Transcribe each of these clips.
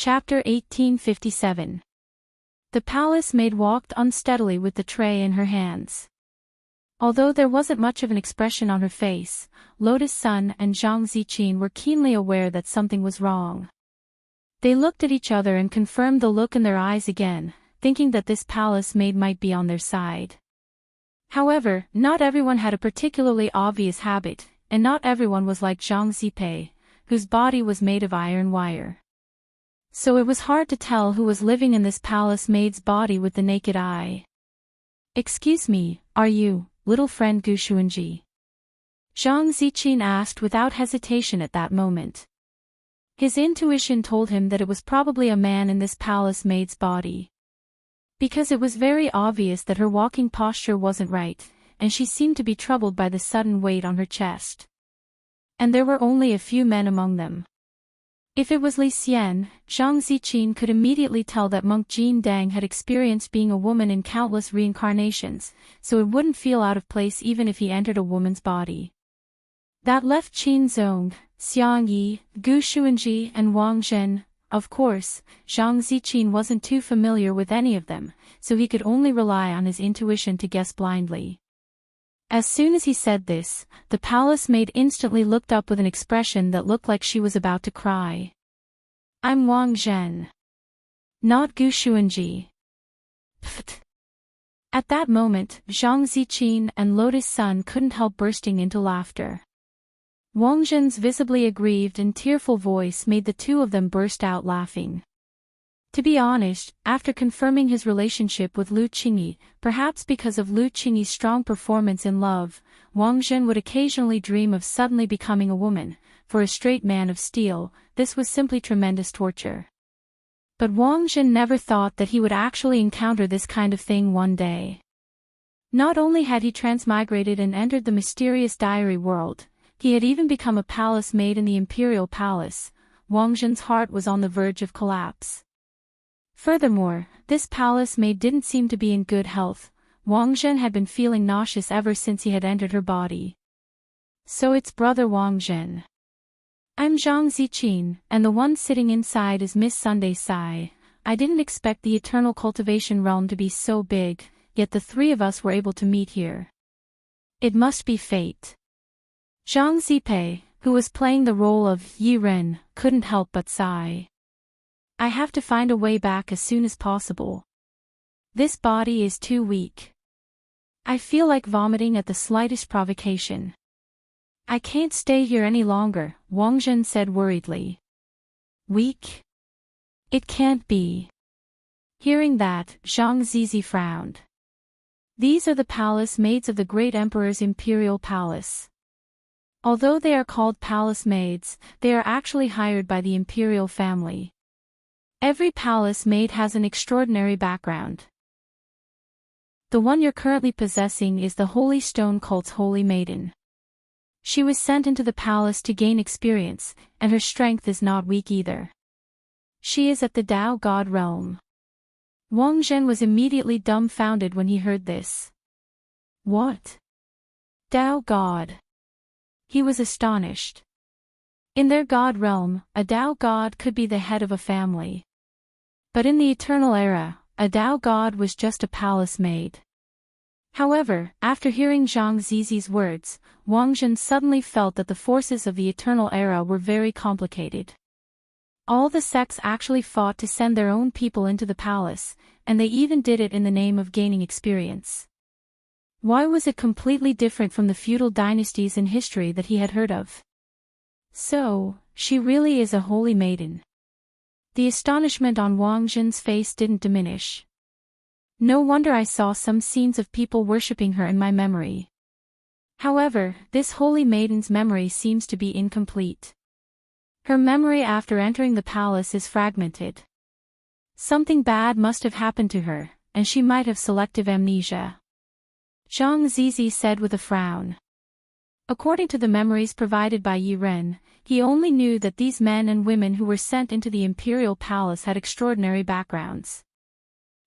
Chapter 1857. The palace maid walked unsteadily with the tray in her hands. Although there wasn't much of an expression on her face, Lotus Sun and Zhang Ziqin were keenly aware that something was wrong. They looked at each other and confirmed the look in their eyes again, thinking that this palace maid might be on their side. However, not everyone had a particularly obvious habit, and not everyone was like Zhang Zipei, whose body was made of iron wire. So it was hard to tell who was living in this palace maid's body with the naked eye. "Excuse me, are you, little friend Gu Xuanji?" Zhang Ziqin asked without hesitation at that moment. His intuition told him that it was probably a man in this palace maid's body. Because it was very obvious that her walking posture wasn't right, and she seemed to be troubled by the sudden weight on her chest. And there were only a few men among them. If it was Li Xian, Zhang Ziqin could immediately tell that monk Jin Dang had experienced being a woman in countless reincarnations, so it wouldn't feel out of place even if he entered a woman's body. That left Qin Zong, Xiang Yi, Gu Xuanji and Wang Zhen. Of course, Zhang Ziqin wasn't too familiar with any of them, so he could only rely on his intuition to guess blindly. As soon as he said this, the palace maid instantly looked up with an expression that looked like she was about to cry. "I'm Wang Zhen. Not Gu Xuanji." Pfft. At that moment, Zhang Ziqin and Lotus Sun couldn't help bursting into laughter. Wang Zhen's visibly aggrieved and tearful voice made the two of them burst out laughing. To be honest, after confirming his relationship with Lu Qingyi, perhaps because of Lu Qingyi's strong performance in love, Wang Zhen would occasionally dream of suddenly becoming a woman. For a straight man of steel, this was simply tremendous torture. But Wang Zhen never thought that he would actually encounter this kind of thing one day. Not only had he transmigrated and entered the mysterious diary world, he had even become a palace maid in the imperial palace. Wang Zhen's heart was on the verge of collapse. Furthermore, this palace maid didn't seem to be in good health. Wang Zhen had been feeling nauseous ever since he had entered her body. "So it's brother Wang Zhen. I'm Zhang Ziqin, and the one sitting inside is Miss Sunday Sai. I didn't expect the eternal cultivation realm to be so big, yet the three of us were able to meet here. It must be fate." Zhang Zipei, who was playing the role of Yi Ren, couldn't help but sigh. "I have to find a way back as soon as possible. This body is too weak. I feel like vomiting at the slightest provocation. I can't stay here any longer," Wang Zhen said worriedly. "Weak? It can't be." Hearing that, Zhang Zizi frowned. These are the palace maids of the great emperor's imperial palace. Although they are called palace maids, they are actually hired by the imperial family. Every palace maid has an extraordinary background. The one you're currently possessing is the Holy Stone Cult's Holy Maiden. She was sent into the palace to gain experience, and her strength is not weak either. She is at the Tao God realm. Wang Zhen was immediately dumbfounded when he heard this. What? Tao God? He was astonished. In their god realm, a Tao God could be the head of a family. But in the Eternal Era, a Tao God was just a palace maid. However, after hearing Zhang Zizi's words, Wang Zhen suddenly felt that the forces of the Eternal Era were very complicated. All the sects actually fought to send their own people into the palace, and they even did it in the name of gaining experience. Why was it completely different from the feudal dynasties in history that he had heard of? So, she really is a holy maiden. The astonishment on Wang Zhen's face didn't diminish. No wonder I saw some scenes of people worshipping her in my memory. However, this holy maiden's memory seems to be incomplete. Her memory after entering the palace is fragmented. Something bad must have happened to her, and she might have selective amnesia. Zhang Zizi said with a frown. According to the memories provided by Yi Ren, he only knew that these men and women who were sent into the imperial palace had extraordinary backgrounds.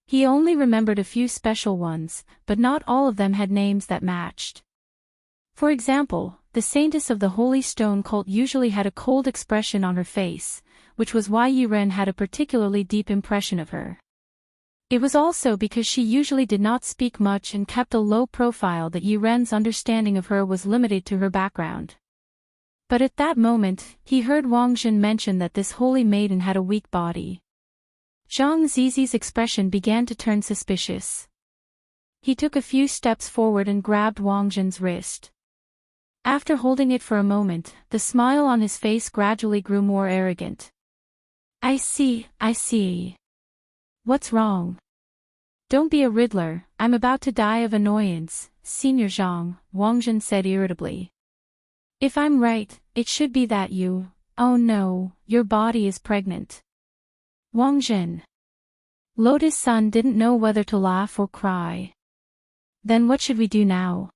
He only remembered a few special ones, but not all of them had names that matched. For example, the saintess of the Holy Stone cult usually had a cold expression on her face, which was why Yiren had a particularly deep impression of her. It was also because she usually did not speak much and kept a low profile that Yiren's understanding of her was limited to her background. But at that moment, he heard Wang Jin mention that this holy maiden had a weak body. Zhang Zizi's expression began to turn suspicious. He took a few steps forward and grabbed Wang Jin's wrist. After holding it for a moment, the smile on his face gradually grew more arrogant. I see. What's wrong? Don't be a riddler, I'm about to die of annoyance, Senior Zhang, Wang Jin said irritably. If I'm right, it should be that you— oh no, your body is pregnant. Wang Jin. Lotus Sun didn't know whether to laugh or cry. Then what should we do now?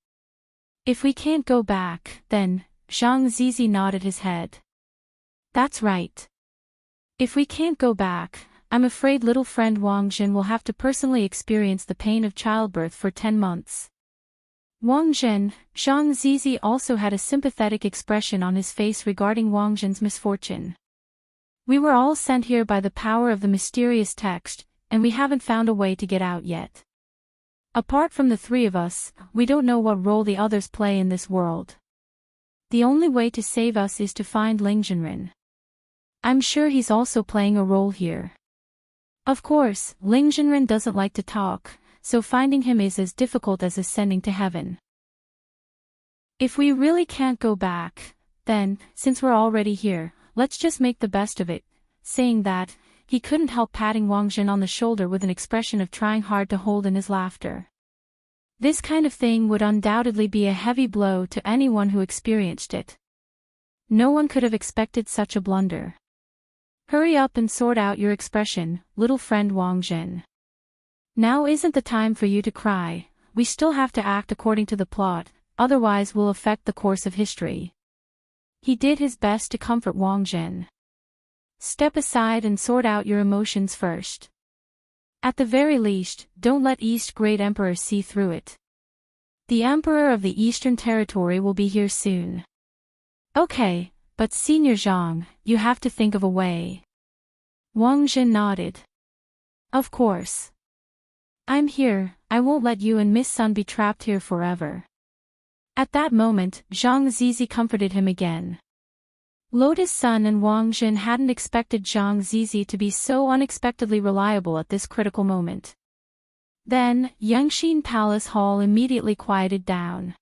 If we can't go back, then— Zhang Zizi nodded his head. That's right. If we can't go back, I'm afraid little friend Wang Jin will have to personally experience the pain of childbirth for 10 months. Wang Jin, Zhang Zizi also had a sympathetic expression on his face regarding Wang Jin's misfortune. We were all sent here by the power of the mysterious text, and we haven't found a way to get out yet. Apart from the three of us, we don't know what role the others play in this world. The only way to save us is to find Ling Jinren. I'm sure he's also playing a role here. Of course, Ling Jinren doesn't like to talk, so finding him is as difficult as ascending to heaven. If we really can't go back, then, since we're already here, let's just make the best of it. Saying that, he couldn't help patting Wang Jin on the shoulder with an expression of trying hard to hold in his laughter. This kind of thing would undoubtedly be a heavy blow to anyone who experienced it. No one could have expected such a blunder. Hurry up and sort out your expression, little friend Wang Jin. Now isn't the time for you to cry, we still have to act according to the plot, otherwise we'll affect the course of history. He did his best to comfort Wang Jin. Step aside and sort out your emotions first. At the very least, don't let East Great Emperor see through it. The Emperor of the Eastern Territory will be here soon. Okay, but Senior Zhang, you have to think of a way. Wang Jin nodded. Of course. I'm here, I won't let you and Miss Sun be trapped here forever. At that moment, Zhang Zizi comforted him again. Lotus Sun and Wang Jin hadn't expected Zhang Zizi to be so unexpectedly reliable at this critical moment. Then, Yangxin Palace Hall immediately quieted down.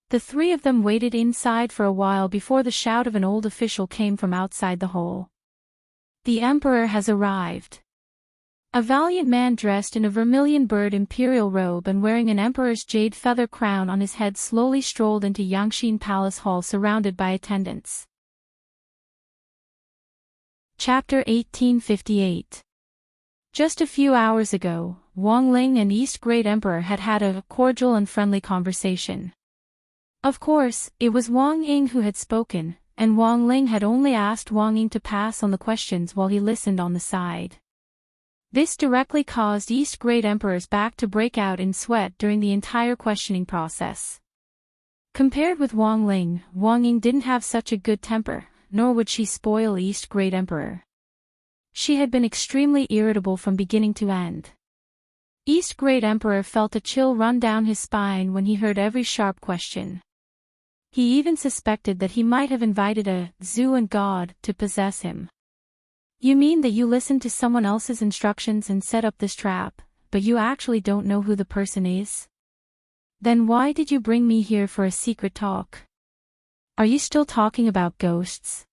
The three of them waited inside for a while before the shout of an old official came from outside the hall. The Emperor has arrived. A valiant man dressed in a vermilion bird imperial robe and wearing an emperor's jade feather crown on his head slowly strolled into Yangxin Palace Hall surrounded by attendants. Chapter 1858. Just a few hours ago, Wang Ling and East Great Emperor had had a cordial and friendly conversation. Of course, it was Wang Ying who had spoken, and Wang Ling had only asked Wang Ying to pass on the questions while he listened on the side. This directly caused East Great Emperor's back to break out in sweat during the entire questioning process. Compared with Wang Ling, Wang Ying didn't have such a good temper, nor would she spoil East Great Emperor. She had been extremely irritable from beginning to end. East Great Emperor felt a chill run down his spine when he heard every sharp question. He even suspected that he might have invited a Zhu god to possess him. You mean that you listened to someone else's instructions and set up this trap, but you actually don't know who the person is? Then why did you bring me here for a secret talk? Are you still talking about ghosts?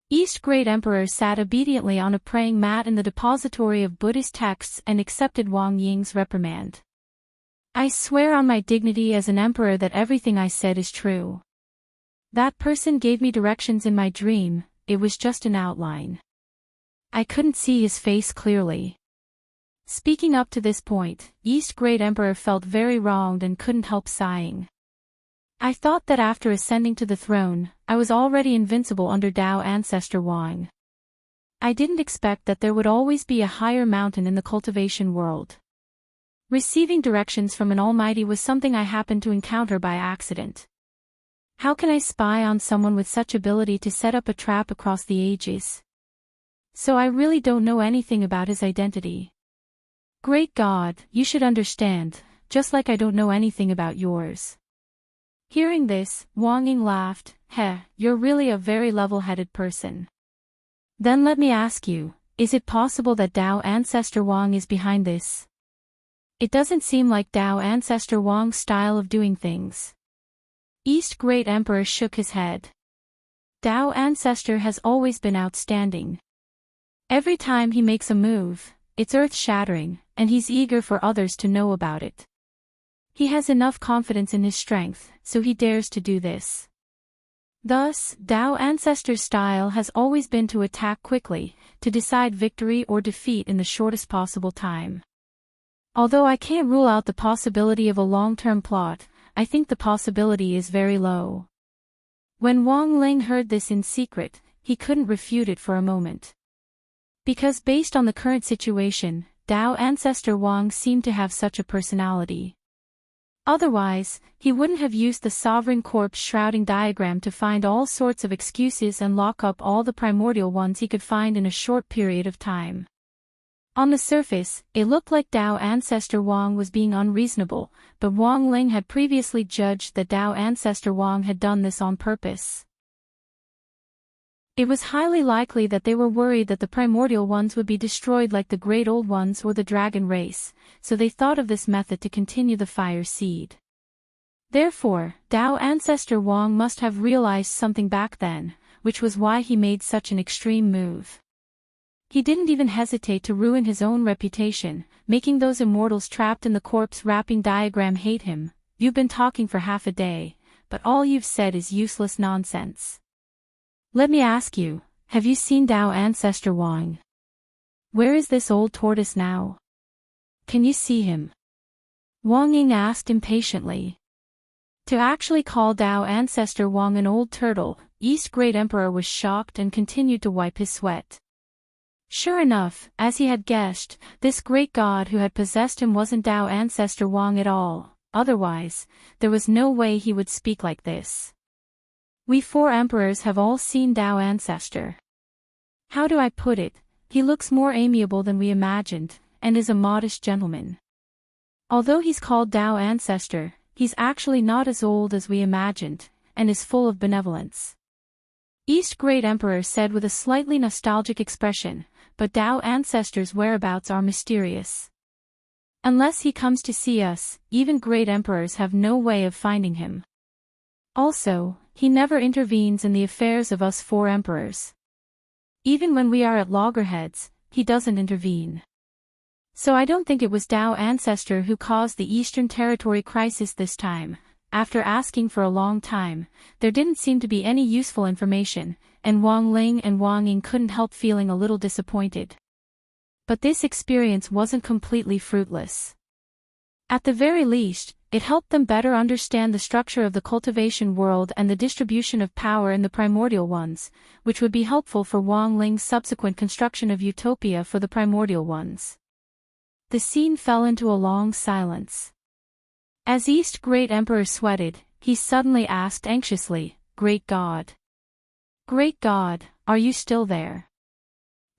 East Great Emperor sat obediently on a praying mat in the depository of Buddhist texts and accepted Wang Ying's reprimand. I swear on my dignity as an emperor that everything I said is true. That person gave me directions in my dream, it was just an outline. I couldn't see his face clearly. Speaking up to this point, East Great Emperor felt very wronged and couldn't help sighing. I thought that after ascending to the throne, I was already invincible under Tao ancestor Wang. I didn't expect that there would always be a higher mountain in the cultivation world. Receiving directions from an almighty was something I happened to encounter by accident. How can I spy on someone with such ability to set up a trap across the ages? So I really don't know anything about his identity. Great God, you should understand, just like I don't know anything about yours. Hearing this, Wang Ying laughed. Heh, you're really a very level-headed person. Then let me ask you, is it possible that Tao Ancestor Wang is behind this? It doesn't seem like Tao Ancestor Wang's style of doing things. East Great Emperor shook his head. Tao Ancestor has always been outstanding. Every time he makes a move, it's earth-shattering, and he's eager for others to know about it. He has enough confidence in his strength, so he dares to do this. Thus, Tao Ancestor's style has always been to attack quickly, to decide victory or defeat in the shortest possible time. Although I can't rule out the possibility of a long-term plot, I think the possibility is very low. When Wang Ling heard this in secret, he couldn't refute it for a moment. Because based on the current situation, Tao Ancestor Wang seemed to have such a personality. Otherwise, he wouldn't have used the sovereign corpse shrouding diagram to find all sorts of excuses and lock up all the primordial ones he could find in a short period of time. On the surface, it looked like Tao Ancestor Wang was being unreasonable, but Wang Ling had previously judged that Tao Ancestor Wang had done this on purpose. It was highly likely that they were worried that the primordial ones would be destroyed like the Great Old Ones or the Dragon race, so they thought of this method to continue the fire seed. Therefore, Tao Ancestor Wang must have realized something back then, which was why he made such an extreme move. He didn't even hesitate to ruin his own reputation, making those immortals trapped in the corpse-wrapping diagram hate him. You've been talking for half a day, but all you've said is useless nonsense. Let me ask you, have you seen Tao Ancestor Wang? Where is this old tortoise now? Can you see him? Wang Ying asked impatiently. To actually call Tao Ancestor Wang an old turtle, East Great Emperor was shocked and continued to wipe his sweat. Sure enough, as he had guessed, this great god who had possessed him wasn't Tao Ancestor Wang at all, otherwise, there was no way he would speak like this. We 4 emperors have all seen Tao Ancestor. How do I put it? He looks more amiable than we imagined, and is a modest gentleman. Although he's called Tao Ancestor, he's actually not as old as we imagined, and is full of benevolence. East Great Emperor said with a slightly nostalgic expression, but Tao Ancestor's whereabouts are mysterious. Unless he comes to see us, even great emperors have no way of finding him. Also, he never intervenes in the affairs of us 4 emperors. Even when we are at loggerheads, he doesn't intervene. So I don't think it was Tao Ancestor who caused the Eastern Territory crisis this time. After asking for a long time, there didn't seem to be any useful information, and Wang Ling and Wang Ying couldn't help feeling a little disappointed. But this experience wasn't completely fruitless. At the very least, it helped them better understand the structure of the cultivation world and the distribution of power in the primordial ones, which would be helpful for Wang Ling's subsequent construction of utopia for the primordial ones. The scene fell into a long silence. As East Great Emperor sweated, he suddenly asked anxiously, "Great God. Great God, are you still there?"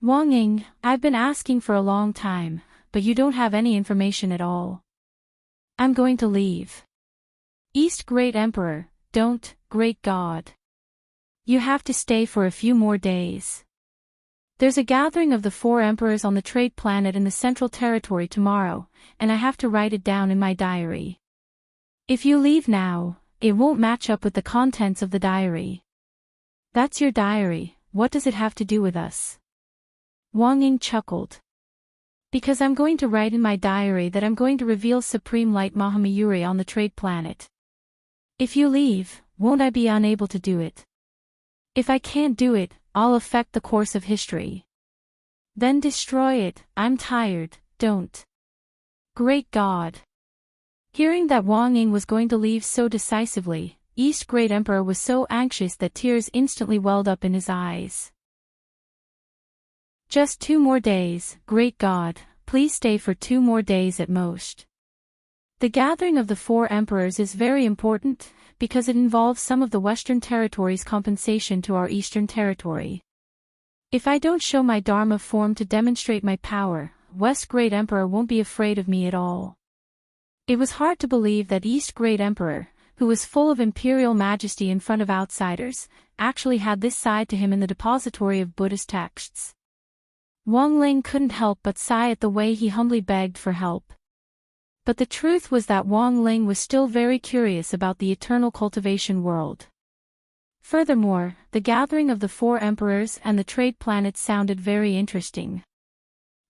Wang Ying, I've been asking for a long time, but you don't have any information at all. I'm going to leave. East Great Emperor, don't, Great God. You have to stay for a few more days. There's a gathering of the 4 emperors on the trade planet in the Central Territory tomorrow, and I have to write it down in my diary. If you leave now, it won't match up with the contents of the diary. That's your diary, what does it have to do with us? Wang Ying chuckled. Because I'm going to write in my diary that I'm going to reveal Supreme Light Mahamayuri on the trade planet. If you leave, won't I be unable to do it? If I can't do it, I'll affect the course of history. Then destroy it, I'm tired, don't. Great God. Hearing that Wang Ying was going to leave so decisively, East Great Emperor was so anxious that tears instantly welled up in his eyes. Just 2 more days, Great God, please stay for 2 more days at most. The gathering of the 4 emperors is very important, because it involves some of the Western Territory's compensation to our Eastern Territory. If I don't show my Dharma form to demonstrate my power, West Great Emperor won't be afraid of me at all. It was hard to believe that East Great Emperor, who was full of imperial majesty in front of outsiders, actually had this side to him in the depository of Buddhist texts. Wang Ling couldn't help but sigh at the way he humbly begged for help. But the truth was that Wang Ling was still very curious about the eternal cultivation world. Furthermore, the gathering of the four emperors and the trade planets sounded very interesting.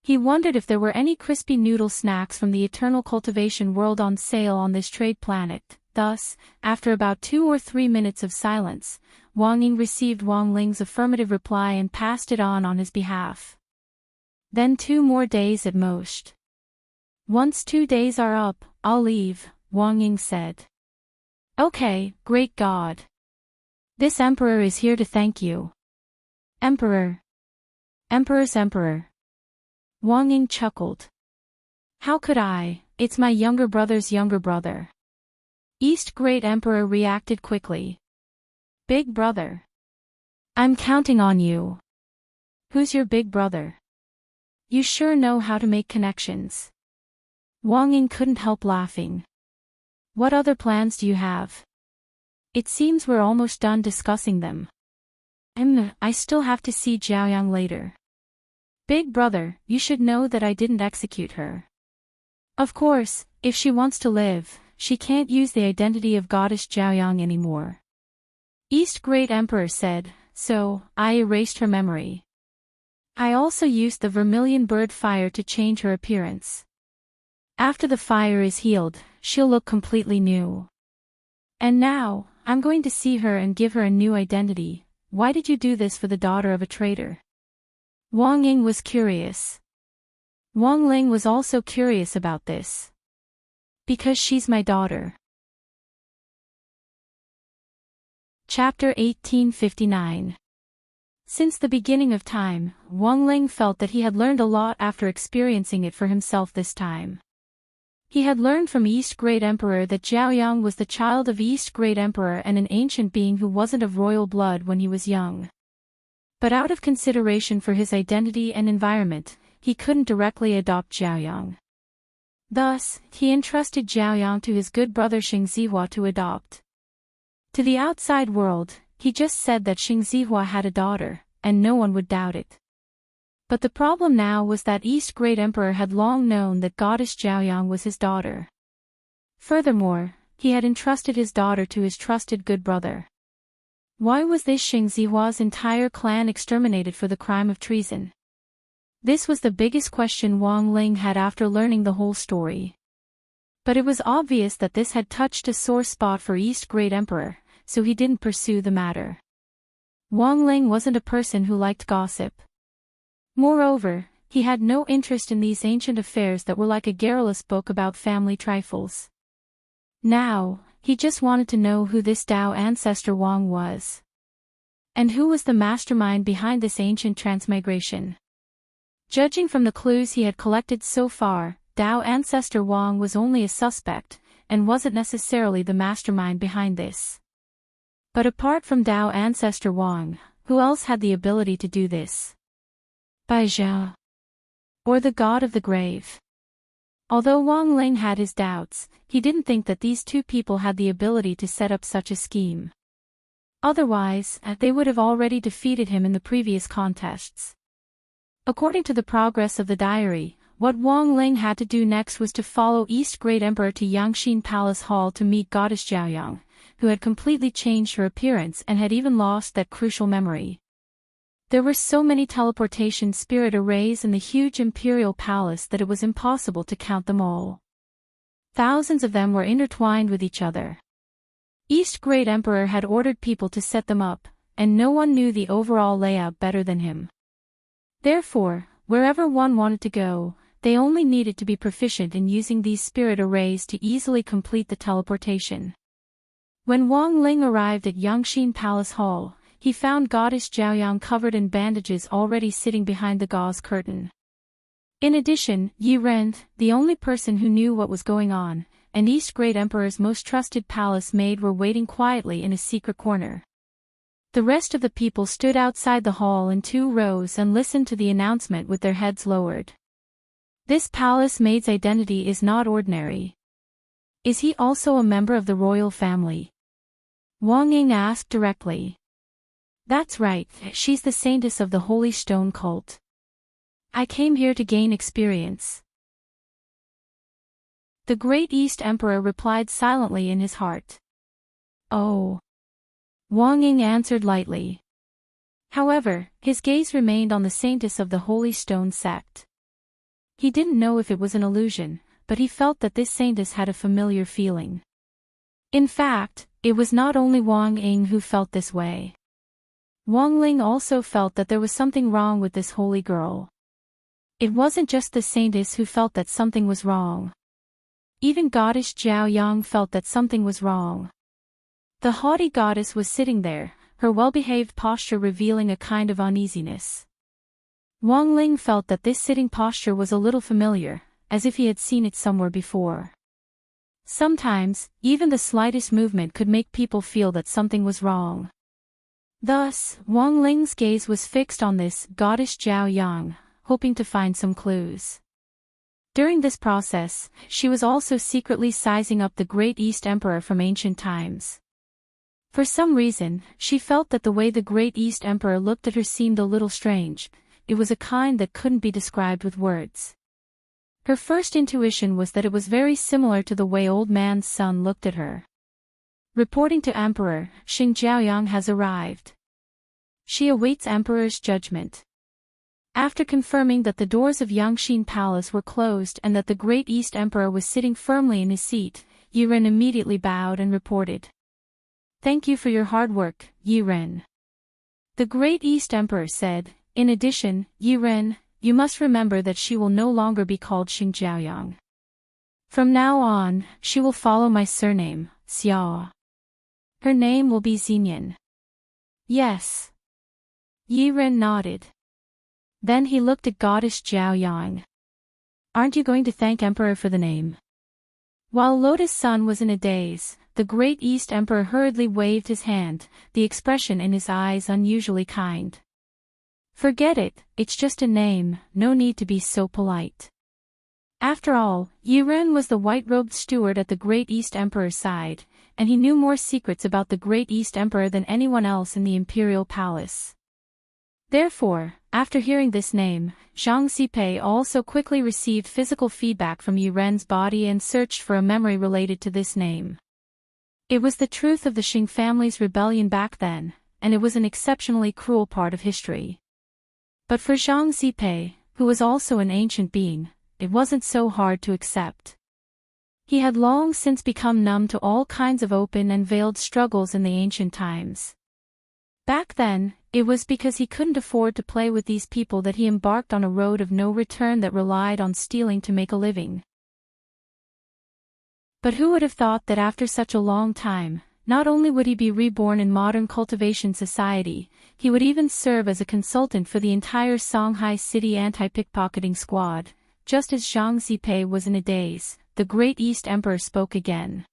He wondered if there were any crispy noodle snacks from the eternal cultivation world on sale on this trade planet. Thus, after about 2 or 3 minutes of silence, Wang Ying received Wang Ling's affirmative reply and passed it on his behalf. Then 2 more days at most. Once 2 days are up, I'll leave, Wang Ying said. Okay, great God. This emperor is here to thank you. Emperor. Emperor's emperor. Wang Ying chuckled. How could I? It's my younger brother's younger brother. East Great Emperor reacted quickly. Big brother. I'm counting on you. Who's your big brother? You sure know how to make connections. Wang Ying couldn't help laughing. What other plans do you have? It seems we're almost done discussing them. I still have to see Jiaoyang later. Big brother, you should know that I didn't execute her. Of course, if she wants to live, she can't use the identity of goddess Jiaoyang anymore. East Great Emperor said, so, I erased her memory. I also used the vermilion bird fire to change her appearance. After the fire is healed, she'll look completely new. And now, I'm going to see her and give her a new identity. Why did you do this for the daughter of a traitor? Wang Ying was curious. Wang Ling was also curious about this. Because she's my daughter. Chapter 1859. Since the beginning of time, Wang Ling felt that he had learned a lot after experiencing it for himself this time. He had learned from East Great Emperor that Jiaoyang was the child of East Great Emperor and an ancient being who wasn't of royal blood when he was young. But out of consideration for his identity and environment, he couldn't directly adopt Jiaoyang. Thus, he entrusted Jiaoyang to his good brother Xing Zihua to adopt. To the outside world, he just said that Xing Zihua had a daughter, and no one would doubt it. But the problem now was that East Great Emperor had long known that goddess Jiaoyang was his daughter. Furthermore, he had entrusted his daughter to his trusted good brother. Why was this Xing Zihua's entire clan exterminated for the crime of treason? This was the biggest question Wang Ling had after learning the whole story. But it was obvious that this had touched a sore spot for East Great Emperor, so he didn't pursue the matter. Wang Ling wasn't a person who liked gossip. Moreover, he had no interest in these ancient affairs that were like a garrulous book about family trifles. Now, he just wanted to know who this Tao ancestor Wang was. And who was the mastermind behind this ancient transmigration. Judging from the clues he had collected so far, Tao ancestor Wang was only a suspect, and wasn't necessarily the mastermind behind this. But apart from Tao ancestor Wang, who else had the ability to do this? Bai Zhao. Or the god of the grave. Although Wang Ling had his doubts, he didn't think that these two people had the ability to set up such a scheme. Otherwise, they would have already defeated him in the previous contests. According to the progress of the diary, what Wang Ling had to do next was to follow East Great Emperor to Yangxin Palace Hall to meet goddess Jiaoyang, who had completely changed her appearance and had even lost that crucial memory. There were so many teleportation spirit arrays in the huge imperial palace that it was impossible to count them all. Thousands of them were intertwined with each other. East Great Emperor had ordered people to set them up, and no one knew the overall layout better than him. Therefore, wherever one wanted to go, they only needed to be proficient in using these spirit arrays to easily complete the teleportation. When Wang Ling arrived at Yangxin Palace Hall, he found goddess Jiaoyang covered in bandages already sitting behind the gauze curtain. In addition, Yi Ren, the only person who knew what was going on, and East Great Emperor's most trusted palace maid were waiting quietly in a secret corner. The rest of the people stood outside the hall in 2 rows and listened to the announcement with their heads lowered. This palace maid's identity is not ordinary. Is he also a member of the royal family? Wang Ying asked directly. That's right, she's the saintess of the Holy Stone cult. I came here to gain experience. The Great East Emperor replied silently in his heart. Oh. Wang Ying answered lightly. However, his gaze remained on the saintess of the Holy Stone sect. He didn't know if it was an illusion, but he felt that this saintess had a familiar feeling. In fact, it was not only Wang Ying who felt this way. Wang Ling also felt that there was something wrong with this holy girl. It wasn't just the saintess who felt that something was wrong. Even goddess Zhao Yang felt that something was wrong. The haughty goddess was sitting there, her well-behaved posture revealing a kind of uneasiness. Wang Ling felt that this sitting posture was a little familiar, as if he had seen it somewhere before. Sometimes, even the slightest movement could make people feel that something was wrong. Thus, Wang Ling's gaze was fixed on this goddess Zhao Yang, hoping to find some clues. During this process, she was also secretly sizing up the Great East Emperor from ancient times. For some reason, she felt that the way the Great East Emperor looked at her seemed a little strange. It was a kind that couldn't be described with words. Her first intuition was that it was very similar to the way Old Man's son looked at her. Reporting to Emperor, Xing Jiaoyang has arrived. She awaits Emperor's judgment. After confirming that the doors of Yangxin Palace were closed and that the Great East Emperor was sitting firmly in his seat, Yi Ren immediately bowed and reported. Thank you for your hard work, Yi Ren. The Great East Emperor said, in addition, Yi Ren, you must remember that she will no longer be called Xing Jiaoyang. From now on, she will follow my surname, Xiao. Her name will be Xinyan. Yes. Yi Ren nodded. Then he looked at goddess Zhao Yang. Aren't you going to thank Emperor for the name? While Lotus Sun was in a daze, the Great East Emperor hurriedly waved his hand, the expression in his eyes unusually kind. Forget it, it's just a name, no need to be so polite. After all, Yi Ren was the white-robed steward at the Great East Emperor's side, and he knew more secrets about the Great East Emperor than anyone else in the imperial palace. Therefore, after hearing this name, Zhang Xipei also quickly received physical feedback from Yi Ren's body and searched for a memory related to this name. It was the truth of the Xing family's rebellion back then, and it was an exceptionally cruel part of history. But for Zhang Xipei, who was also an ancient being, it wasn't so hard to accept. He had long since become numb to all kinds of open and veiled struggles in the ancient times. Back then, it was because he couldn't afford to play with these people that he embarked on a road of no return that relied on stealing to make a living. But who would have thought that after such a long time, not only would he be reborn in modern cultivation society, he would even serve as a consultant for the entire Songhai City anti-pickpocketing squad. Just as Zhang Xipei was in a daze, the Great East Emperor spoke again.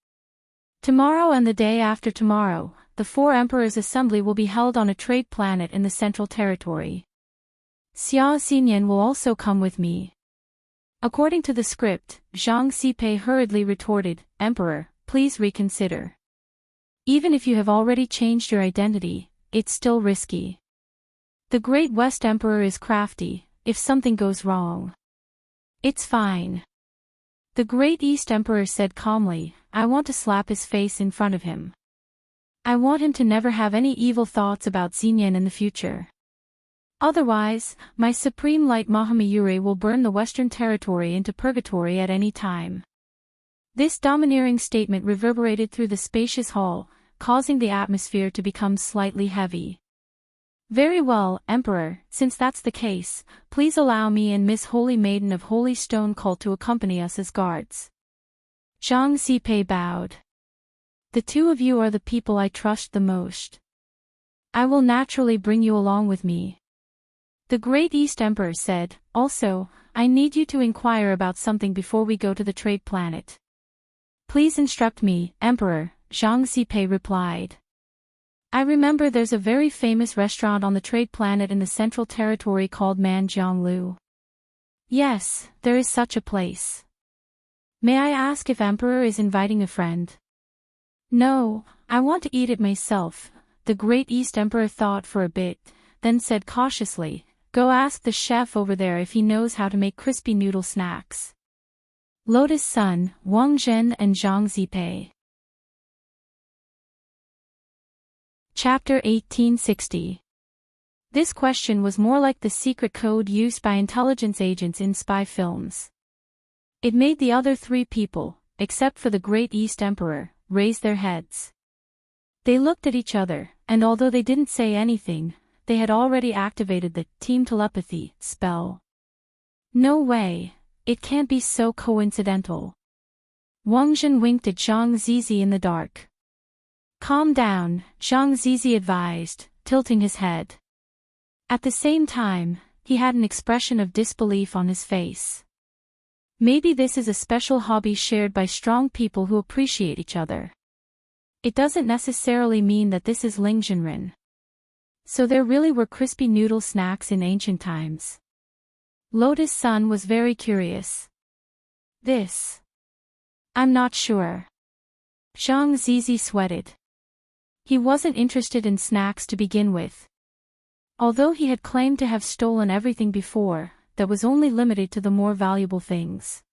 Tomorrow and the day after tomorrow, the 4 Emperors' Assembly will be held on a trade planet in the Central Territory. Xia Xinyan will also come with me. According to the script, Zhang Xipei hurriedly retorted, Emperor, please reconsider. Even if you have already changed your identity, it's still risky. The Great West Emperor is crafty, if something goes wrong. It's fine. The Great East Emperor said calmly, I want to slap his face in front of him. I want him to never have any evil thoughts about Xinyan in the future. Otherwise, my Supreme Light Mahamayuri will burn the Western Territory into purgatory at any time. This domineering statement reverberated through the spacious hall, causing the atmosphere to become slightly heavy. Very well, Emperor, since that's the case, please allow me and Miss Holy Maiden of Holy Stone Cult to accompany us as guards. Zhang Xipei bowed. The 2 of you are the people I trust the most. I will naturally bring you along with me. The Great East Emperor said, also, I need you to inquire about something before we go to the trade planet. Please instruct me, Emperor, Zhang Zipei replied. I remember there's a very famous restaurant on the trade planet in the Central Territory called Manjianglu. Yes, there is such a place. May I ask if Emperor is inviting a friend? No, I want to eat it myself. The Great East Emperor thought for a bit, then said cautiously, go ask the chef over there if he knows how to make crispy noodle snacks. Lotus Sun, Wang Zhen and Zhang Zipei. Chapter 1860. This question was more like the secret code used by intelligence agents in spy films. It made the other three people, except for the Great East Emperor, raise their heads. They looked at each other, and although they didn't say anything, they had already activated the team telepathy spell. No way, it can't be so coincidental. Wang Zhen winked at Zhang Zizi in the dark. Calm down, Zhang Zizi advised, tilting his head. At the same time, he had an expression of disbelief on his face. Maybe this is a special hobby shared by strong people who appreciate each other. It doesn't necessarily mean that this is Ling Jinren. So there really were crispy noodle snacks in ancient times. Lotus Sun was very curious. This? I'm not sure. Zhang Zizi sweated. He wasn't interested in snacks to begin with. Although he had claimed to have stolen everything before, that was only limited to the more valuable things.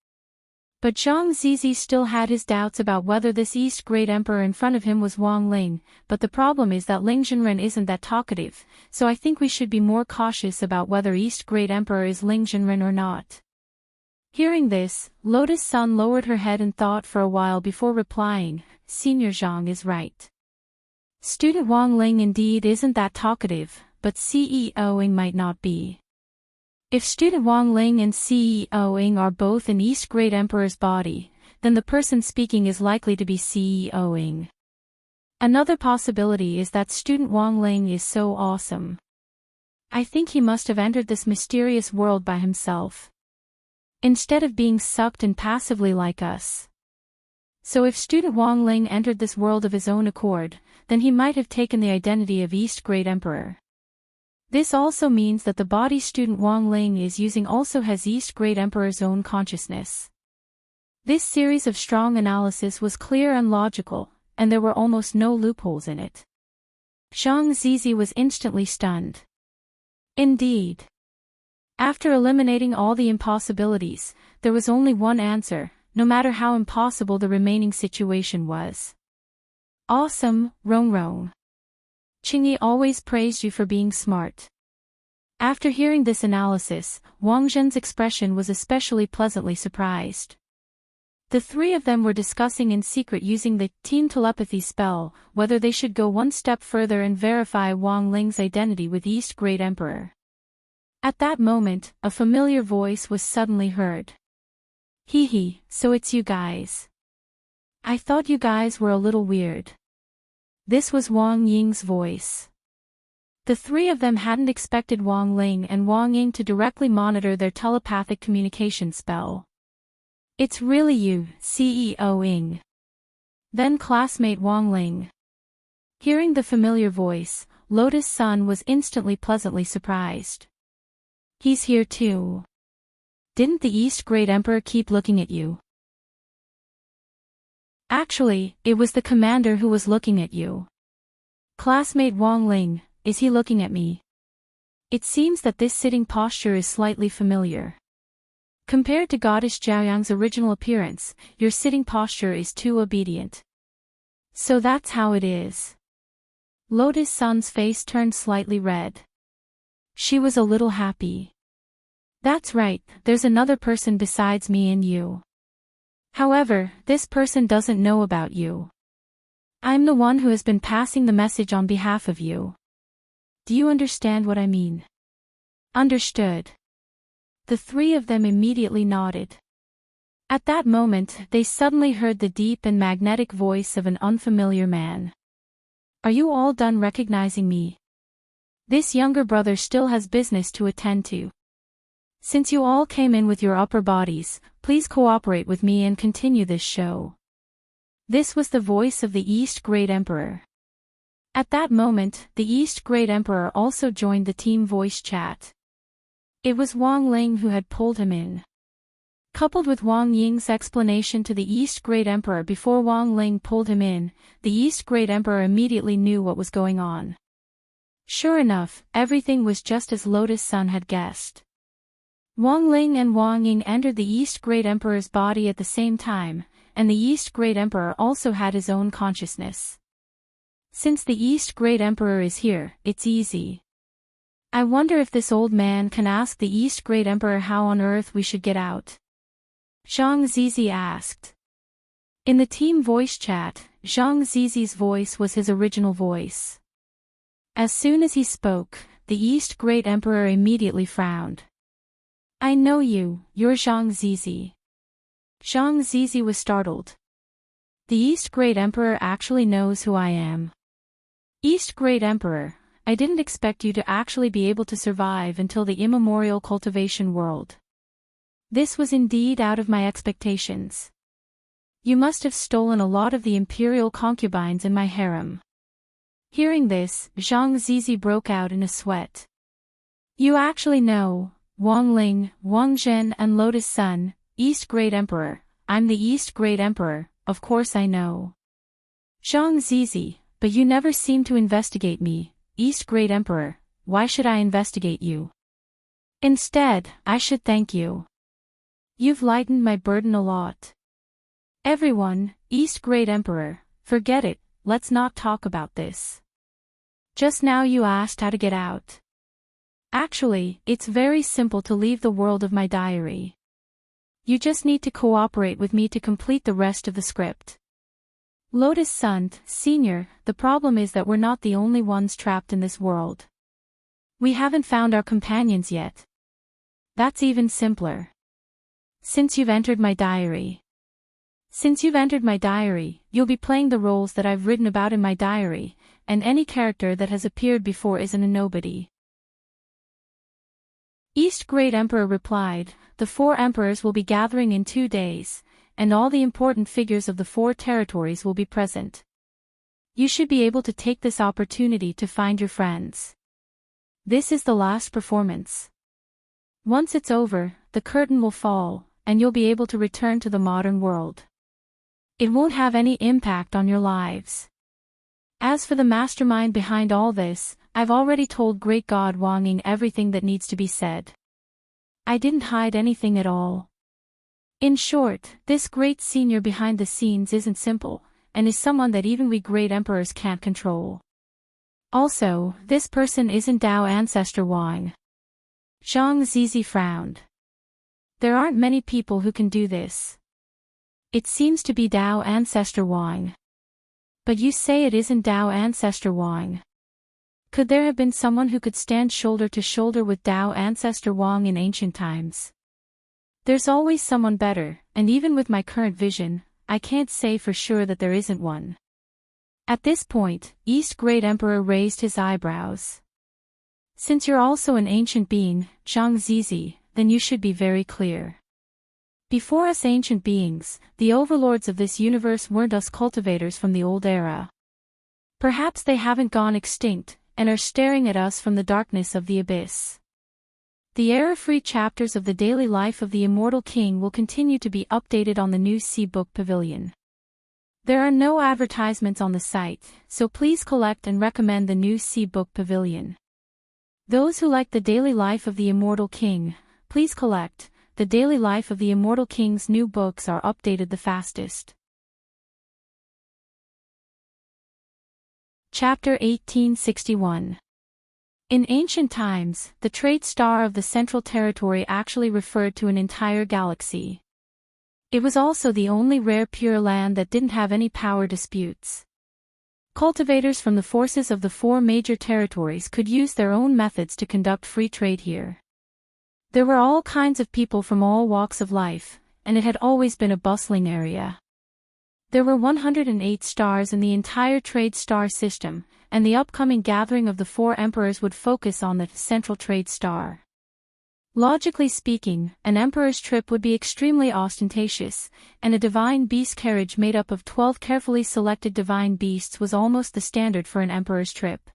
But Zhang Zizi still had his doubts about whether this East Great Emperor in front of him was Wang Ling, but the problem is that Ling Jinren isn't that talkative, so I think we should be more cautious about whether East Great Emperor is Ling Jinren or not. Hearing this, Lotus Sun lowered her head and thought for a while before replying, Senior Zhang is right. Student Wang Ling indeed isn't that talkative, but CEO Ing might not be. If Student Wang Ling and CEO Ing are both in East Great Emperor's body, then the person speaking is likely to be CEO Ing. Another possibility is that Student Wang Ling is so awesome. I think he must have entered this mysterious world by himself, instead of being sucked in passively like us. So if Student Wang Ling entered this world of his own accord, then he might have taken the identity of East Great Emperor. This also means that the body Student Wang Ling is using also has East Great Emperor's own consciousness. This series of strong analysis was clear and logical, and there were almost no loopholes in it. Zhang Zizi was instantly stunned. Indeed. After eliminating all the impossibilities, there was only one answer, no matter how impossible the remaining situation was. Awesome, Rong Rong. Qingyi always praised you for being smart. After hearing this analysis, Wang Zhen's expression was especially pleasantly surprised. The three of them were discussing in secret using the team telepathy spell, whether they should go one step further and verify Wang Ling's identity with East Great Emperor. At that moment, a familiar voice was suddenly heard. Hee hee, so it's you guys. I thought you guys were a little weird. This was Wang Ying's voice. The three of them hadn't expected Wang Ling and Wang Ying to directly monitor their telepathic communication spell. It's really you, CEO Ying. Then classmate Wang Ling. Hearing the familiar voice, Lotus Sun was instantly pleasantly surprised. He's here too. Didn't the East Great Emperor keep looking at you? Actually, it was the commander who was looking at you. Classmate Wang Ling, is he looking at me? It seems that this sitting posture is slightly familiar. Compared to Goddess Jiaoyang's original appearance, your sitting posture is too obedient. So that's how it is. Lotus Sun's face turned slightly red. She was a little happy. That's right, there's another person besides me and you. However, this person doesn't know about you. I'm the one who has been passing the message on behalf of you. Do you understand what I mean? Understood. The three of them immediately nodded. At that moment, they suddenly heard the deep and magnetic voice of an unfamiliar man. Are you all done recognizing me? This younger brother still has business to attend to. Since you all came in with your upper bodies, please cooperate with me and continue this show. This was the voice of the East Great Emperor. At that moment, the East Great Emperor also joined the team voice chat. It was Wang Ling who had pulled him in. Coupled with Wang Ying's explanation to the East Great Emperor before Wang Ling pulled him in, the East Great Emperor immediately knew what was going on. Sure enough, everything was just as Lotus Sun had guessed. Wang Ling and Wang Ying entered the East Great Emperor's body at the same time, and the East Great Emperor also had his own consciousness. Since the East Great Emperor is here, it's easy. I wonder if this old man can ask the East Great Emperor how on earth we should get out. Zhang Zizi asked. In the team voice chat, Zhang Zizi's voice was his original voice. As soon as he spoke, the East Great Emperor immediately frowned. I know you, you're Zhang Zizi. Zhang Zizi was startled. The East Great Emperor actually knows who I am. East Great Emperor, I didn't expect you to actually be able to survive until the immemorial cultivation world. This was indeed out of my expectations. You must have stolen a lot of the imperial concubines in my harem. Hearing this, Zhang Zizi broke out in a sweat. You actually know, Wang Ling, Wang Zhen and Lotus Sun, East Great Emperor, I'm the East Great Emperor, of course I know. Zhang Zizi, but you never seem to investigate me, East Great Emperor, why should I investigate you? Instead, I should thank you. You've lightened my burden a lot. Everyone, East Great Emperor, forget it, let's not talk about this. Just now you asked how to get out. Actually, it's very simple to leave the world of my diary. You just need to cooperate with me to complete the rest of the script. Lotus Sun, Senior, the problem is that we're not the only ones trapped in this world. We haven't found our companions yet. That's even simpler. Since you've entered my diary. You'll be playing the roles that I've written about in my diary, and any character that has appeared before isn't a nobody. East Great Emperor replied, the 4 emperors will be gathering in 2 days, and all the important figures of the 4 territories will be present. You should be able to take this opportunity to find your friends. This is the last performance. Once it's over, the curtain will fall, and you'll be able to return to the modern world. It won't have any impact on your lives. As for the mastermind behind all this, I've already told Great God Wang Ying everything that needs to be said. I didn't hide anything at all. In short, this great senior behind the scenes isn't simple, and is someone that even we great emperors can't control. Also, this person isn't Dao Ancestor Wang. Zhang Zizi frowned. There aren't many people who can do this. It seems to be Dao Ancestor Wang. But you say it isn't Dao Ancestor Wang. Could there have been someone who could stand shoulder to shoulder with Dao Ancestor Wang in ancient times? There's always someone better, and even with my current vision, I can't say for sure that there isn't one. At this point, East Great Emperor raised his eyebrows. Since you're also an ancient being, Zhang Zizi, then you should be very clear. Before us ancient beings, the overlords of this universe weren't us cultivators from the old era. Perhaps they haven't gone extinct, and are staring at us from the darkness of the abyss. The error-free chapters of the daily life of the Immortal King will continue to be updated on the new C-Book Pavilion. There are no advertisements on the site, so please collect and recommend the new C-Book Pavilion. Those who like the daily life of the Immortal King, please collect. The daily life of the Immortal King's new books are updated the fastest. Chapter 1861. In ancient times, the trade star of the Central Territory actually referred to an entire galaxy. It was also the only rare pure land that didn't have any power disputes. Cultivators from the forces of the 4 major territories could use their own methods to conduct free trade here. There were all kinds of people from all walks of life, and it had always been a bustling area. There were 108 stars in the entire trade star system, and the upcoming gathering of the 4 emperors would focus on the central trade star. Logically speaking, an emperor's trip would be extremely ostentatious, and a divine beast carriage made up of 12 carefully selected divine beasts was almost the standard for an emperor's trip.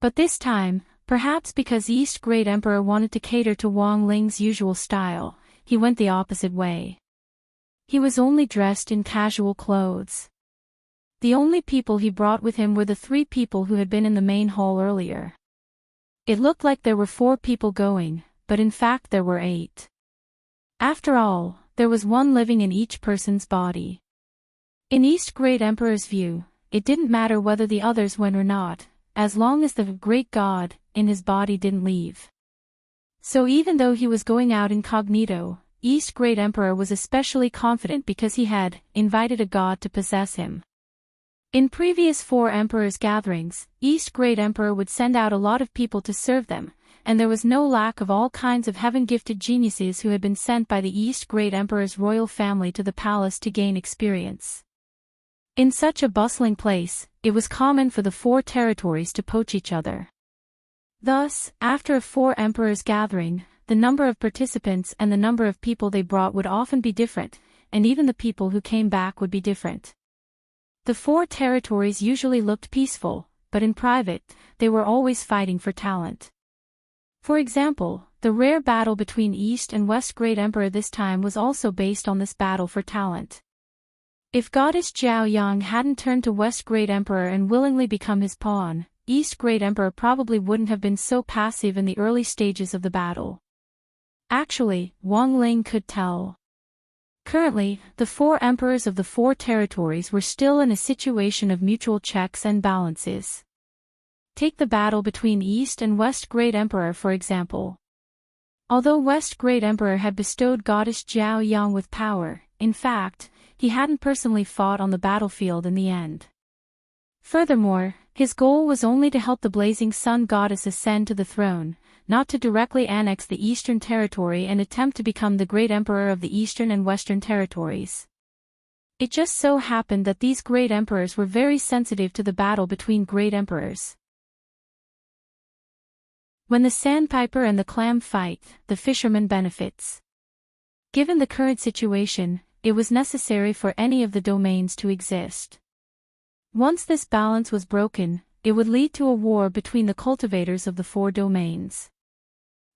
But this time, perhaps because East Great Emperor wanted to cater to Wang Ling's usual style, he went the opposite way. He was only dressed in casual clothes. The only people he brought with him were the 3 people who had been in the main hall earlier. It looked like there were 4 people going, but in fact there were 8. After all, there was one living in each person's body. In East Great Emperor's view, it didn't matter whether the others went or not, as long as the great god in his body didn't leave. So even though he was going out incognito, East Great Emperor was especially confident because he had invited a god to possess him. In previous 4 emperors' gatherings, East Great Emperor would send out a lot of people to serve them, and there was no lack of all kinds of heaven-gifted geniuses who had been sent by the East Great Emperor's royal family to the palace to gain experience. In such a bustling place, it was common for the 4 territories to poach each other. Thus, after a 4 emperors' gathering, the number of participants and the number of people they brought would often be different, and even the people who came back would be different. The 4 territories usually looked peaceful, but in private, they were always fighting for talent. For example, the rare battle between East and West Great Emperor this time was also based on this battle for talent. If Goddess Jiao Yang hadn't turned to West Great Emperor and willingly become his pawn, East Great Emperor probably wouldn't have been so passive in the early stages of the battle. Actually, Wang Ling could tell. Currently, the 4 emperors of the 4 territories were still in a situation of mutual checks and balances. Take the battle between East and West Great Emperor for example. Although West Great Emperor had bestowed Goddess Jiao Yang with power, in fact, he hadn't personally fought on the battlefield in the end. Furthermore, his goal was only to help the Blazing Sun Goddess ascend to the throne, not to directly annex the Eastern Territory and attempt to become the Great Emperor of the Eastern and Western Territories. It just so happened that these Great Emperors were very sensitive to the battle between Great Emperors. When the sandpiper and the clam fight, the fisherman benefits. Given the current situation, it was necessary for any of the domains to exist. Once this balance was broken, it would lead to a war between the cultivators of the 4 domains.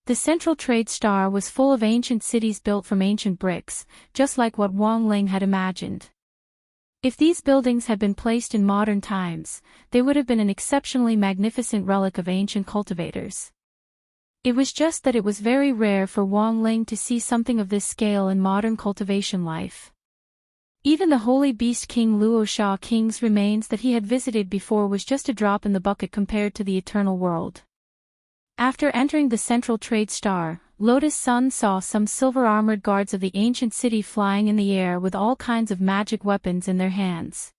The central trade star was full of ancient cities built from ancient bricks, just like what Wang Ling had imagined. If these buildings had been placed in modern times, they would have been an exceptionally magnificent relic of ancient cultivators. It was just that it was very rare for Wang Ling to see something of this scale in modern cultivation life. Even the holy beast King Luosha King's remains that he had visited before was just a drop in the bucket compared to the eternal world. After entering the central trade star, Lotus Sun saw some silver-armored guards of the ancient city flying in the air with all kinds of magic weapons in their hands.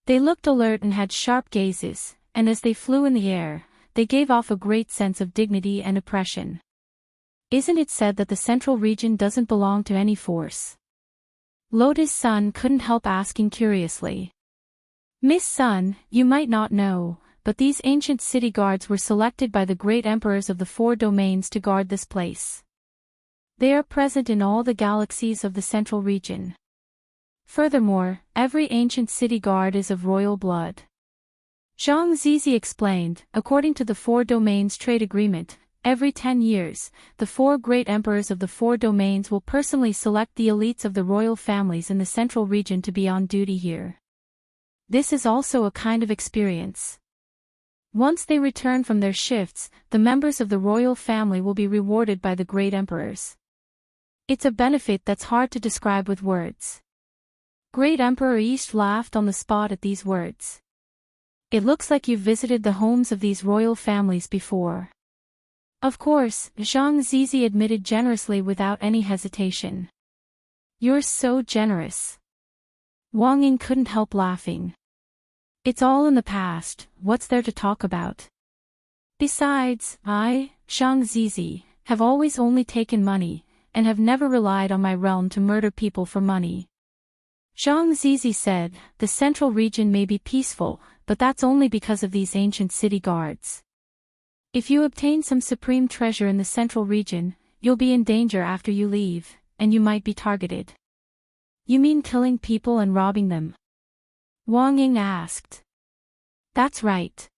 They looked alert and had sharp gazes, and as they flew in the air, they gave off a great sense of dignity and oppression. Isn't it said that the central region doesn't belong to any force? Lotus Sun couldn't help asking curiously. Miss Sun, you might not know, but these ancient city guards were selected by the great emperors of the 4 domains to guard this place. They are present in all the galaxies of the central region. Furthermore, every ancient city guard is of royal blood. Zhang Zizi explained, according to the 4 domains trade agreement, every 10 years, the 4 great emperors of the 4 domains will personally select the elites of the royal families in the central region to be on duty here. This is also a kind of experience. Once they return from their shifts, the members of the royal family will be rewarded by the great emperors. It's a benefit that's hard to describe with words. Great Emperor East laughed on the spot at these words. It looks like you've visited the homes of these royal families before. Of course, Zhang Zizi admitted generously without any hesitation. You're so generous. Wang Ying couldn't help laughing. It's all in the past, what's there to talk about? Besides, I, Zhang Zizi, have always only taken money, and have never relied on my realm to murder people for money. Zhang Zizi said, the central region may be peaceful, but that's only because of these ancient city guards. If you obtain some supreme treasure in the central region, you'll be in danger after you leave, and you might be targeted. You mean killing people and robbing them? Wang Ying asked. That's right.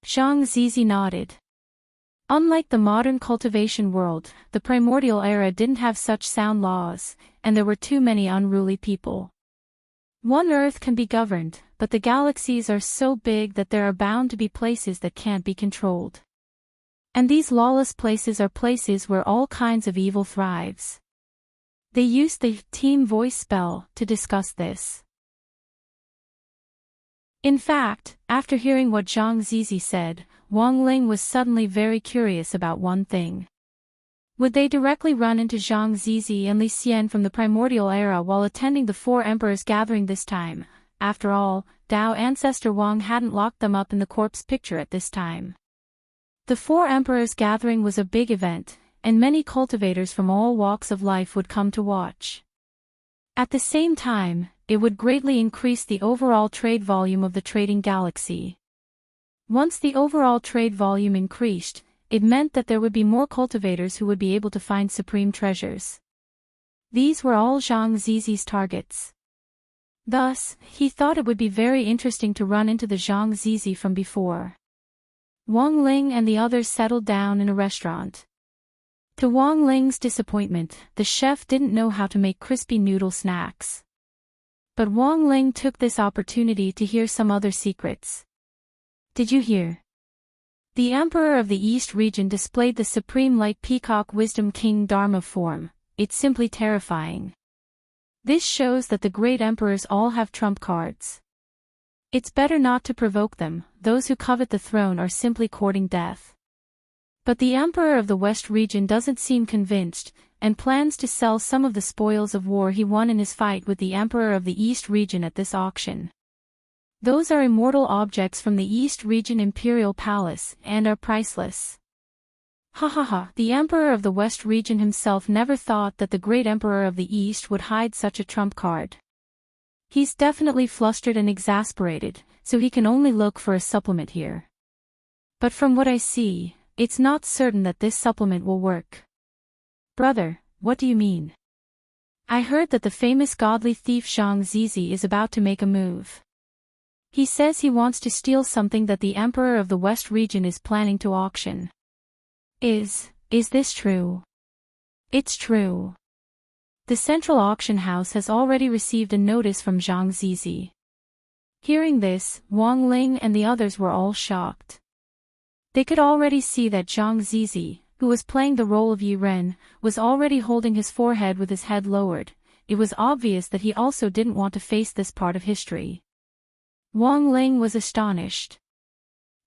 Zhang Zizi nodded. Unlike the modern cultivation world, the primordial era didn't have such sound laws, and there were too many unruly people. One Earth can be governed, but the galaxies are so big that there are bound to be places that can't be controlled. And these lawless places are places where all kinds of evil thrives. They used the team voice spell to discuss this. In fact, after hearing what Zhang Zizi said, Wang Ling was suddenly very curious about one thing. Would they directly run into Zhang Zizi and Li Xian from the primordial era while attending the Four Emperors gathering this time? After all, Dao ancestor Wang hadn't locked them up in the corpse picture at this time. The Four Emperors gathering was a big event, and many cultivators from all walks of life would come to watch. At the same time, it would greatly increase the overall trade volume of the trading galaxy. Once the overall trade volume increased, it meant that there would be more cultivators who would be able to find supreme treasures. These were all Zhang Zizi's targets. Thus, he thought it would be very interesting to run into the Zhang Zizi from before. Wang Ling and the others settled down in a restaurant. To Wang Ling's disappointment, the chef didn't know how to make crispy noodle snacks. But Wang Ling took this opportunity to hear some other secrets. Did you hear? The Emperor of the East region displayed the Supreme Light Peacock Wisdom King Dharma form. It's simply terrifying. This shows that the great emperors all have trump cards. It's better not to provoke them, those who covet the throne are simply courting death. But the Emperor of the West region doesn't seem convinced, and plans to sell some of the spoils of war he won in his fight with the Emperor of the East region at this auction. Those are immortal objects from the East region Imperial Palace, and are priceless. Ha ha ha, the Emperor of the West region himself never thought that the great Emperor of the East would hide such a trump card. He's definitely flustered and exasperated, so he can only look for a supplement here. But from what I see, it's not certain that this supplement will work. Brother, what do you mean? I heard that the famous godly thief Zhang Zizi is about to make a move. He says he wants to steal something that the Emperor of the West region is planning to auction. Is this true? It's true. The central auction house has already received a notice from Zhang Zizi. Hearing this, Wang Ling and the others were all shocked. They could already see that Zhang Zizi, who was playing the role of Yi Ren, was already holding his forehead with his head lowered. It was obvious that he also didn't want to face this part of history. Wang Ling was astonished.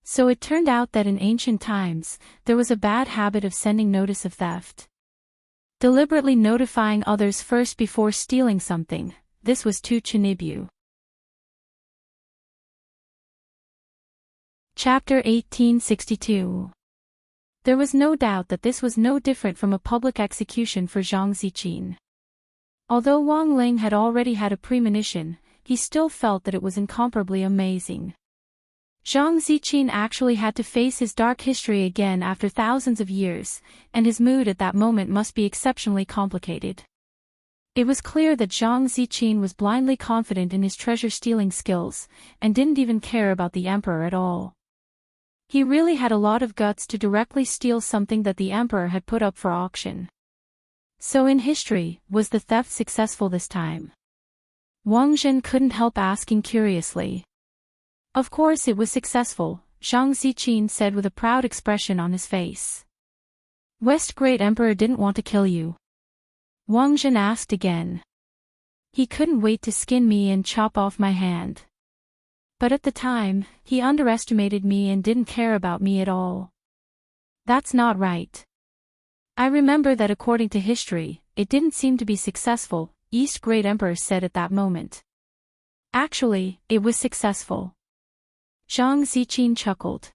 So it turned out that in ancient times, there was a bad habit of sending notice of theft. Deliberately notifying others first before stealing something, this was too Chinibu. Chapter 1862. There was no doubt that this was no different from a public execution for Zhang Ziqin. Although Wang Ling had already had a premonition, he still felt that it was incomparably amazing. Zhang Ziqin actually had to face his dark history again after thousands of years, and his mood at that moment must be exceptionally complicated. It was clear that Zhang Ziqin was blindly confident in his treasure-stealing skills, and didn't even care about the Emperor at all. He really had a lot of guts to directly steal something that the Emperor had put up for auction. So in history, was the theft successful this time? Wang Zhen couldn't help asking curiously. Of course it was successful, Zhang Ziqin said with a proud expression on his face. West Great Emperor didn't want to kill you? Wang Zhen asked again. He couldn't wait to skin me and chop off my hand. But at the time, he underestimated me and didn't care about me at all. That's not right. I remember that according to history, it didn't seem to be successful, East Great Emperor said at that moment. Actually, it was successful. Zhang Ziqin chuckled.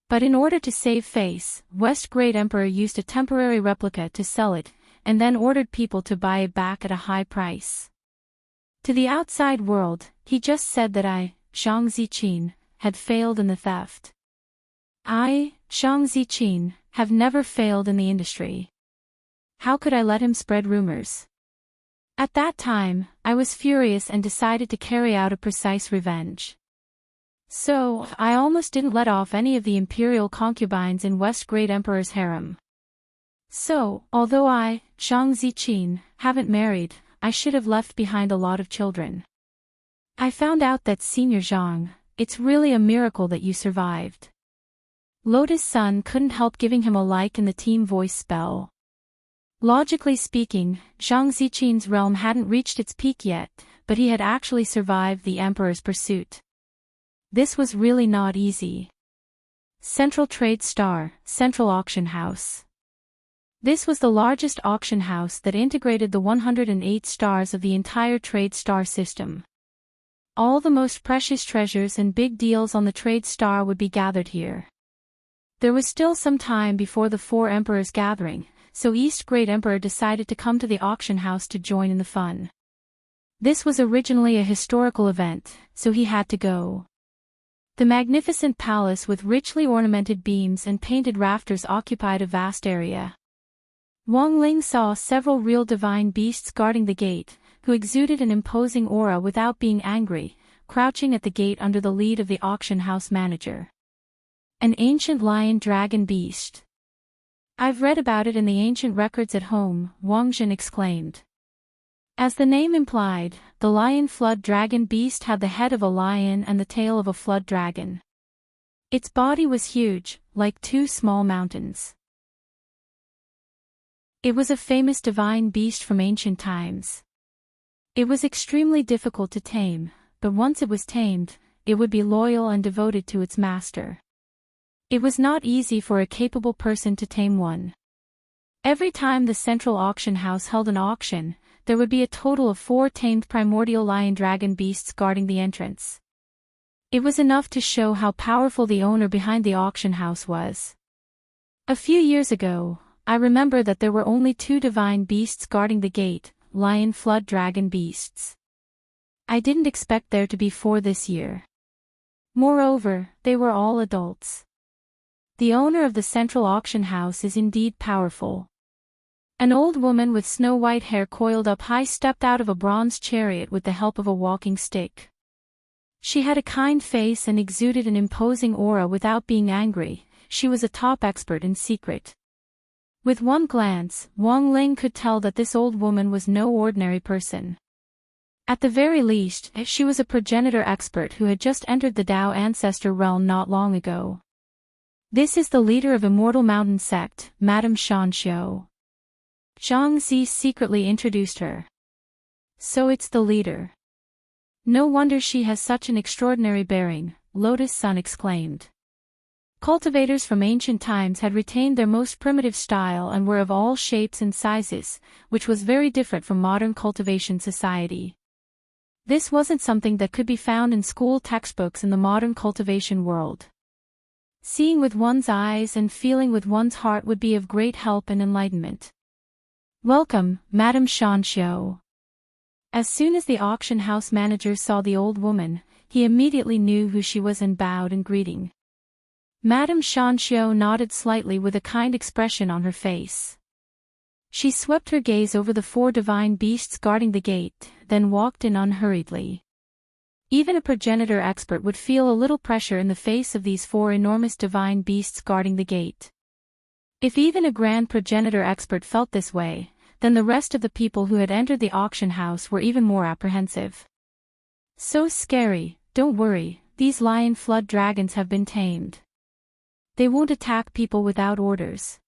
But in order to save face, West Great Emperor used a temporary replica to sell it, and then ordered people to buy it back at a high price. To the outside world, he just said that I, Zhang Ziqin, had failed in the theft. I, Zhang Ziqin, have never failed in the industry. How could I let him spread rumors? At that time, I was furious and decided to carry out a precise revenge. So, I almost didn't let off any of the imperial concubines in West Great Emperor's harem. So, although I, Zhang Ziqin, haven't married, I should have left behind a lot of children. I found out that Senior Zhang, it's really a miracle that you survived. Lotus Sun couldn't help giving him a like in the team voice spell. Logically speaking, Zhang Ziqin's realm hadn't reached its peak yet, but he had actually survived the Emperor's pursuit. This was really not easy. Central Trade Star, Central Auction House. This was the largest auction house that integrated the 108 stars of the entire Trade Star system. All the most precious treasures and big deals on the Trade Star would be gathered here. There was still some time before the Four Emperors gathering, so East Great Emperor decided to come to the auction house to join in the fun. This was originally a historical event, so he had to go. The magnificent palace with richly ornamented beams and painted rafters occupied a vast area. Wang Ling saw several real divine beasts guarding the gate, who exuded an imposing aura without being angry, crouching at the gate under the lead of the auction house manager. An ancient lion dragon beast. I've read about it in the ancient records at home, Wang Zhen exclaimed. As the name implied, the lion flood dragon beast had the head of a lion and the tail of a flood dragon. Its body was huge, like two small mountains. It was a famous divine beast from ancient times. It was extremely difficult to tame, but once it was tamed, it would be loyal and devoted to its master. It was not easy for a capable person to tame one. Every time the central auction house held an auction, there would be a total of 4 tamed primordial lion dragon beasts guarding the entrance. It was enough to show how powerful the owner behind the auction house was. A few years ago, I remember that there were only 2 divine beasts guarding the gate, lion flood dragon beasts. I didn't expect there to be 4 this year. Moreover, they were all adults. The owner of the central auction house is indeed powerful. An old woman with snow-white hair coiled up high stepped out of a bronze chariot with the help of a walking stick. She had a kind face and exuded an imposing aura without being angry. She was a top expert in secret. With one glance, Wang Ling could tell that this old woman was no ordinary person. At the very least, she was a progenitor expert who had just entered the Dao ancestor realm not long ago. This is the leader of Immortal Mountain Sect, Madame Shanxiu. Zhang Zi secretly introduced her. So it's the leader. No wonder she has such an extraordinary bearing, Lotus Sun exclaimed. Cultivators from ancient times had retained their most primitive style and were of all shapes and sizes, which was very different from modern cultivation society. This wasn't something that could be found in school textbooks in the modern cultivation world. Seeing with one's eyes and feeling with one's heart would be of great help and enlightenment. Welcome, Madame Shanxiu. As soon as the auction house manager saw the old woman, he immediately knew who she was and bowed in greeting. Madame Shanxiu nodded slightly with a kind expression on her face. She swept her gaze over the 4 divine beasts guarding the gate, then walked in unhurriedly. Even a progenitor expert would feel a little pressure in the face of these 4 enormous divine beasts guarding the gate. If even a grand progenitor expert felt this way, then the rest of the people who had entered the auction house were even more apprehensive. So scary, don't worry, these lion flood dragons have been tamed. They won't attack people without orders.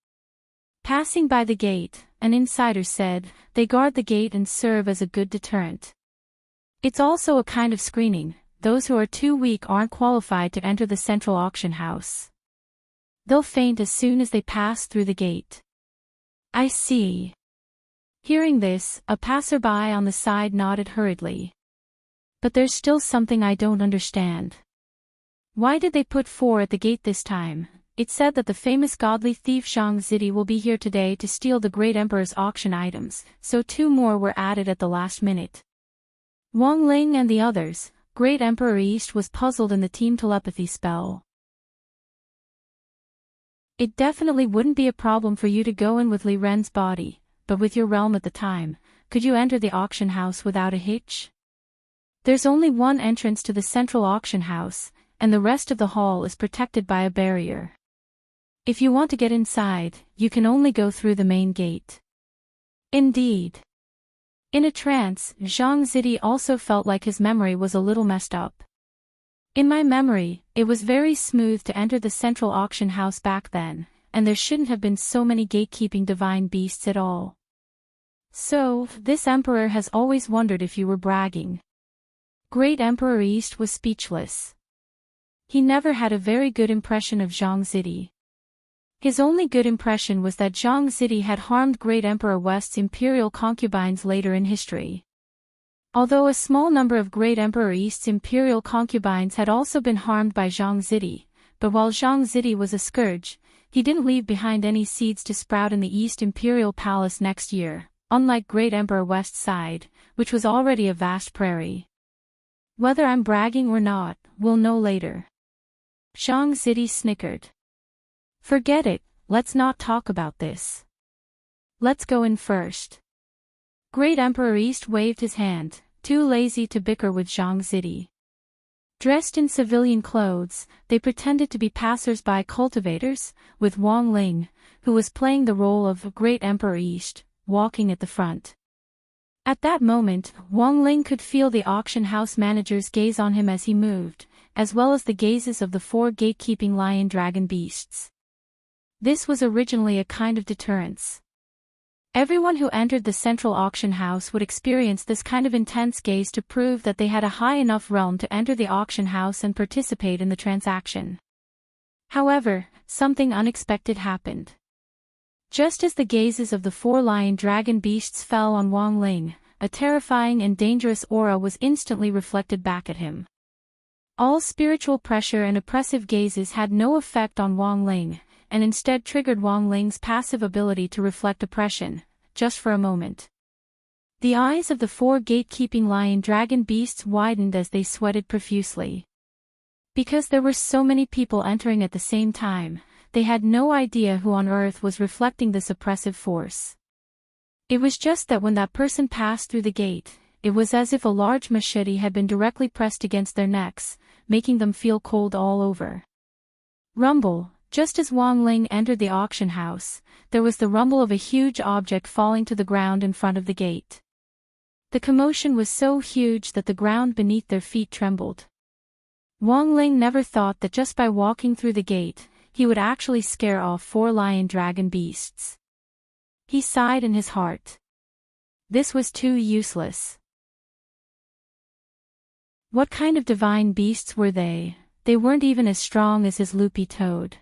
Passing by the gate, an insider said, they guard the gate and serve as a good deterrent. It's also a kind of screening, those who are too weak aren't qualified to enter the central auction house. They'll faint as soon as they pass through the gate. I see. Hearing this, a passerby on the side nodded hurriedly. But there's still something I don't understand. Why did they put 4 at the gate this time? It said that the famous godly thief Zhang Zidi will be here today to steal the great emperor's auction items, so 2 more were added at the last minute. Wang Ling and the others, Great Emperor East was puzzled in the team telepathy spell. It definitely wouldn't be a problem for you to go in with Li Ren's body, but with your realm at the time, could you enter the auction house without a hitch? There's only one entrance to the central auction house, and the rest of the hall is protected by a barrier. If you want to get inside, you can only go through the main gate. Indeed. In a trance, Zhang Zidi also felt like his memory was a little messed up. In my memory, it was very smooth to enter the central auction house back then, and there shouldn't have been so many gatekeeping divine beasts at all. So, this emperor has always wondered if you were bragging. Great Emperor East was speechless. He never had a very good impression of Zhang Zidi. His only good impression was that Zhang Zidi had harmed Great Emperor West's imperial concubines later in history. Although a small number of Great Emperor East's imperial concubines had also been harmed by Zhang Zidi, but while Zhang Zidi was a scourge, he didn't leave behind any seeds to sprout in the East Imperial Palace next year, unlike Great Emperor West's side, which was already a vast prairie. Whether I'm bragging or not, we'll know later. Zhang Zidi snickered. Forget it, let's not talk about this. Let's go in first. Great Emperor East waved his hand, too lazy to bicker with Zhang Zidi. Dressed in civilian clothes, they pretended to be passers-by cultivators, with Wang Ling, who was playing the role of Great Emperor East, walking at the front. At that moment, Wang Ling could feel the auction house manager's gaze on him as he moved, as well as the gazes of the 4 gatekeeping lion-dragon beasts. This was originally a kind of deterrence. Everyone who entered the central auction house would experience this kind of intense gaze to prove that they had a high enough realm to enter the auction house and participate in the transaction. However, something unexpected happened. Just as the gazes of the 4 lion-dragon beasts fell on Wang Ling, a terrifying and dangerous aura was instantly reflected back at him. All spiritual pressure and oppressive gazes had no effect on Wang Ling, and instead triggered Wang Ling's passive ability to reflect oppression, just for a moment. The eyes of the 4 gatekeeping lion-dragon beasts widened as they sweated profusely. Because there were so many people entering at the same time, they had no idea who on earth was reflecting this oppressive force. It was just that when that person passed through the gate, it was as if a large machete had been directly pressed against their necks, making them feel cold all over. Rumble. Just as Wang Ling entered the auction house, there was the rumble of a huge object falling to the ground in front of the gate. The commotion was so huge that the ground beneath their feet trembled. Wang Ling never thought that just by walking through the gate, he would actually scare off 4 lion-dragon beasts. He sighed in his heart. This was too useless. What kind of divine beasts were they? They weren't even as strong as his loopy toad.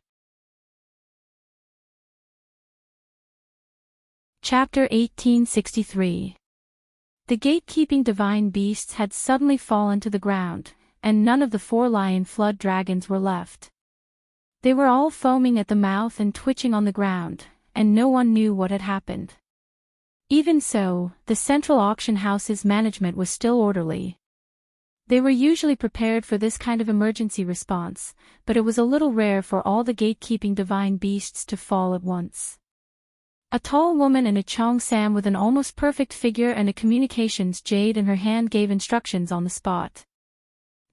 Chapter 1863. The gatekeeping divine beasts had suddenly fallen to the ground, and none of the 4 lion flood dragons were left. They were all foaming at the mouth and twitching on the ground, and no one knew what had happened. Even so, the central auction house's management was still orderly. They were usually prepared for this kind of emergency response, but it was a little rare for all the gatekeeping divine beasts to fall at once. A tall woman in a cheongsam with an almost perfect figure and a communications jade in her hand gave instructions on the spot.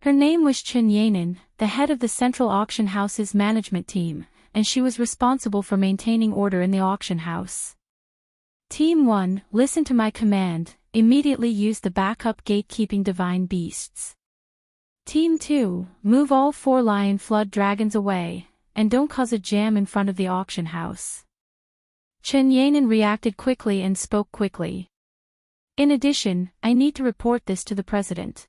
Her name was Chen Yanin, the head of the central auction house's management team, and she was responsible for maintaining order in the auction house. Team 1, listen to my command, immediately use the backup gatekeeping divine beasts. Team 2, move all 4 lion flood dragons away, and don't cause a jam in front of the auction house. Chen Yanin reacted quickly and spoke quickly. In addition, I need to report this to the president.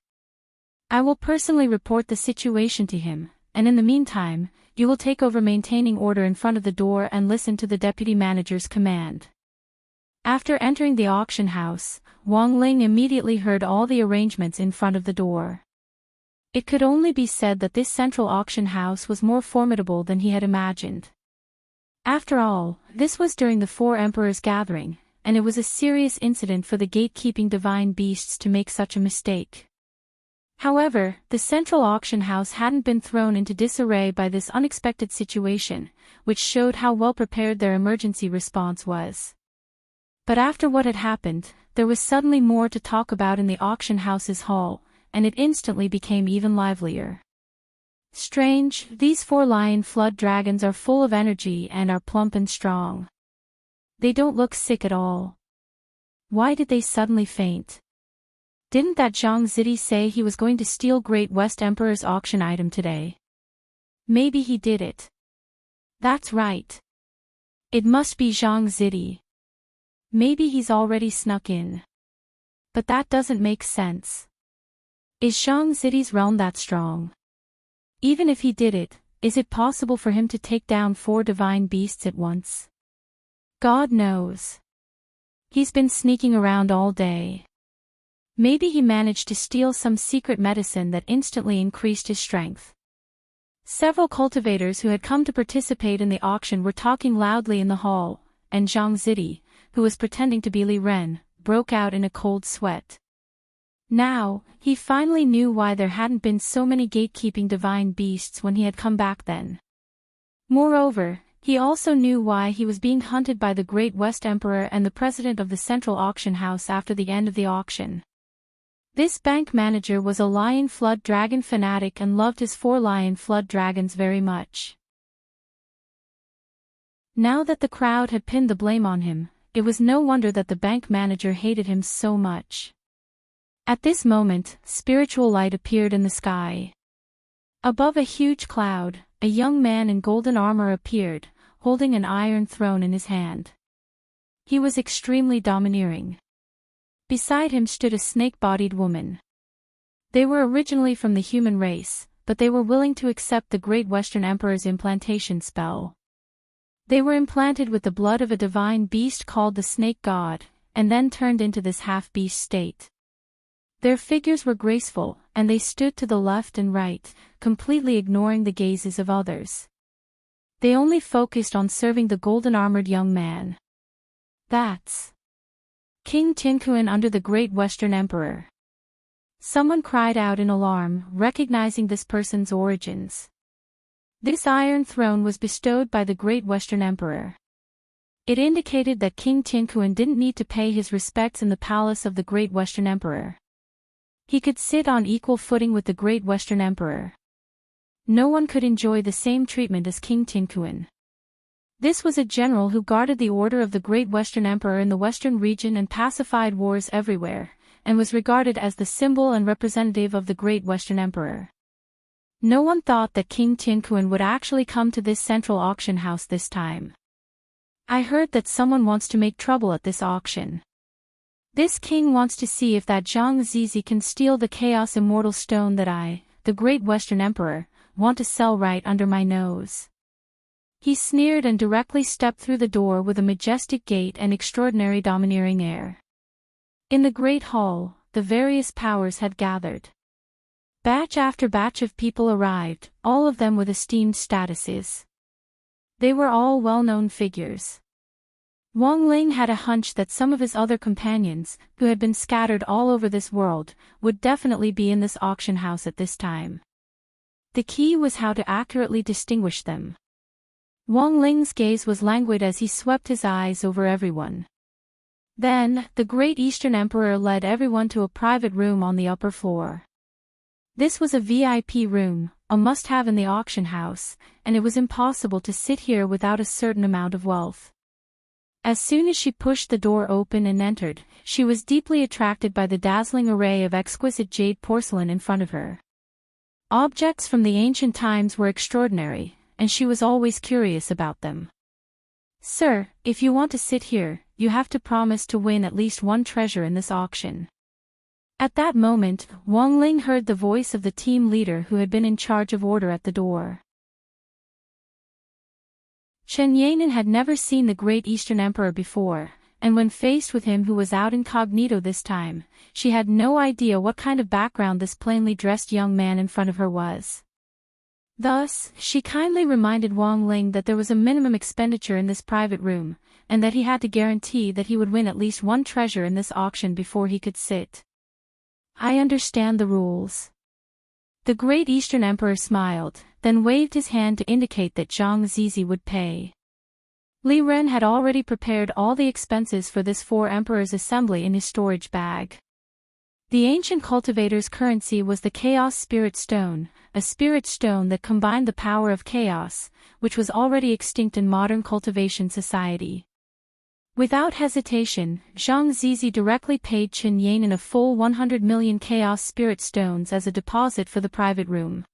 I will personally report the situation to him, and in the meantime, you will take over maintaining order in front of the door and listen to the deputy manager's command. After entering the auction house, Wang Ling immediately heard all the arrangements in front of the door. It could only be said that this central auction house was more formidable than he had imagined. After all, this was during the 4 emperors' gathering, and it was a serious incident for the gatekeeping divine beasts to make such a mistake. However, the central auction house hadn't been thrown into disarray by this unexpected situation, which showed how well prepared their emergency response was. But after what had happened, there was suddenly more to talk about in the auction house's hall, and it instantly became even livelier. Strange, these 4 lion flood dragons are full of energy and are plump and strong. They don't look sick at all. Why did they suddenly faint? Didn't that Zhang Zidi say he was going to steal Great West Emperor's auction item today? Maybe he did it. That's right. It must be Zhang Zidi. Maybe he's already snuck in. But that doesn't make sense. Is Zhang Zidi's realm that strong? Even if he did it, is it possible for him to take down 4 divine beasts at once? God knows. He's been sneaking around all day. Maybe he managed to steal some secret medicine that instantly increased his strength. Several cultivators who had come to participate in the auction were talking loudly in the hall, and Zhang Zidi, who was pretending to be Li Ren, broke out in a cold sweat. Now, he finally knew why there hadn't been so many gatekeeping divine beasts when he had come back then. Moreover, he also knew why he was being hunted by the Great West Emperor and the president of the central auction house after the end of the auction. This bank manager was a lion flood dragon fanatic and loved his 4 lion flood dragons very much. Now that the crowd had pinned the blame on him, it was no wonder that the bank manager hated him so much. At this moment, spiritual light appeared in the sky. Above a huge cloud, a young man in golden armor appeared, holding an iron throne in his hand. He was extremely domineering. Beside him stood a snake-bodied woman. They were originally from the human race, but they were willing to accept the Great Western Emperor's implantation spell. They were implanted with the blood of a divine beast called the Snake God, and then turned into this half-beast state. Their figures were graceful, and they stood to the left and right, completely ignoring the gazes of others. They only focused on serving the golden-armored young man. That's King Tianquan under the Great Western Emperor. Someone cried out in alarm, recognizing this person's origins. This iron throne was bestowed by the Great Western Emperor. It indicated that King Tianquan didn't need to pay his respects in the palace of the Great Western Emperor. He could sit on equal footing with the Great Western Emperor. No one could enjoy the same treatment as King Tianquan. This was a general who guarded the order of the Great Western Emperor in the Western region and pacified wars everywhere, and was regarded as the symbol and representative of the Great Western Emperor. No one thought that King Tianquan would actually come to this central auction house this time. I heard that someone wants to make trouble at this auction. This king wants to see if that Zhang Zizi can steal the Chaos Immortal Stone that I, the Great Western Emperor, want to sell right under my nose. He sneered and directly stepped through the door with a majestic gait and extraordinary domineering air. In the great hall, the various powers had gathered. Batch after batch of people arrived, all of them with esteemed statuses. They were all well-known figures. Wang Ling had a hunch that some of his other companions, who had been scattered all over this world, would definitely be in this auction house at this time. The key was how to accurately distinguish them. Wang Ling's gaze was languid as he swept his eyes over everyone. Then, the Great Eastern Emperor led everyone to a private room on the upper floor. This was a VIP room, a must-have in the auction house, and it was impossible to sit here without a certain amount of wealth. As soon as she pushed the door open and entered, she was deeply attracted by the dazzling array of exquisite jade porcelain in front of her. Objects from the ancient times were extraordinary, and she was always curious about them. "Sir, if you want to sit here, you have to promise to win at least one treasure in this auction." At that moment, Wang Ling heard the voice of the team leader who had been in charge of order at the door. Chen Yanin had never seen the Great Eastern Emperor before, and when faced with him who was out incognito this time, she had no idea what kind of background this plainly dressed young man in front of her was. Thus, she kindly reminded Wang Ling that there was a minimum expenditure in this private room, and that he had to guarantee that he would win at least one treasure in this auction before he could sit. "I understand the rules." The Great Eastern Emperor smiled, then waved his hand to indicate that Zhang Zizi would pay. Li Ren had already prepared all the expenses for this four emperors assembly in his storage bag. The ancient cultivator's currency was the Chaos Spirit Stone, a spirit stone that combined the power of chaos, which was already extinct in modern cultivation society. Without hesitation, Zhang Zizi directly paid Chen Yanin a full 100 million Chaos Spirit Stones as a deposit for the private room.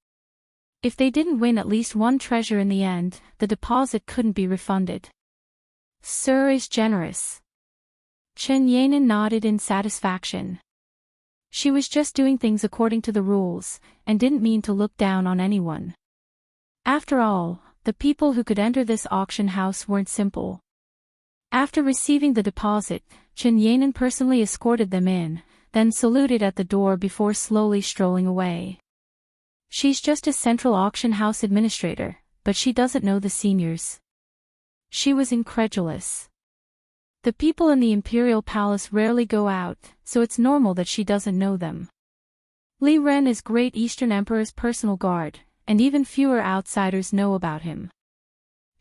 If they didn't win at least one treasure in the end, the deposit couldn't be refunded. Sir is generous. Chen Yanin nodded in satisfaction. She was just doing things according to the rules, and didn't mean to look down on anyone. After all, the people who could enter this auction house weren't simple. After receiving the deposit, Chen Yanin personally escorted them in, then saluted at the door before slowly strolling away. She's just a central auction house administrator, but she doesn't know the seniors. She was incredulous. The people in the imperial palace rarely go out, so it's normal that she doesn't know them. Li Ren is Great Eastern Emperor's personal guard, and even fewer outsiders know about him.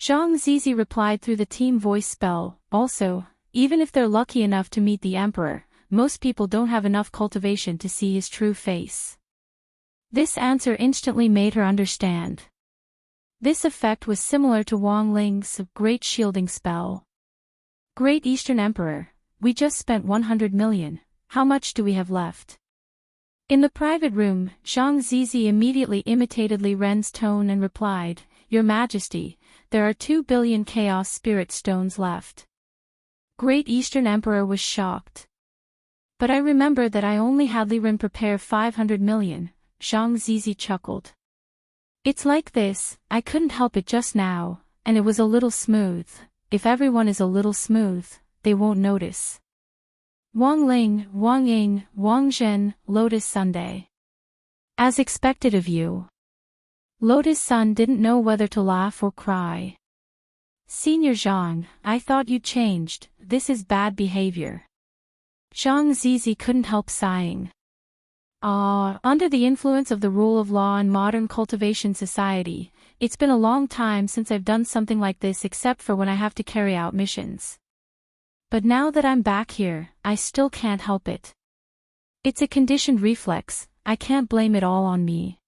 Zhang Zizi replied through the team voice spell, also, even if they're lucky enough to meet the emperor, most people don't have enough cultivation to see his true face. This answer instantly made her understand. This effect was similar to Wang Ling's Great Shielding spell. Great Eastern Emperor, we just spent 100 million, how much do we have left? In the private room, Zhang Zizi immediately imitated Li Ren's tone and replied, Your Majesty, there are 2 billion Chaos Spirit Stones left. Great Eastern Emperor was shocked. But I remember that I only had Li Ren prepare 500 million, Zhang Zizi chuckled. It's like this, I couldn't help it just now, and it was a little smooth. If everyone is a little smooth, they won't notice. Wang Ling, Wang Ying, Wang Zhen, Lotus Sunday. As expected of you. Lotus Sun didn't know whether to laugh or cry. Senior Zhang, I thought you changed, this is bad behavior. Zhang Zizi couldn't help sighing. Under the influence of the rule of law in modern cultivation society, it's been a long time since I've done something like this except for when I have to carry out missions. But now that I'm back here, I still can't help it. It's a conditioned reflex, I can't blame it all on me.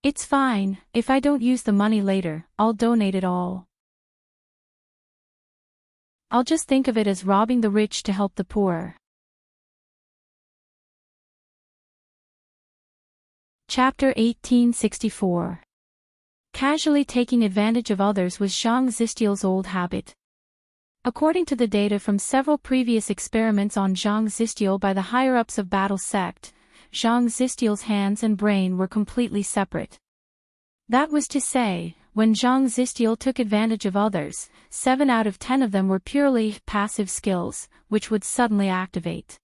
It's fine, if I don't use the money later, I'll donate it all. I'll just think of it as robbing the rich to help the poor. Chapter 1864. Casually taking advantage of others was Zhang Zistiel's old habit. According to the data from several previous experiments on Zhang Zistiel by the higher-ups of Battle Sect, Zhang Zistiel's hands and brain were completely separate. That was to say, when Zhang Zistiel took advantage of others, 7 out of 10 of them were purely passive skills, which would suddenly activate.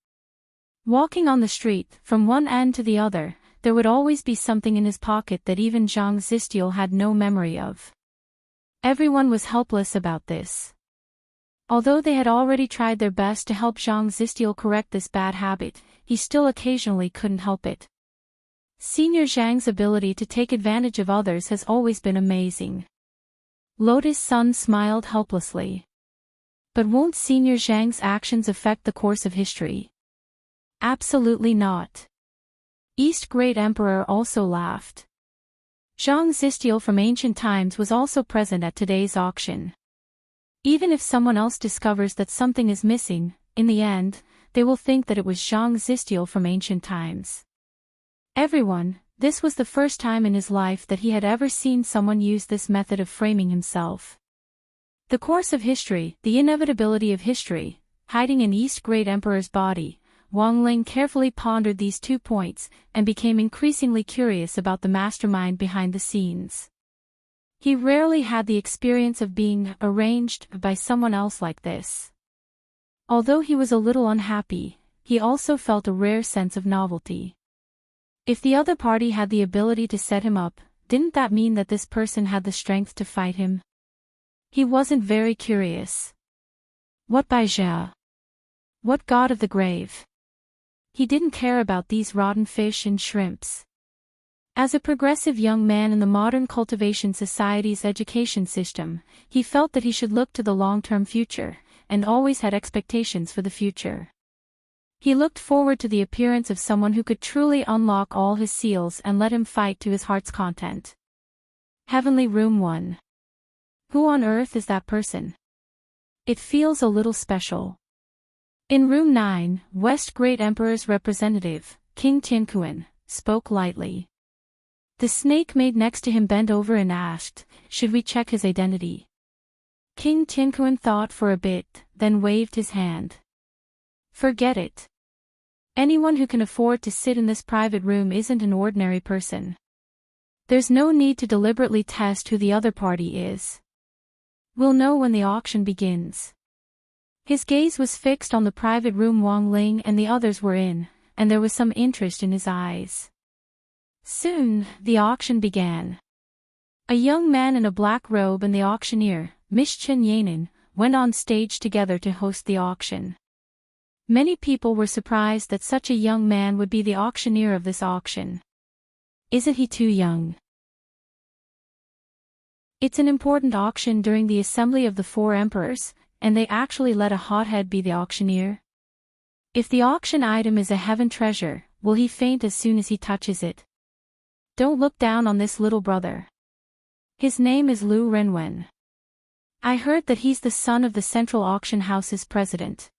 Walking on the street, from one end to the other, there would always be something in his pocket that even Zhang Zistiel had no memory of. Everyone was helpless about this. Although they had already tried their best to help Zhang Zistiel correct this bad habit, he still occasionally couldn't help it. Senior Zhang's ability to take advantage of others has always been amazing. Lotus Sun smiled helplessly. But won't Senior Zhang's actions affect the course of history? Absolutely not. East Great Emperor also laughed. Zhang Zistiel from ancient times was also present at today's auction. Even if someone else discovers that something is missing, in the end, they will think that it was Zhang Zistiel from ancient times. Everyone, this was the first time in his life that he had ever seen someone use this method of framing himself. The course of history, the inevitability of history, hiding in East Great Emperor's body, Wang Ling carefully pondered these 2 points, and became increasingly curious about the mastermind behind the scenes. He rarely had the experience of being arranged by someone else like this. Although he was a little unhappy, he also felt a rare sense of novelty. If the other party had the ability to set him up, didn't that mean that this person had the strength to fight him? He wasn't very curious. What Baijia? What god of the grave? He didn't care about these rotten fish and shrimps. As a progressive young man in the modern cultivation society's education system, he felt that he should look to the long-term future, and always had expectations for the future. He looked forward to the appearance of someone who could truly unlock all his seals and let him fight to his heart's content. Heavenly Room 1. Who on earth is that person? It feels a little special. In Room 9, West Great Emperor's representative, King Tianquan, spoke lightly. The snake maid next to him bent over and asked, "Should we check his identity?" King Tianquan thought for a bit, then waved his hand. "Forget it. Anyone who can afford to sit in this private room isn't an ordinary person. There's no need to deliberately test who the other party is. We'll know when the auction begins." His gaze was fixed on the private room Wang Ling and the others were in, and there was some interest in his eyes. Soon, the auction began. A young man in a black robe and the auctioneer, Miss Chen Yanin, went on stage together to host the auction. Many people were surprised that such a young man would be the auctioneer of this auction. Isn't he too young? It's an important auction during the assembly of the 4 emperors, and they actually let a hothead be the auctioneer? If the auction item is a heaven treasure, will he faint as soon as he touches it? Don't look down on this little brother. His name is Lu Renwen. I heard that he's the son of the Central Auction House's president.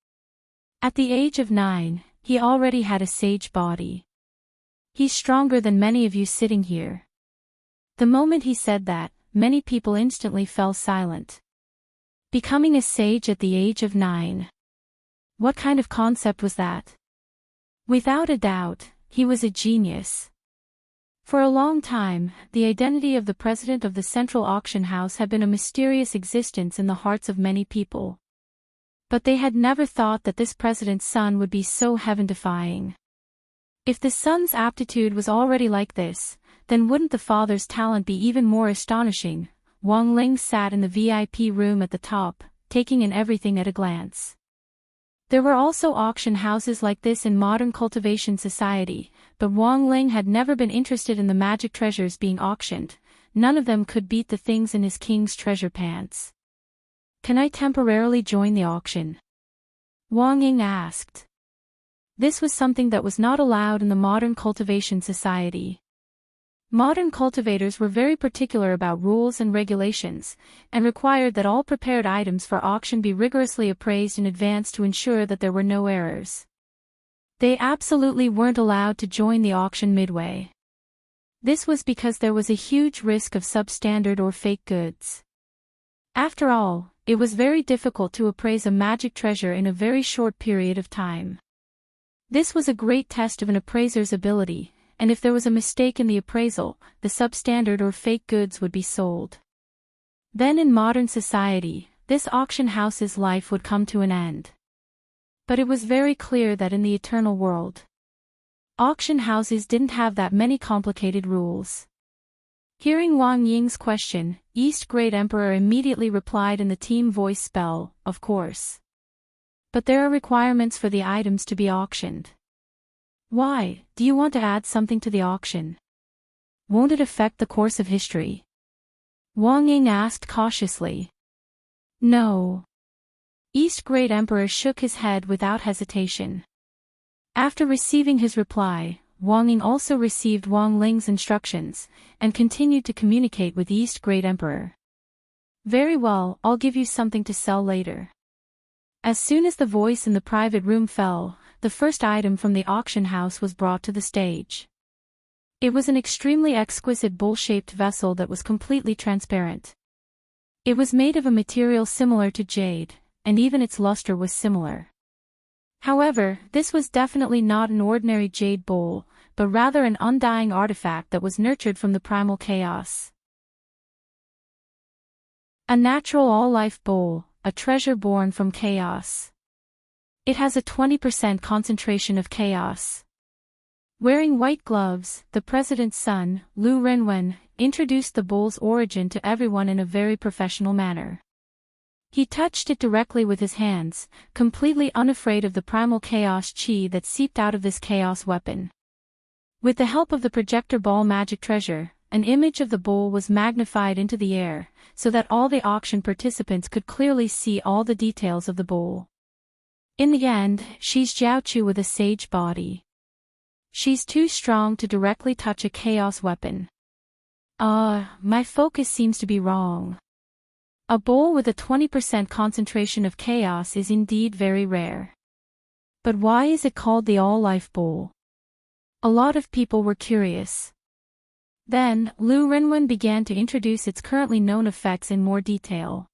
At the age of 9, he already had a sage body. He's stronger than many of you sitting here. The moment he said that, many people instantly fell silent. Becoming a sage at the age of 9. What kind of concept was that? Without a doubt, he was a genius. For a long time, the identity of the president of the Central Auction House had been a mysterious existence in the hearts of many people. But they had never thought that this president's son would be so heaven-defying. If the son's aptitude was already like this, then wouldn't the father's talent be even more astonishing? Wang Ling sat in the VIP room at the top, taking in everything at a glance. There were also auction houses like this in modern cultivation society, but Wang Ling had never been interested in the magic treasures being auctioned. None of them could beat the things in his king's treasure pants. Can I temporarily join the auction? Wang Ying asked. This was something that was not allowed in the modern cultivation society. Modern cultivators were very particular about rules and regulations, and required that all prepared items for auction be rigorously appraised in advance to ensure that there were no errors. They absolutely weren't allowed to join the auction midway. This was because there was a huge risk of substandard or fake goods. After all, it was very difficult to appraise a magic treasure in a very short period of time. This was a great test of an appraiser's ability, and if there was a mistake in the appraisal, the substandard or fake goods would be sold. Then in modern society, this auction house's life would come to an end. But it was very clear that in the eternal world, auction houses didn't have that many complicated rules. Hearing Wang Ying's question, East Great Emperor immediately replied in the team voice spell, "Of course. But there are requirements for the items to be auctioned." Why, do you want to add something to the auction? Won't it affect the course of history? Wang Ying asked cautiously. No. East Great Emperor shook his head without hesitation. After receiving his reply, Wang Ying also received Wang Ling's instructions, and continued to communicate with East Great Emperor. Very well, I'll give you something to sell later. As soon as the voice in the private room fell, the first item from the auction house was brought to the stage. It was an extremely exquisite bowl-shaped vessel that was completely transparent. It was made of a material similar to jade, and even its luster was similar. However, this was definitely not an ordinary jade bowl, but rather an undying artifact that was nurtured from the primal chaos. A natural all-life bowl, a treasure born from chaos. It has a 20% concentration of chaos. Wearing white gloves, the president's son, Lu Renwen, introduced the bowl's origin to everyone in a very professional manner. He touched it directly with his hands, completely unafraid of the primal chaos chi that seeped out of this chaos weapon. With the help of the projector ball magic treasure, an image of the bowl was magnified into the air, so that all the auction participants could clearly see all the details of the bowl. In the end, she's Jiaochu with a sage body. She's too strong to directly touch a chaos weapon. My focus seems to be wrong. A bowl with a 20% concentration of chaos is indeed very rare. But why is it called the All-Life Bowl? A lot of people were curious. Then, Lu Renwen began to introduce its currently known effects in more detail.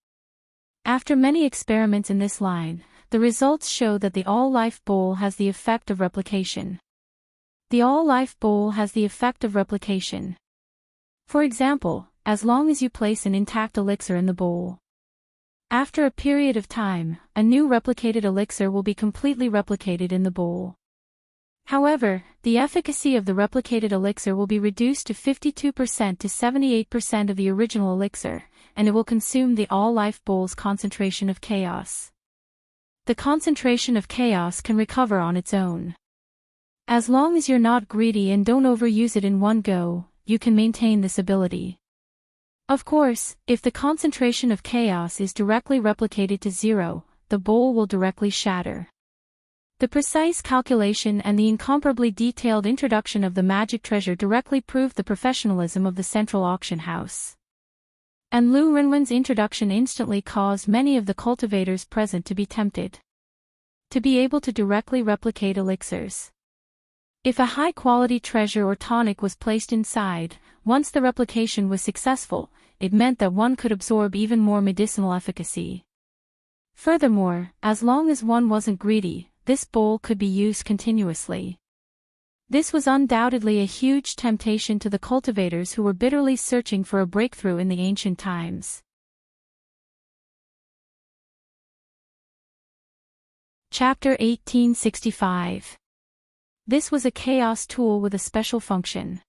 After many experiments in this line, the results show that the All-Life Bowl has the effect of replication. The All-Life Bowl has the effect of replication. For example, as long as you place an intact elixir in the bowl. After a period of time, a new replicated elixir will be completely replicated in the bowl. However, the efficacy of the replicated elixir will be reduced to 52% to 78% of the original elixir, and it will consume the All-Life Bowl's concentration of chaos. The concentration of chaos can recover on its own. As long as you're not greedy and don't overuse it in one go, you can maintain this ability. Of course, if the concentration of chaos is directly replicated to zero, the bowl will directly shatter. The precise calculation and the incomparably detailed introduction of the magic treasure directly proved the professionalism of the central auction house. And Lu Renwen's introduction instantly caused many of the cultivators present to be tempted. To be able to directly replicate elixirs. If a high-quality treasure or tonic was placed inside, once the replication was successful, it meant that one could absorb even more medicinal efficacy. Furthermore, as long as one wasn't greedy, this bowl could be used continuously. This was undoubtedly a huge temptation to the cultivators who were bitterly searching for a breakthrough in the ancient times. Chapter 1865. This was a chaos tool with a special function.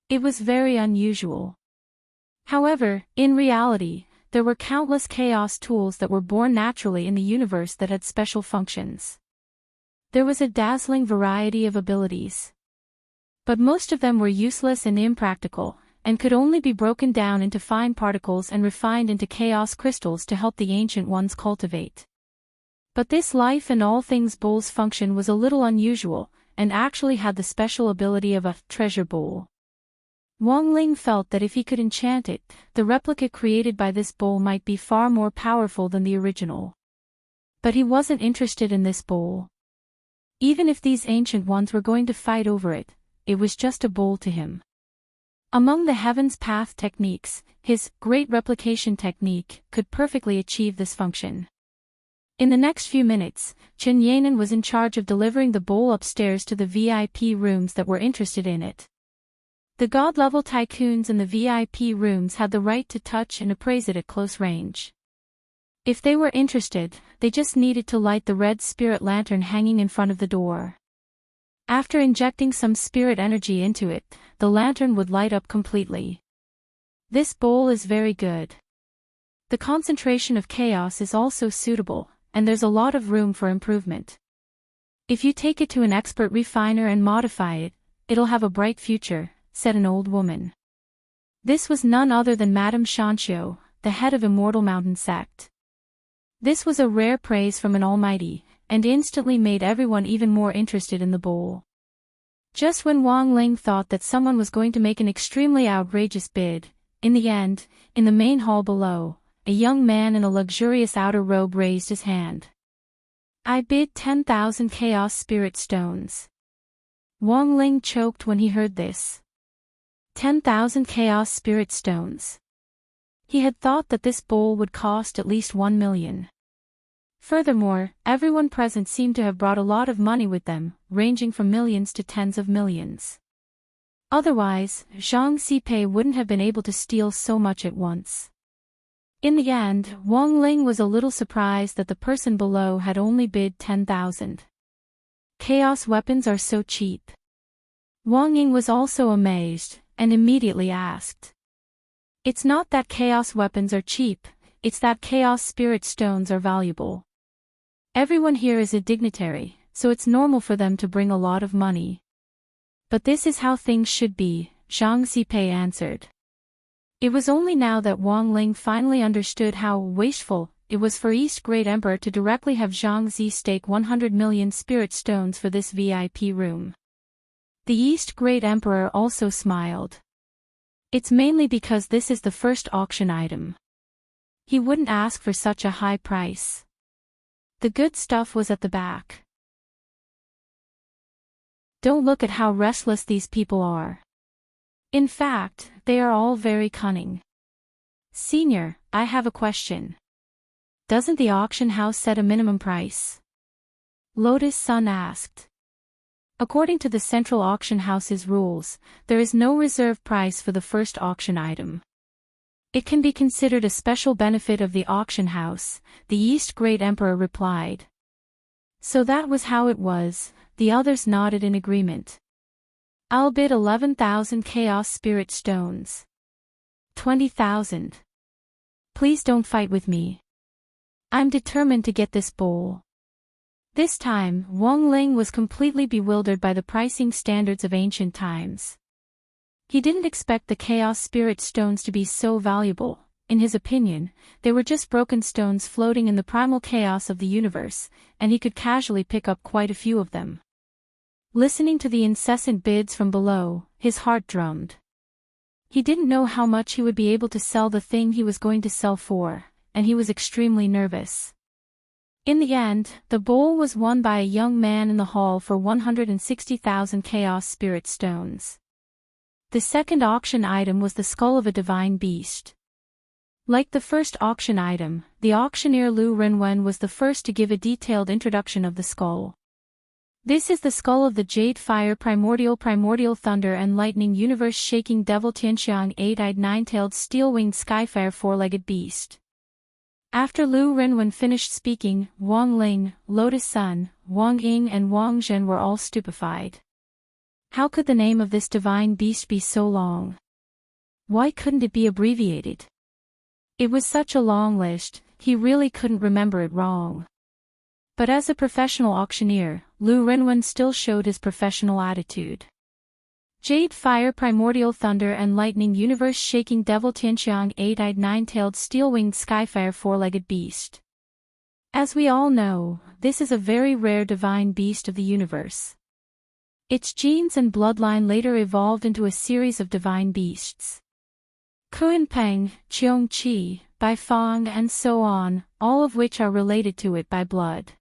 It was very unusual. However, in reality, there were countless chaos tools that were born naturally in the universe that had special functions. There was a dazzling variety of abilities. But most of them were useless and impractical, and could only be broken down into fine particles and refined into chaos crystals to help the ancient ones cultivate. But this life and all things bowl's function was a little unusual, and actually had the special ability of a treasure bowl. Wang Ling felt that if he could enchant it, the replica created by this bowl might be far more powerful than the original. But he wasn't interested in this bowl. Even if these ancient ones were going to fight over it, it was just a bowl to him. Among the Heaven's Path techniques, his Great Replication technique could perfectly achieve this function. In the next few minutes, Chen Yanan was in charge of delivering the bowl upstairs to the VIP rooms that were interested in it. The god-level tycoons in the VIP rooms had the right to touch and appraise it at close range. If they were interested, they just needed to light the red spirit lantern hanging in front of the door. After injecting some spirit energy into it, the lantern would light up completely. This bowl is very good. The concentration of chaos is also suitable, and there's a lot of room for improvement. If you take it to an expert refiner and modify it, it'll have a bright future, said an old woman. This was none other than Madame Shanxiu, the head of Immortal Mountain Sect. This was a rare praise from an almighty, and instantly made everyone even more interested in the bowl. Just when Wang Ling thought that someone was going to make an extremely outrageous bid, in the end, in the main hall below, a young man in a luxurious outer robe raised his hand. I bid 10,000 Chaos Spirit Stones. Wang Ling choked when he heard this. 10,000 Chaos Spirit Stones. He had thought that this bowl would cost at least 1 million. Furthermore, everyone present seemed to have brought a lot of money with them, ranging from millions to tens of millions. Otherwise, Zhang Xipei wouldn't have been able to steal so much at once. In the end, Wang Ling was a little surprised that the person below had only bid 10,000. Chaos weapons are so cheap. Wang Ying was also amazed, and immediately asked. It's not that chaos weapons are cheap, it's that chaos spirit stones are valuable. Everyone here is a dignitary, so it's normal for them to bring a lot of money. But this is how things should be, Zhang Zipei answered. It was only now that Wang Ling finally understood how wasteful it was for East Great Emperor to directly have Zhang Zi stake 100 million spirit stones for this VIP room. The East Great Emperor also smiled. It's mainly because this is the first auction item. He wouldn't ask for such a high price. The good stuff was at the back. Don't look at how restless these people are. In fact, they are all very cunning. Senior, I have a question. Doesn't the auction house set a minimum price? Lotus Sun asked. According to the central auction house's rules, there is no reserve price for the first auction item. It can be considered a special benefit of the auction house, the East Great Emperor replied. So that was how it was, the others nodded in agreement. I'll bid 11,000 Chaos Spirit Stones. 20,000. Please don't fight with me. I'm determined to get this bowl. This time, Wang Ling was completely bewildered by the pricing standards of ancient times. He didn't expect the Chaos Spirit Stones to be so valuable. In his opinion, they were just broken stones floating in the primal chaos of the universe, and he could casually pick up quite a few of them. Listening to the incessant bids from below, his heart drummed. He didn't know how much he would be able to sell the thing he was going to sell for, and he was extremely nervous. In the end, the bowl was won by a young man in the hall for 160,000 Chaos Spirit Stones. The second auction item was the skull of a divine beast. Like the first auction item, the auctioneer Lu Renwen was the first to give a detailed introduction of the skull. This is the skull of the Jade Fire Primordial Thunder and Lightning Universe-shaking Devil Tianxiang 8-eyed 9-tailed steel-winged skyfire 4-legged beast. After Lu Renwen finished speaking, Wang Ling, Lotus Sun, Wang Ying and Wang Zhen were all stupefied. How could the name of this divine beast be so long? Why couldn't it be abbreviated? It was such a long list, he really couldn't remember it wrong. But as a professional auctioneer, Lu Renwen still showed his professional attitude. Jade Fire Primordial Thunder and Lightning Universe-shaking Devil Tianxiang 8-eyed 9-tailed steel-winged skyfire 4-legged beast. As we all know, this is a very rare divine beast of the universe. Its genes and bloodline later evolved into a series of divine beasts. Kuanpeng, Cheongqi, Baifang and so on, all of which are related to it by blood.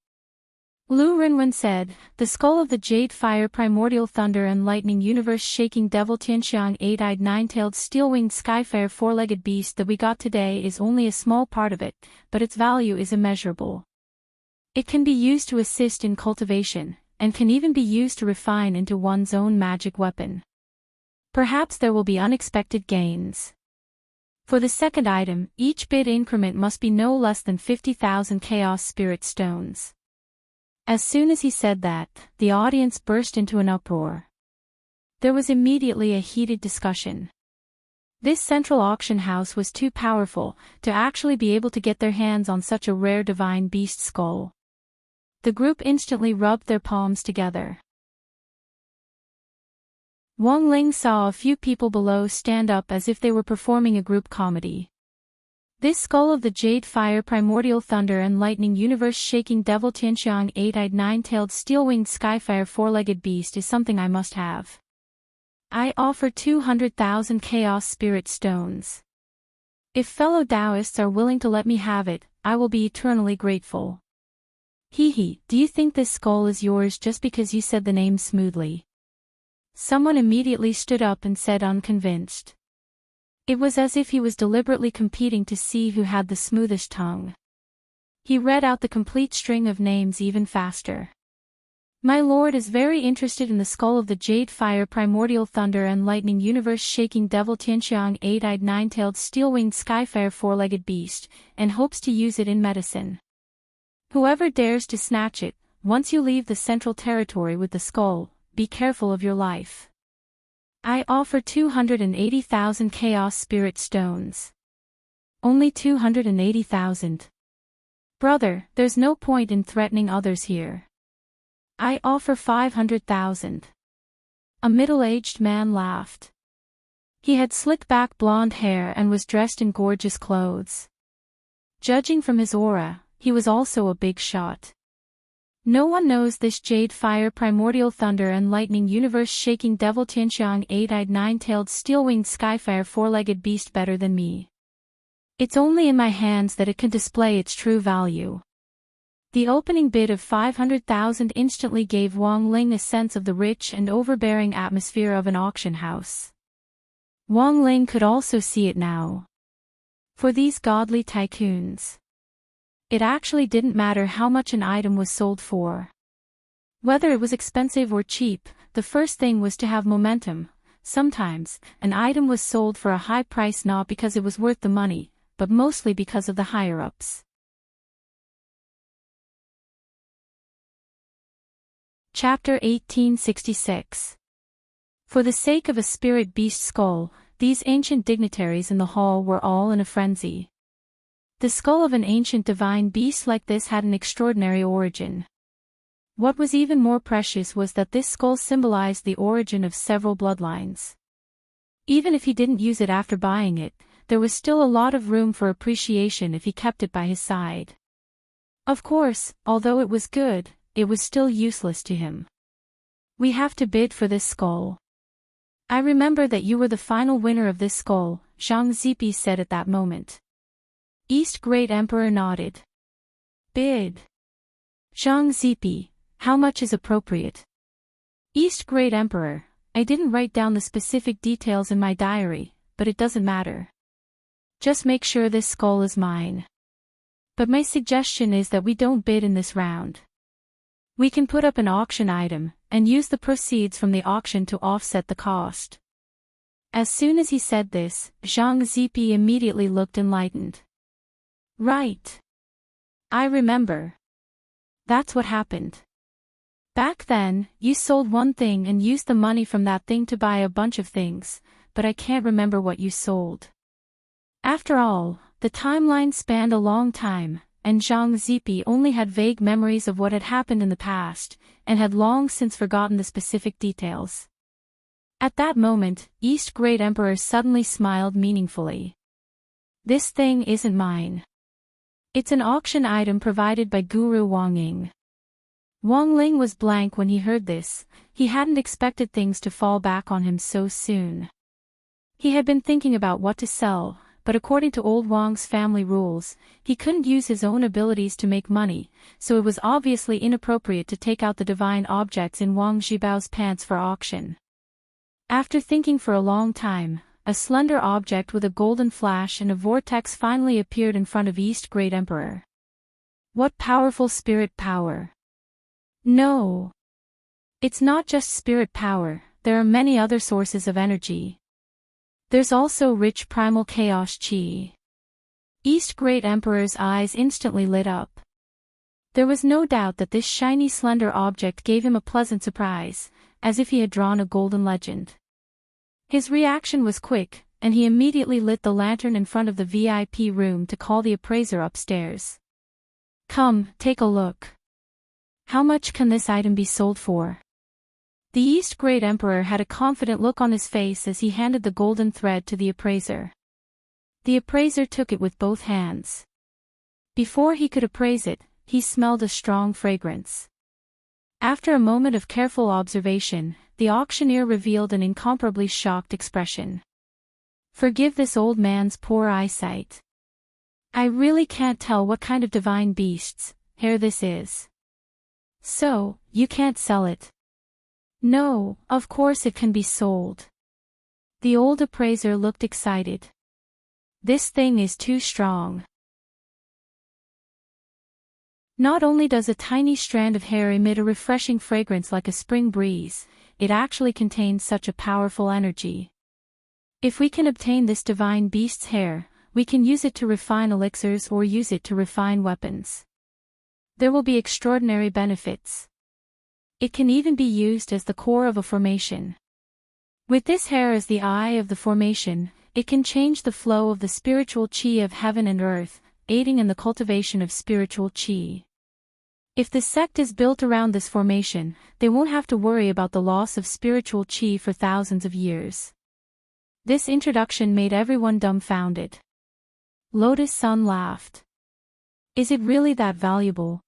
Lu Renwen said, the skull of the Jade Fire Primordial Thunder and Lightning Universe-shaking Devil Tianxiang 8-eyed 9-tailed steel-winged skyfire 4-legged beast that we got today is only a small part of it, but its value is immeasurable. It can be used to assist in cultivation, and can even be used to refine into one's own magic weapon. Perhaps there will be unexpected gains. For the second item, each bid increment must be no less than 50,000 Chaos Spirit Stones. As soon as he said that, the audience burst into an uproar. There was immediately a heated discussion. This central auction house was too powerful to actually be able to get their hands on such a rare divine beast skull. The group instantly rubbed their palms together. Wang Ling saw a few people below stand up as if they were performing a group comedy. This skull of the Jade Fire Primordial Thunder and Lightning Universe-shaking Devil Tianxiang 8-eyed 9-tailed steel-winged skyfire 4-legged beast is something I must have. I offer 200,000 Chaos Spirit Stones. If fellow Taoists are willing to let me have it, I will be eternally grateful. Hee, do you think this skull is yours just because you said the name smoothly? Someone immediately stood up and said unconvinced. It was as if he was deliberately competing to see who had the smoothest tongue. He read out the complete string of names even faster. My lord is very interested in the skull of the Jade Fire Primordial Thunder and Lightning Universe-shaking Devil Tianxiang 8-eyed 9-tailed steel-winged skyfire 4-legged beast, and hopes to use it in medicine. Whoever dares to snatch it, once you leave the central territory with the skull, be careful of your life. I offer 280,000 Chaos Spirit Stones. Only 280,000. Brother, there's no point in threatening others here. I offer 500,000. A middle-aged man laughed. He had slick-back blonde hair and was dressed in gorgeous clothes. Judging from his aura, he was also a big shot. No one knows this jade fire primordial thunder and lightning universe-shaking devil Tianxiang eight-eyed nine-tailed steel-winged skyfire four-legged beast better than me. It's only in my hands that it can display its true value. The opening bid of 500,000 instantly gave Wang Ling a sense of the rich and overbearing atmosphere of an auction house. Wang Ling could also see it now. For these godly tycoons, it actually didn't matter how much an item was sold for. Whether it was expensive or cheap, the first thing was to have momentum. Sometimes, an item was sold for a high price not because it was worth the money, but mostly because of the higher-ups. Chapter 1866. For the sake of a spirit beast skull, these ancient dignitaries in the hall were all in a frenzy. The skull of an ancient divine beast like this had an extraordinary origin. What was even more precious was that this skull symbolized the origin of several bloodlines. Even if he didn't use it after buying it, there was still a lot of room for appreciation if he kept it by his side. Of course, although it was good, it was still useless to him. We have to bid for this skull. I remember that you were the final winner of this skull, Zhang Zipi said at that moment. East Great Emperor nodded. Bid. Zhang Zipi, how much is appropriate? East Great Emperor, I didn't write down the specific details in my diary, but it doesn't matter. Just make sure this skull is mine. But my suggestion is that we don't bid in this round. We can put up an auction item, and use the proceeds from the auction to offset the cost. As soon as he said this, Zhang Zipi immediately looked enlightened. Right. I remember. That's what happened. Back then, you sold one thing and used the money from that thing to buy a bunch of things, but I can't remember what you sold. After all, the timeline spanned a long time, and Zhang Zipi only had vague memories of what had happened in the past, and had long since forgotten the specific details. At that moment, East Great Emperor suddenly smiled meaningfully. This thing isn't mine. It's an auction item provided by Guru Wang Ying. Wang Ling was blank when he heard this. He hadn't expected things to fall back on him so soon. He had been thinking about what to sell, but according to old Wang's family rules, he couldn't use his own abilities to make money, so it was obviously inappropriate to take out the divine objects in Wang Zhibao's pants for auction. After thinking for a long time, a slender object with a golden flash and a vortex finally appeared in front of East Great Emperor. What powerful spirit power! No! It's not just spirit power, there are many other sources of energy. There's also rich primal chaos chi. East Great Emperor's eyes instantly lit up. There was no doubt that this shiny slender object gave him a pleasant surprise, as if he had drawn a golden legend. His reaction was quick, and he immediately lit the lantern in front of the VIP room to call the appraiser upstairs. Come, take a look. How much can this item be sold for? The East Great Emperor had a confident look on his face as he handed the golden thread to the appraiser. The appraiser took it with both hands. Before he could appraise it, he smelled a strong fragrance. After a moment of careful observation, the auctioneer revealed an incomparably shocked expression. Forgive this old man's poor eyesight. I really can't tell what kind of divine beast's hair this is. So, you can't sell it? No, of course it can be sold. The old appraiser looked excited. This thing is too strong. Not only does a tiny strand of hair emit a refreshing fragrance like a spring breeze, it actually contains such a powerful energy. If we can obtain this divine beast's hair, we can use it to refine elixirs or use it to refine weapons. There will be extraordinary benefits. It can even be used as the core of a formation. With this hair as the eye of the formation, it can change the flow of the spiritual chi of heaven and earth, aiding in the cultivation of spiritual chi. If the sect is built around this formation, they won't have to worry about the loss of spiritual chi for thousands of years. This introduction made everyone dumbfounded. Lotus Sun laughed. Is it really that valuable?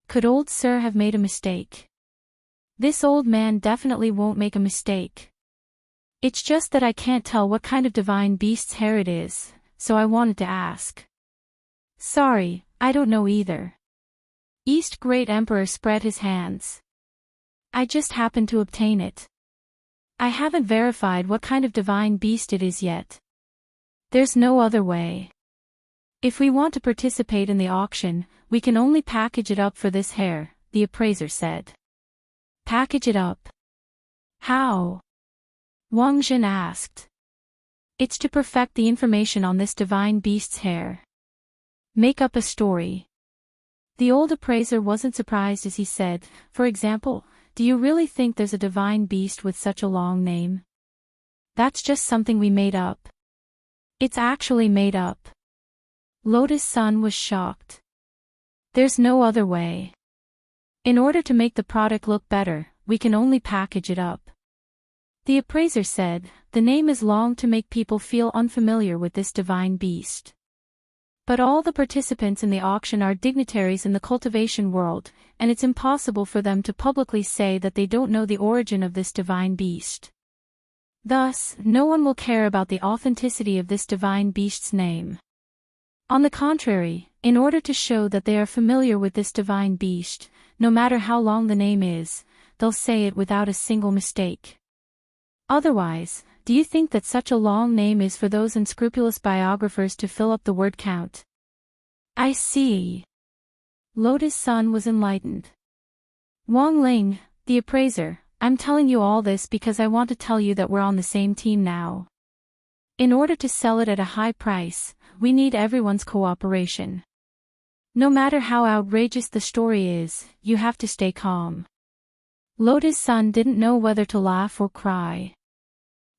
Could old Sir have made a mistake? This old man definitely won't make a mistake. It's just that I can't tell what kind of divine beast's hair it is, so I wanted to ask. Sorry, I don't know either. East Great Emperor spread his hands. I just happened to obtain it. I haven't verified what kind of divine beast it is yet. There's no other way. If we want to participate in the auction, we can only package it up for this hair, the appraiser said. Package it up? How? Wang Jin asked. It's to perfect the information on this divine beast's hair. Make up a story. The old appraiser wasn't surprised as he said, for example, do you really think there's a divine beast with such a long name? That's just something we made up. It's actually made up. Lotus Sun was shocked. There's no other way. In order to make the product look better, we can only package it up. The appraiser said, the name is long to make people feel unfamiliar with this divine beast. But all the participants in the auction are dignitaries in the cultivation world, and it's impossible for them to publicly say that they don't know the origin of this divine beast. Thus, no one will care about the authenticity of this divine beast's name. On the contrary, in order to show that they are familiar with this divine beast, no matter how long the name is, they'll say it without a single mistake. Otherwise, do you think that such a long name is for those unscrupulous biographers to fill up the word count? I see. Lotus Sun was enlightened. Wang Ling, the appraiser, I'm telling you all this because I want to tell you that we're on the same team now. In order to sell it at a high price, we need everyone's cooperation. No matter how outrageous the story is, you have to stay calm. Lotus Sun didn't know whether to laugh or cry.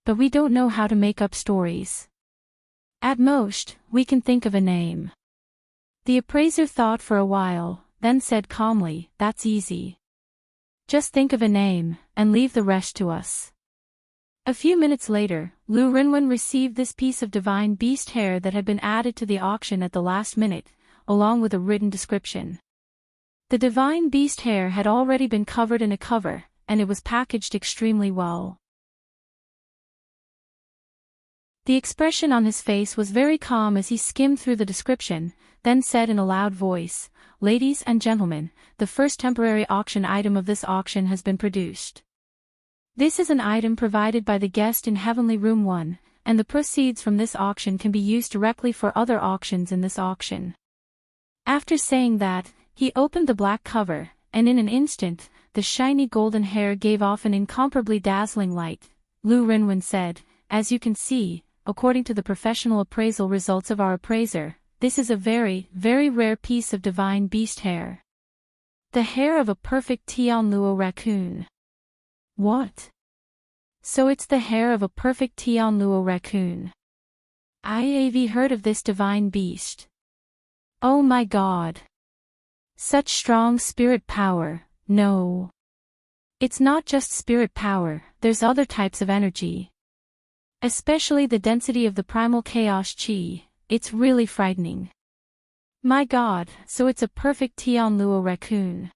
But we don't know how to make up stories. At most, we can think of a name. The appraiser thought for a while, then said calmly, that's easy. Just think of a name, and leave the rest to us. A few minutes later, Lu Rinwen received this piece of divine beast hair that had been added to the auction at the last minute, along with a written description. The divine beast hair had already been covered in a cover, and it was packaged extremely well. The expression on his face was very calm as he skimmed through the description, then said in a loud voice, Ladies and gentlemen, the first temporary auction item of this auction has been produced. This is an item provided by the guest in Heavenly Room 1, and the proceeds from this auction can be used directly for other auctions in this auction. After saying that, he opened the black cover, and in an instant, the shiny golden hair gave off an incomparably dazzling light. Lu Rinwen said, As you can see, according to the professional appraisal results of our appraiser, this is a very, very rare piece of divine beast hair. The hair of a perfect Tianluo raccoon. What? So it's the hair of a perfect Tianluo raccoon. I've heard of this divine beast. Oh my god. Such strong spirit power, no. It's not just spirit power, there's other types of energy. Especially the density of the primal chaos chi, it's really frightening. My god, so it's a perfect Tianluo raccoon.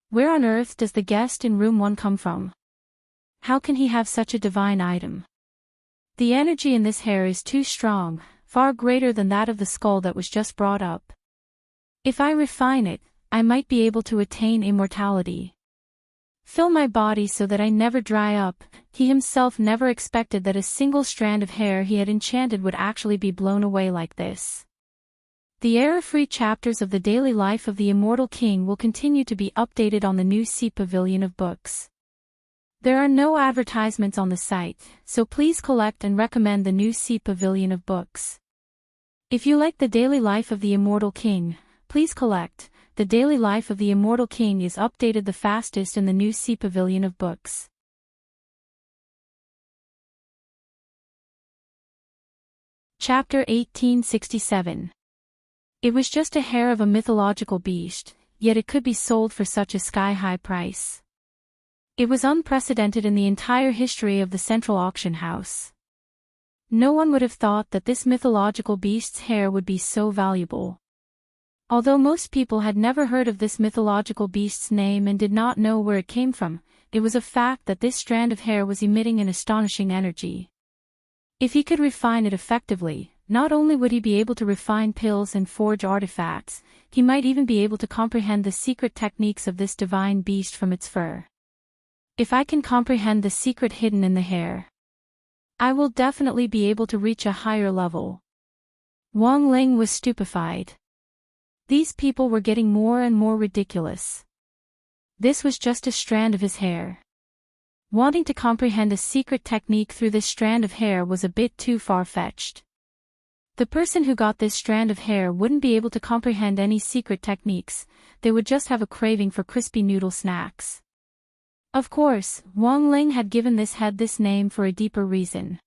Where on earth does the guest in room 1 come from? How can he have such a divine item? The energy in this hair is too strong, far greater than that of the skull that was just brought up. If I refine it, I might be able to attain immortality. Fill my body so that I never dry up. He himself never expected that a single strand of hair he had enchanted would actually be blown away like this. The error-free chapters of the daily life of the Immortal King will continue to be updated on the new Sea Pavilion of Books. There are no advertisements on the site, so please collect and recommend the new Sea Pavilion of Books. If you like the daily life of the Immortal King, please collect. The daily life of the Immortal King is updated the fastest in the new Sea Pavilion of Books. Chapter 1867. It was just a hair of a mythological beast, yet it could be sold for such a sky-high price. It was unprecedented in the entire history of the central auction house. No one would have thought that this mythological beast's hair would be so valuable. Although most people had never heard of this mythological beast's name and did not know where it came from, it was a fact that this strand of hair was emitting an astonishing energy. If he could refine it effectively, not only would he be able to refine pills and forge artifacts, he might even be able to comprehend the secret techniques of this divine beast from its fur. If I can comprehend the secret hidden in the hair, I will definitely be able to reach a higher level. Wang Ling was stupefied. These people were getting more and more ridiculous. This was just a strand of his hair. Wanting to comprehend a secret technique through this strand of hair was a bit too far-fetched. The person who got this strand of hair wouldn't be able to comprehend any secret techniques, they would just have a craving for crispy noodle snacks. Of course, Wang Ling had given this head this name for a deeper reason.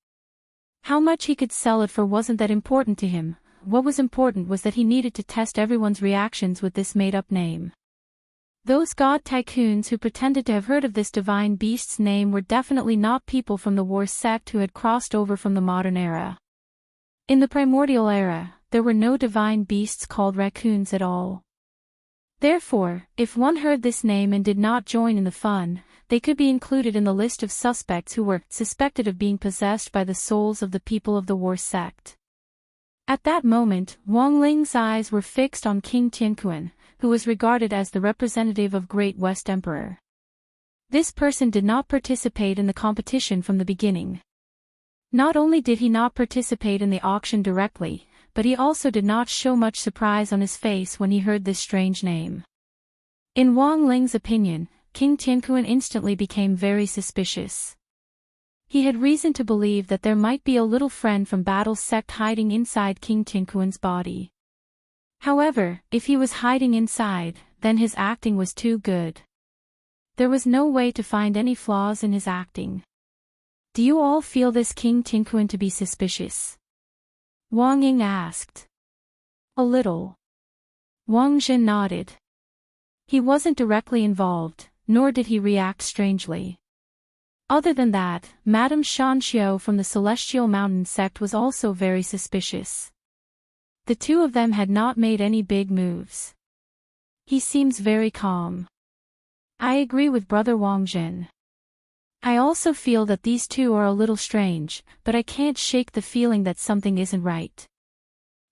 How much he could sell it for wasn't that important to him, what was important was that he needed to test everyone's reactions with this made-up name. Those god tycoons who pretended to have heard of this divine beast's name were definitely not people from the war sect who had crossed over from the modern era. In the primordial era, there were no divine beasts called raccoons at all. Therefore, if one heard this name and did not join in the fun, they could be included in the list of suspects who were suspected of being possessed by the souls of the people of the war sect. At that moment, Wang Ling's eyes were fixed on King Tianquan, who was regarded as the representative of Great West Emperor. This person did not participate in the competition from the beginning. Not only did he not participate in the auction directly, but he also did not show much surprise on his face when he heard this strange name. In Wang Ling's opinion, King Tianquan instantly became very suspicious. He had reason to believe that there might be a little friend from Battle sect hiding inside King Tianquan's body. However, if he was hiding inside, then his acting was too good. There was no way to find any flaws in his acting. Do you all feel this King Tianquan to be suspicious? Wang Ying asked. A little. Wang Zhen nodded. He wasn't directly involved, nor did he react strangely. Other than that, Madame Shanxiu from the Celestial Mountain sect was also very suspicious. The two of them had not made any big moves. He seems very calm. I agree with Brother Wang Zhen. I also feel that these two are a little strange, but I can't shake the feeling that something isn't right.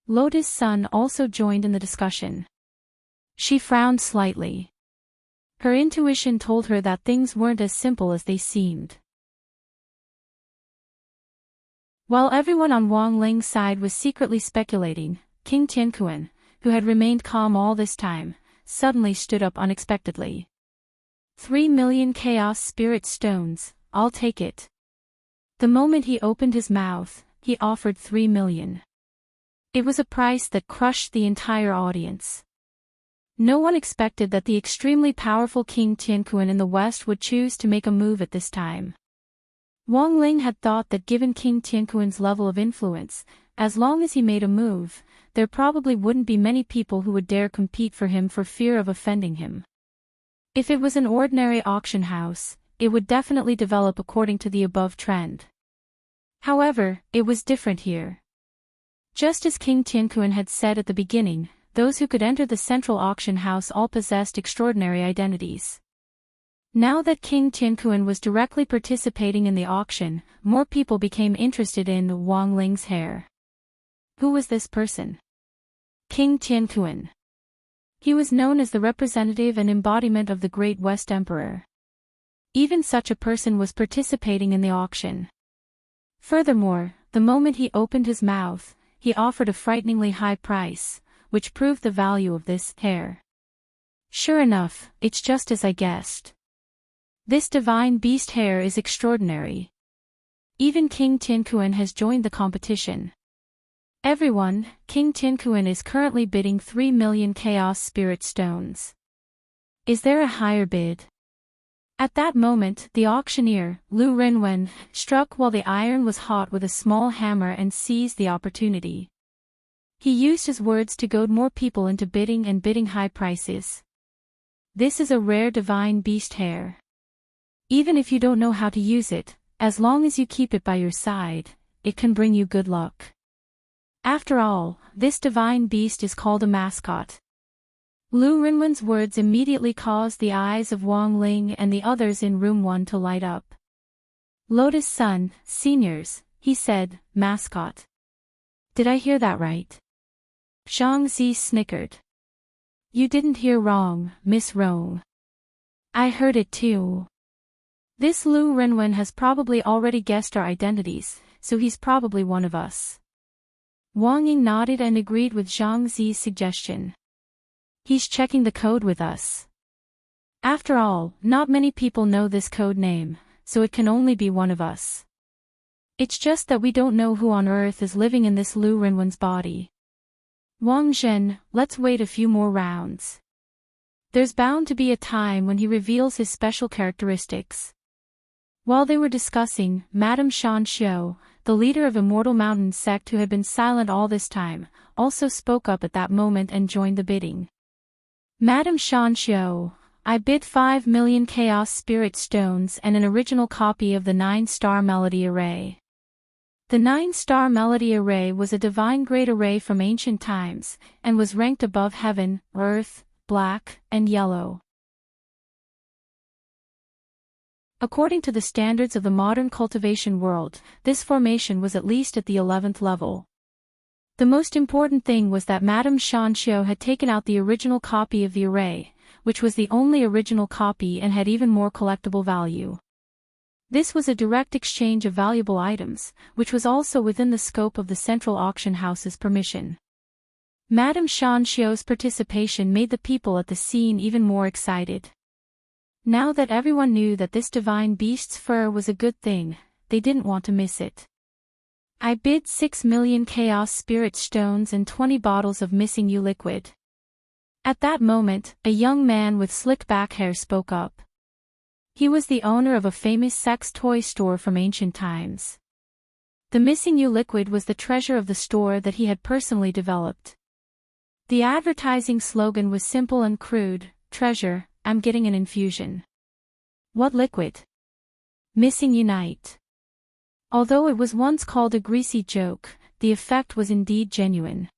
Lotus Sun also joined in the discussion. She frowned slightly. Her intuition told her that things weren't as simple as they seemed. While everyone on Wang Ling's side was secretly speculating, King Tianquan, who had remained calm all this time, suddenly stood up unexpectedly. 3 million Chaos Spirit Stones, I'll take it. The moment he opened his mouth, he offered 3 million. It was a price that crushed the entire audience. No one expected that the extremely powerful King Tianquan in the West would choose to make a move at this time. Wang Ling had thought that given King Tianquan's level of influence, as long as he made a move, there probably wouldn't be many people who would dare compete for him for fear of offending him. If it was an ordinary auction house, it would definitely develop according to the above trend. However, it was different here. Just as King Tianquan had said at the beginning, those who could enter the central auction house all possessed extraordinary identities. Now that King Tianquan was directly participating in the auction, more people became interested in Wang Ling's hair. Who was this person? King Tianquan. He was known as the representative and embodiment of the Great West Emperor. Even such a person was participating in the auction. Furthermore, the moment he opened his mouth, he offered a frighteningly high price, which proved the value of this hair. Sure enough, it's just as I guessed. This divine beast hair is extraordinary. Even King Tianquan has joined the competition. Everyone, King Tianquan is currently bidding 3 million Chaos Spirit Stones. Is there a higher bid? At that moment, the auctioneer, Lu Renwen, struck while the iron was hot with a small hammer and seized the opportunity. He used his words to goad more people into bidding high prices. This is a rare divine beast hair. Even if you don't know how to use it, as long as you keep it by your side, it can bring you good luck. After all, this divine beast is called a mascot. Lu Rinwen's words immediately caused the eyes of Wang Ling and the others in room 1 to light up. Lotus Sun, seniors, he said, mascot. Did I hear that right? Zhang Zi snickered. You didn't hear wrong, Miss Rong. I heard it too. This Lu Rinwen has probably already guessed our identities, so he's probably one of us. Wang Ying nodded and agreed with Zhang Zi's suggestion. He's checking the code with us. After all, not many people know this code name, so it can only be one of us. It's just that we don't know who on earth is living in this Lu Rinwen's body. Wang Zhen, let's wait a few more rounds. There's bound to be a time when he reveals his special characteristics. While they were discussing, Madame Shan Xiu, the leader of Immortal Mountain sect who had been silent all this time, also spoke up at that moment and joined the bidding. Madame Shan Xiu, I bid 5 million Chaos Spirit Stones and an original copy of the 9-star Melody Array. The 9-star Melody Array was a divine grade array from ancient times, and was ranked above Heaven, Earth, Black, and Yellow. According to the standards of the modern cultivation world, this formation was at least at the 11th level. The most important thing was that Madame Shan Xiu had taken out the original copy of the array, which was the only original copy and had even more collectible value. This was a direct exchange of valuable items, which was also within the scope of the central auction house's permission. Madame Shan Xiu's participation made the people at the scene even more excited. Now that everyone knew that this divine beast's fur was a good thing, they didn't want to miss it. I bid 6 million Chaos Spirit Stones and 20 bottles of Missing You liquid. At that moment, a young man with slick back hair spoke up. He was the owner of a famous sex toy store from ancient times. The Missing You liquid was the treasure of the store that he had personally developed. The advertising slogan was simple and crude, treasure, I'm getting an infusion. What liquid? Missing Unite. Although it was once called a greasy joke, the effect was indeed genuine.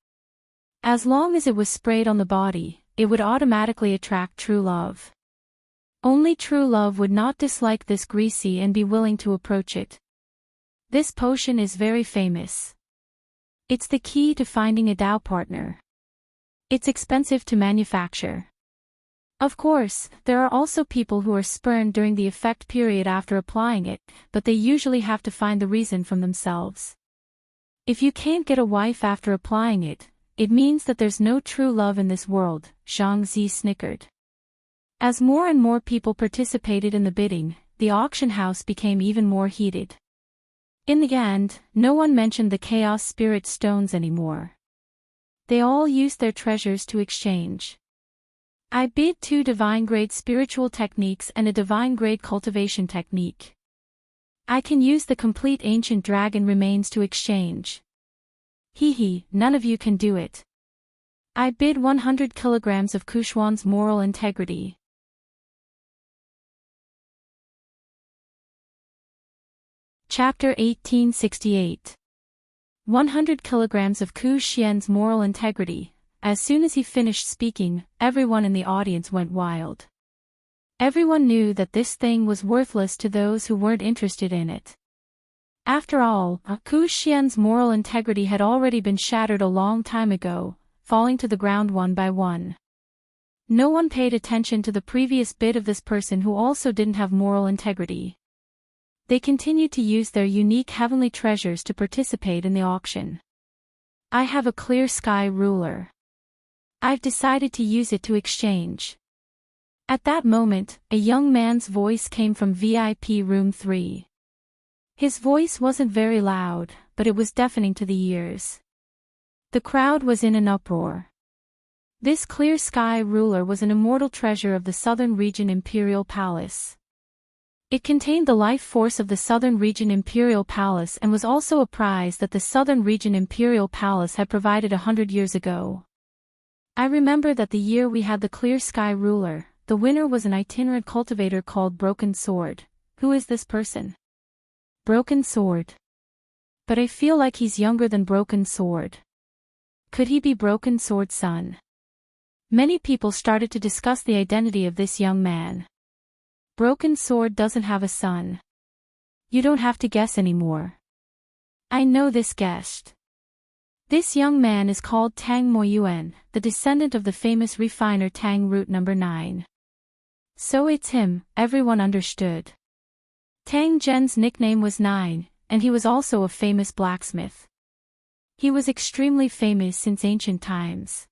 As long as it was sprayed on the body, it would automatically attract true love. Only true love would not dislike this greasy and be willing to approach it. This potion is very famous. It's the key to finding a Tao partner. It's expensive to manufacture. Of course, there are also people who are spurned during the effect period after applying it, but they usually have to find the reason from themselves. If you can't get a wife after applying it, it means that there's no true love in this world, Zhang Zi snickered. As more and more people participated in the bidding, the auction house became even more heated. In the end, no one mentioned the Chaos Spirit Stones anymore. They all used their treasures to exchange. I bid 2 divine-grade spiritual techniques and a divine-grade cultivation technique. I can use the complete ancient dragon remains to exchange. None of you can do it. I bid 100 kilograms of Kushuan's moral integrity. Chapter 1868. 100 kilograms of Ku Xian's moral integrity. As soon as he finished speaking, everyone in the audience went wild. Everyone knew that this thing was worthless to those who weren't interested in it. After all, Ku Xian's moral integrity had already been shattered a long time ago, falling to the ground one by one. No one paid attention to the previous bid of this person who also didn't have moral integrity. They continued to use their unique heavenly treasures to participate in the auction. I have a clear sky ruler. I've decided to use it to exchange. At that moment, a young man's voice came from VIP room 3. His voice wasn't very loud, but it was deafening to the ears. The crowd was in an uproar. This clear sky ruler was an immortal treasure of the Southern Region Imperial Palace. It contained the life force of the Southern Region Imperial Palace and was also a prize that the Southern Region Imperial Palace had provided 100 years ago. I remember that the year we had the clear sky ruler, the winner was an itinerant cultivator called Broken Sword. Who is this person? Broken Sword. But I feel like he's younger than Broken Sword. Could he be Broken Sword's son? Many people started to discuss the identity of this young man. Broken Sword doesn't have a son. You don't have to guess anymore. I know this guessed. This young man is called Tang Moyuan, the descendant of the famous refiner Tang Root No. 9. So it's him, everyone understood. Tang Zhen's nickname was 9, and he was also a famous blacksmith. He was extremely famous since ancient times.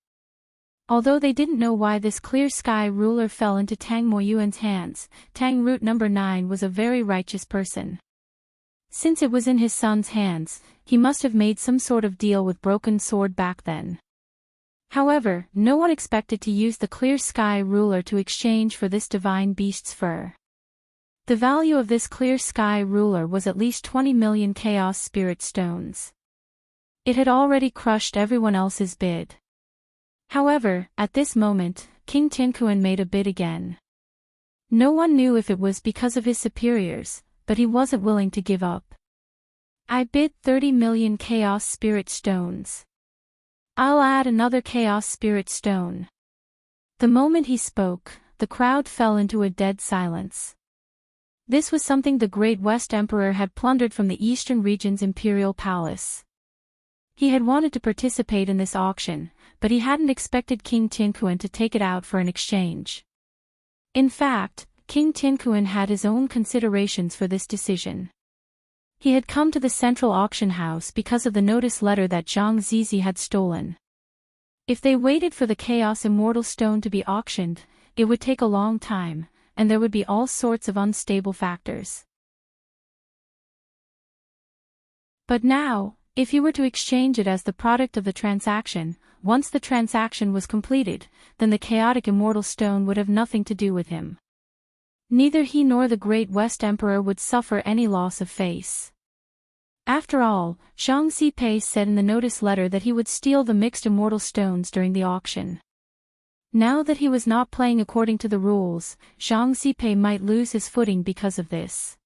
Although they didn't know why this clear sky ruler fell into Tang Moyuan's hands, Tang Root No. 9 was a very righteous person. Since it was in his son's hands, he must have made some sort of deal with Broken Sword back then. However, no one expected to use the clear sky ruler to exchange for this divine beast's fur. The value of this clear sky ruler was at least 20 million chaos spirit stones. It had already crushed everyone else's bid. However, at this moment, King Tianquan made a bid again. No one knew if it was because of his superiors, but he wasn't willing to give up. I bid 30 million chaos spirit stones. I'll add another chaos spirit stone. The moment he spoke, the crowd fell into a dead silence. This was something the Great West Emperor had plundered from the eastern region's imperial palace. He had wanted to participate in this auction, but he hadn't expected King Tianquan to take it out for an exchange. In fact, King Tianquan had his own considerations for this decision. He had come to the central auction house because of the notice letter that Zhang Zizi had stolen. If they waited for the Chaos Immortal Stone to be auctioned, it would take a long time, and there would be all sorts of unstable factors. But now, if he were to exchange it as the product of the transaction, once the transaction was completed, then the Chaotic Immortal Stone would have nothing to do with him. Neither he nor the Great West Emperor would suffer any loss of face. After all, Zhang Zipei said in the notice letter that he would steal the mixed immortal stones during the auction. Now that he was not playing according to the rules, Zhang Zipei might lose his footing because of this.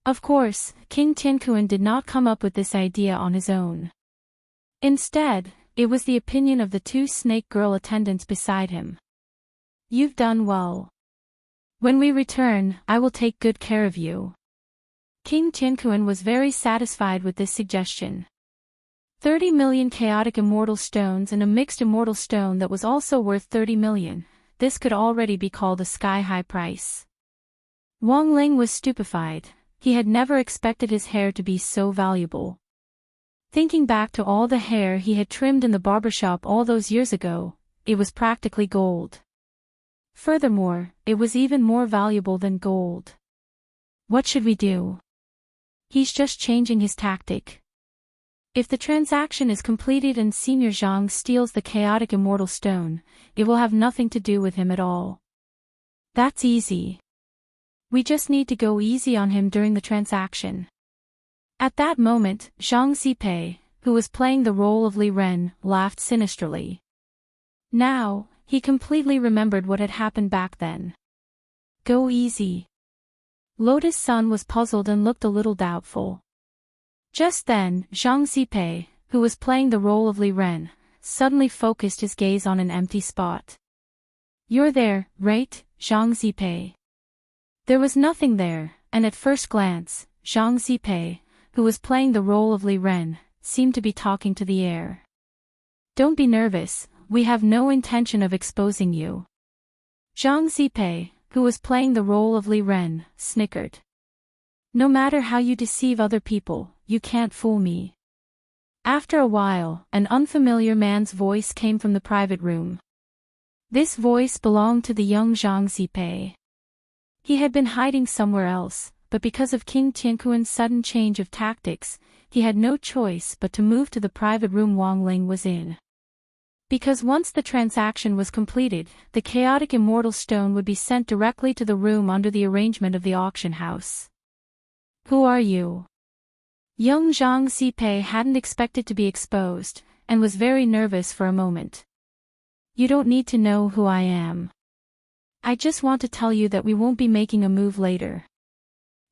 Of course, King Tianquan did not come up with this idea on his own. Instead, it was the opinion of the two snake girl attendants beside him. You've done well. When we return, I will take good care of you. King Tianquan was very satisfied with this suggestion. 30 million chaotic immortal stones and a mixed immortal stone that was also worth 30 million, this could already be called a sky-high price. Wang Ling was stupefied. He had never expected his hair to be so valuable. Thinking back to all the hair he had trimmed in the barbershop all those years ago, it was practically gold. Furthermore, it was even more valuable than gold. What should we do? He's just changing his tactic. If the transaction is completed and Senior Zhang steals the chaotic immortal stone, it will have nothing to do with him at all. That's easy. We just need to go easy on him during the transaction. At that moment, Zhang Zipei, who was playing the role of Li Ren, laughed sinisterly. Now, he completely remembered what had happened back then. Go easy. Lotus Sun was puzzled and looked a little doubtful. Just then, Zhang Zipei, who was playing the role of Li Ren, suddenly focused his gaze on an empty spot. You're there, right, Zhang Zipei? There was nothing there, and at first glance, Zhang Zipei, who was playing the role of Li Ren, seemed to be talking to the air. Don't be nervous, we have no intention of exposing you. Zhang Zipei, who was playing the role of Li Ren, snickered. No matter how you deceive other people, you can't fool me. After a while, an unfamiliar man's voice came from the private room. This voice belonged to the young Zhang Zipei. He had been hiding somewhere else, but because of King Tianquan's sudden change of tactics, he had no choice but to move to the private room Wang Ling was in. Because once the transaction was completed, the chaotic immortal stone would be sent directly to the room under the arrangement of the auction house. Who are you? Young Zhang Zipei hadn't expected to be exposed, and was very nervous for a moment. You don't need to know who I am. I just want to tell you that we won't be making a move later.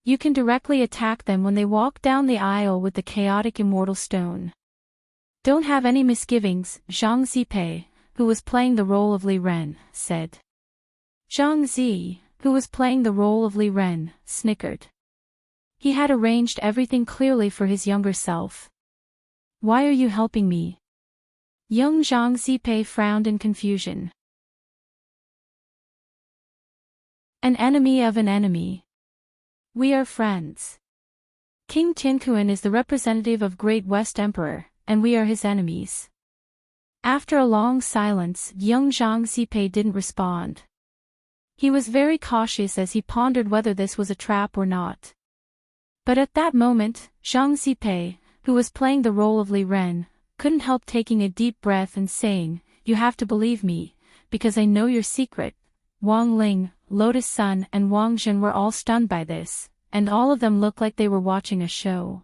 You can directly attack them when they walk down the aisle with the chaotic immortal stone. Don't have any misgivings, Zhang Zipei, who was playing the role of Li Ren, said. Zhang Zi, who was playing the role of Li Ren, snickered. He had arranged everything clearly for his younger self. Why are you helping me? Young Zhang Zipei frowned in confusion. An enemy of an enemy. We are friends. King Tianquan is the representative of Great West Emperor, and we are his enemies. After a long silence, young Zhang Zipei didn't respond. He was very cautious as he pondered whether this was a trap or not. But at that moment, Zhang Zipei, who was playing the role of Li Ren, couldn't help taking a deep breath and saying, "You have to believe me, because I know your secret." Wang Ling, Lotus Sun and Wang Zhen were all stunned by this, and all of them looked like they were watching a show.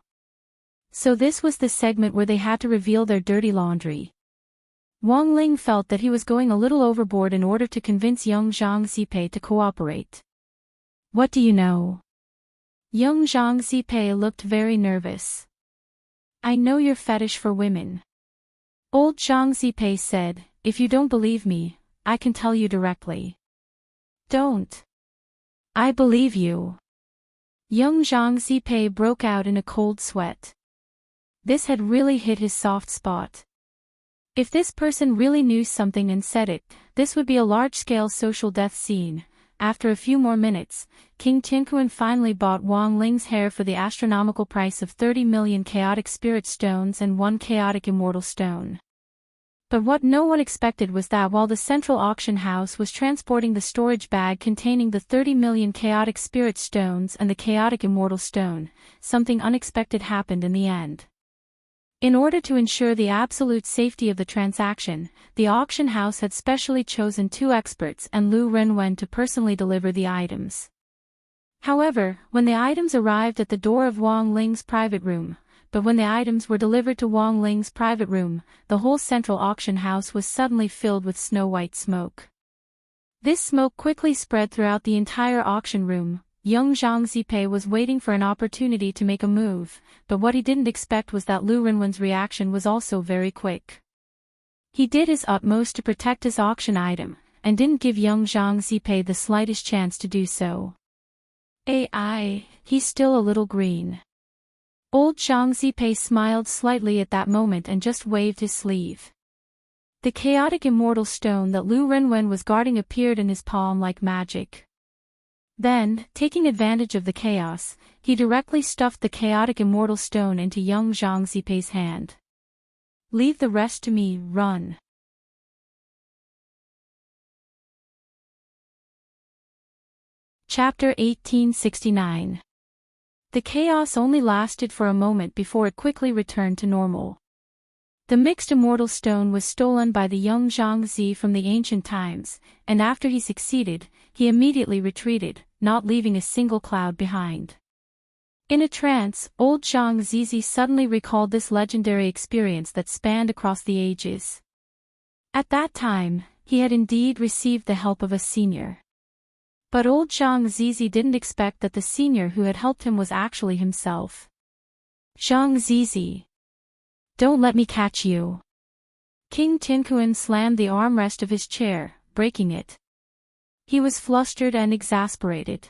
So this was the segment where they had to reveal their dirty laundry. Wang Ling felt that he was going a little overboard in order to convince young Zhang Zipei to cooperate. What do you know? Young Zhang Zipei looked very nervous. I know your fetish for women. Old Zhang Zipei said, if you don't believe me, I can tell you directly. Don't. I believe you. Young Zhang Zipei broke out in a cold sweat. This had really hit his soft spot. If this person really knew something and said it, this would be a large-scale social death scene. After a few more minutes, King Tianquan finally bought Wang Ling's hair for the astronomical price of 30 million chaotic spirit stones and 1 chaotic immortal stone. But what no one expected was that while the central auction house was transporting the storage bag containing the 30 million chaotic spirit stones and the chaotic immortal stone, something unexpected happened in the end. In order to ensure the absolute safety of the transaction, the auction house had specially chosen 2 experts and Lu Renwen to personally deliver the items. However, when the items arrived at the door of Wang Ling's private room, but when the items were delivered to Wang Ling's private room, the whole central auction house was suddenly filled with snow-white smoke. This smoke quickly spread throughout the entire auction room. Young Zhang Zipei was waiting for an opportunity to make a move, but what he didn't expect was that Lu Renwen's reaction was also very quick. He did his utmost to protect his auction item, and didn't give young Zhang Zipei the slightest chance to do so. He's still a little green. Old Zhang Zipei smiled slightly at that moment and just waved his sleeve. The chaotic immortal stone that Lu Renwen was guarding appeared in his palm like magic. Then, taking advantage of the chaos, he directly stuffed the chaotic immortal stone into young Zhang Zipei's hand. Leave the rest to me, run. Chapter 1869. The chaos only lasted for a moment before it quickly returned to normal. The mixed immortal stone was stolen by the young Zhang Zi from the ancient times, and after he succeeded, he immediately retreated, not leaving a single cloud behind. In a trance, old Zhang Zizi suddenly recalled this legendary experience that spanned across the ages. At that time, he had indeed received the help of a senior. But old Zhang Zizi didn't expect that the senior who had helped him was actually himself. Zhang Zizi. Don't let me catch you. King Tianquan slammed the armrest of his chair, breaking it. He was flustered and exasperated.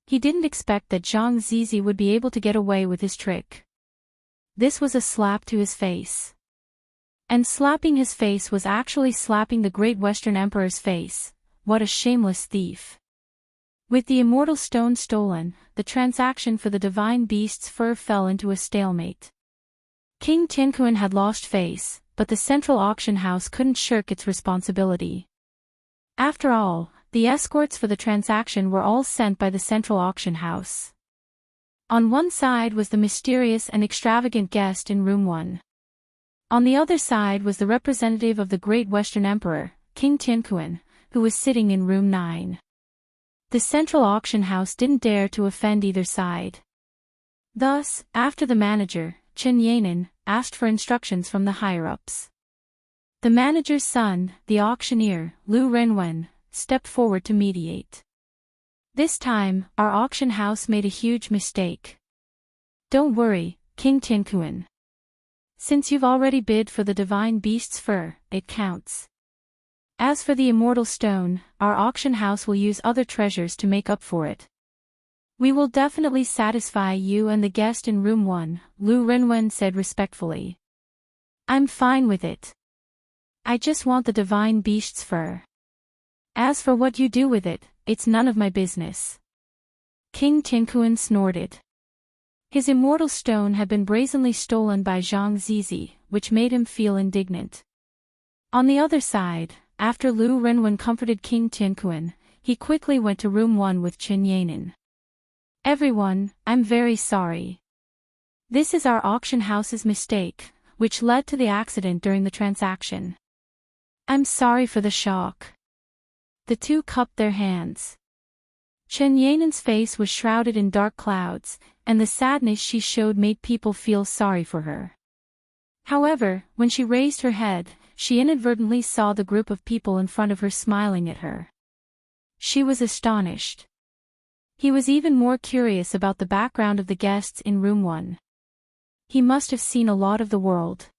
He didn't expect that Zhang Zizi would be able to get away with his trick. This was a slap to his face. And slapping his face was actually slapping the great Western Emperor's face. What a shameless thief. With the immortal stone stolen, the transaction for the divine beast's fur fell into a stalemate. King Tianquan had lost face, but the central auction house couldn't shirk its responsibility. After all, the escorts for the transaction were all sent by the central auction house. On one side was the mysterious and extravagant guest in room 1. On the other side was the representative of the great Western Emperor, King Tianquan, who was sitting in room 9. The central auction house didn't dare to offend either side. Thus, after the manager, Chen Yanan, asked for instructions from the higher-ups. The manager's son, the auctioneer, Lu Renwen, stepped forward to mediate. This time, our auction house made a huge mistake. Don't worry, King Tiankuan. Since you've already bid for the divine beast's fur, it counts. As for the immortal stone, our auction house will use other treasures to make up for it. We will definitely satisfy you and the guest in room 1, Lu Renwen said respectfully. I'm fine with it. I just want the divine beast's fur. As for what you do with it, it's none of my business. King Tiankuan snorted. His immortal stone had been brazenly stolen by Zhang Zizi, which made him feel indignant. On the other side, after Lu Renwen comforted King Tiankuan, he quickly went to room 1 with Qin Yanin. Everyone, I'm very sorry. This is our auction house's mistake, which led to the accident during the transaction. I'm sorry for the shock. The two cupped their hands. Qin Yanin's face was shrouded in dark clouds, and the sadness she showed made people feel sorry for her. However, when she raised her head, she inadvertently saw the group of people in front of her smiling at her. She was astonished. He was even more curious about the background of the guests in room 1. He must have seen a lot of the world.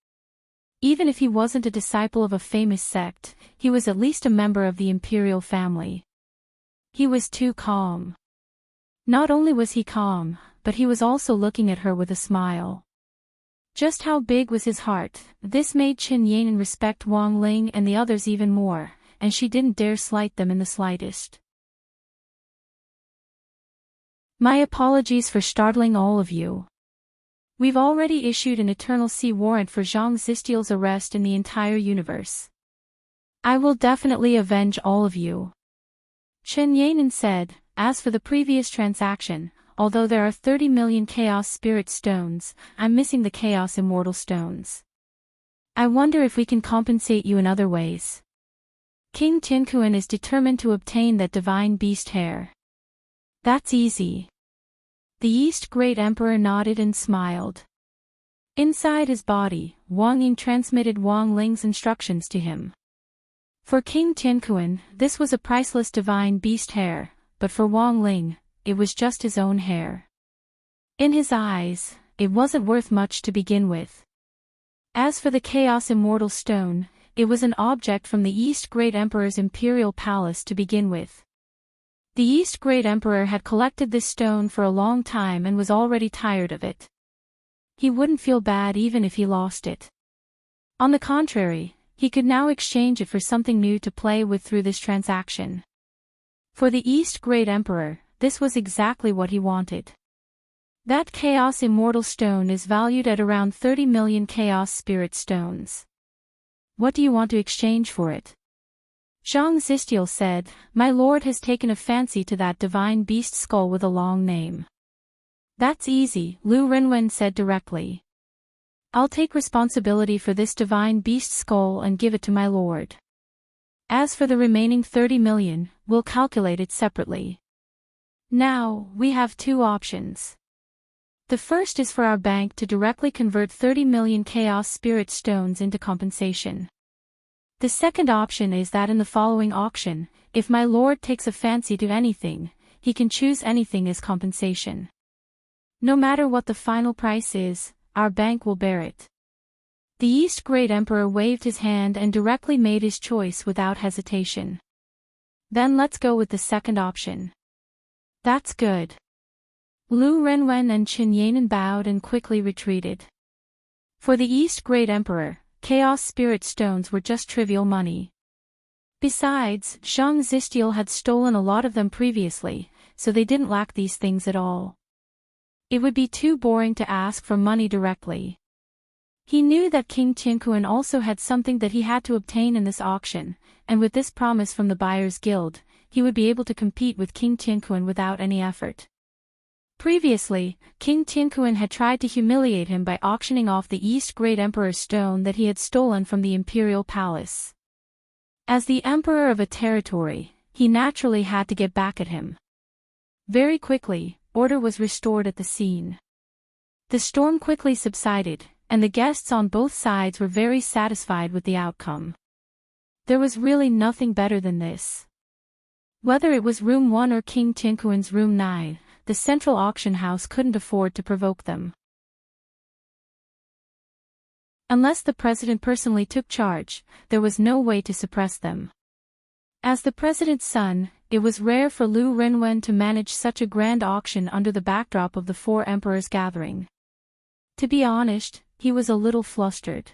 Even if he wasn't a disciple of a famous sect, he was at least a member of the imperial family. He was too calm. Not only was he calm, but he was also looking at her with a smile. Just how big was his heart? This made Qin Yanin respect Wang Ling and the others even more, and she didn't dare slight them in the slightest. My apologies for startling all of you. We've already issued an Eternal Sea warrant for Zhang Zistiel's arrest in the entire universe. I will definitely avenge all of you. Qin Yanin said, as for the previous transaction, although there are 30 million Chaos Spirit Stones, I'm missing the Chaos Immortal Stones. I wonder if we can compensate you in other ways. King Tiankuan is determined to obtain that divine beast hair. That's easy. The East Great Emperor nodded and smiled. Inside his body, Wang Ying transmitted Wang Ling's instructions to him. For King Tiankuan, this was a priceless divine beast hair, but for Wang Ling, it was just his own hair. In his eyes, it wasn't worth much to begin with. As for the Chaos Immortal Stone, it was an object from the East Great Emperor's imperial palace to begin with. The East Great Emperor had collected this stone for a long time and was already tired of it. He wouldn't feel bad even if he lost it. On the contrary, he could now exchange it for something new to play with through this transaction. For the East Great Emperor, this was exactly what he wanted. That Chaos Immortal Stone is valued at around 30 million Chaos Spirit Stones. What do you want to exchange for it? Zhang Zistiel said, My lord has taken a fancy to that divine beast skull with a long name. That's easy, Lu Renwen said directly. I'll take responsibility for this divine beast skull and give it to my lord. As for the remaining 30 million, we'll calculate it separately. Now, we have two options. The first is for our bank to directly convert 30 million Chaos Spirit Stones into compensation. The second option is that in the following auction, if my lord takes a fancy to anything, he can choose anything as compensation. No matter what the final price is, our bank will bear it. The East Great Emperor waved his hand and directly made his choice without hesitation. Then let's go with the second option. That's good. Lu Renwen and Qin Yanin bowed and quickly retreated. For the East Great Emperor, Chaos Spirit Stones were just trivial money. Besides, Zhang Zistiel had stolen a lot of them previously, so they didn't lack these things at all. It would be too boring to ask for money directly. He knew that King Tiankuan also had something that he had to obtain in this auction, and with this promise from the Buyers Guild, he would be able to compete with King Tiankuan without any effort. Previously, King Tiankuan had tried to humiliate him by auctioning off the East Great Emperor's stone that he had stolen from the imperial palace. As the emperor of a territory, he naturally had to get back at him. Very quickly, order was restored at the scene. The storm quickly subsided, and the guests on both sides were very satisfied with the outcome. There was really nothing better than this. Whether it was Room 1 or King Tinkuan's Room 9, the central auction house couldn't afford to provoke them. Unless the president personally took charge, there was no way to suppress them. As the president's son, it was rare for Lu Renwen to manage such a grand auction under the backdrop of the four emperors gathering. To be honest, he was a little flustered.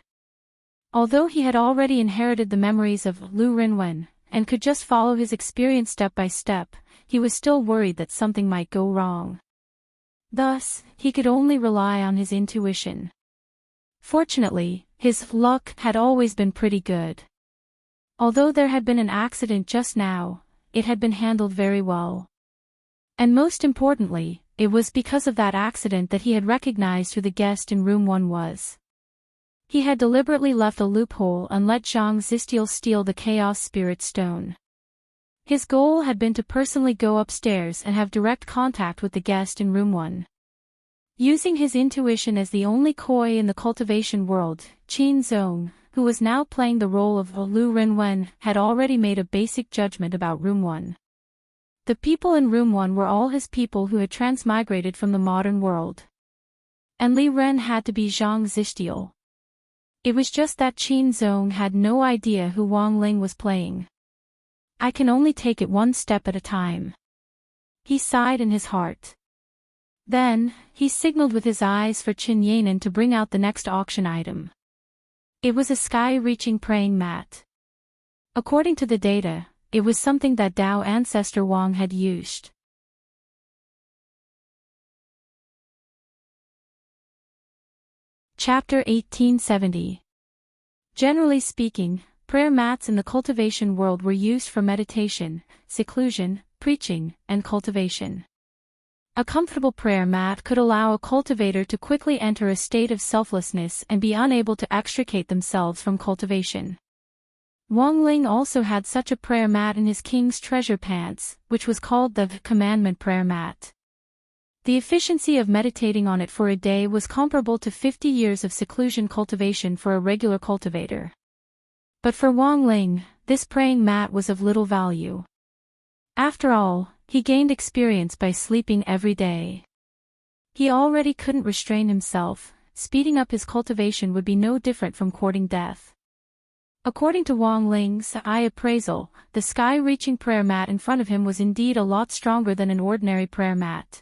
Although he had already inherited the memories of Lu Renwen, and could just follow his experience step by step, he was still worried that something might go wrong. Thus, he could only rely on his intuition. Fortunately, his luck had always been pretty good. Although there had been an accident just now, it had been handled very well. And most importantly, it was because of that accident that he had recognized who the guest in Room 1 was. He had deliberately left a loophole and let Zhang Zistiel steal the Chaos Spirit Stone. His goal had been to personally go upstairs and have direct contact with the guest in Room 1. Using his intuition as the only Koi in the cultivation world, Qin Zong, who was now playing the role of Lu Renwen, had already made a basic judgment about Room 1. The people in Room 1 were all his people who had transmigrated from the modern world. And Li Ren had to be Zhang Zistiel. It was just that Qin Zong had no idea who Wang Ling was playing. I can only take it one step at a time. He sighed in his heart. Then, he signaled with his eyes for Qin Yanan to bring out the next auction item. It was a sky-reaching praying mat. According to the data, it was something that Dao ancestor Wang had used. Chapter 1870. Generally speaking, prayer mats in the cultivation world were used for meditation, seclusion, preaching, and cultivation. A comfortable prayer mat could allow a cultivator to quickly enter a state of selflessness and be unable to extricate themselves from cultivation. Wang Ling also had such a prayer mat in his king's treasure pants, which was called the commandment prayer mat. The efficiency of meditating on it for a day was comparable to 50 years of seclusion cultivation for a regular cultivator. But for Wang Ling, this praying mat was of little value. After all, he gained experience by sleeping every day. He already couldn't restrain himself, speeding up his cultivation would be no different from courting death. According to Wang Ling's eye appraisal, the sky-reaching prayer mat in front of him was indeed a lot stronger than an ordinary prayer mat.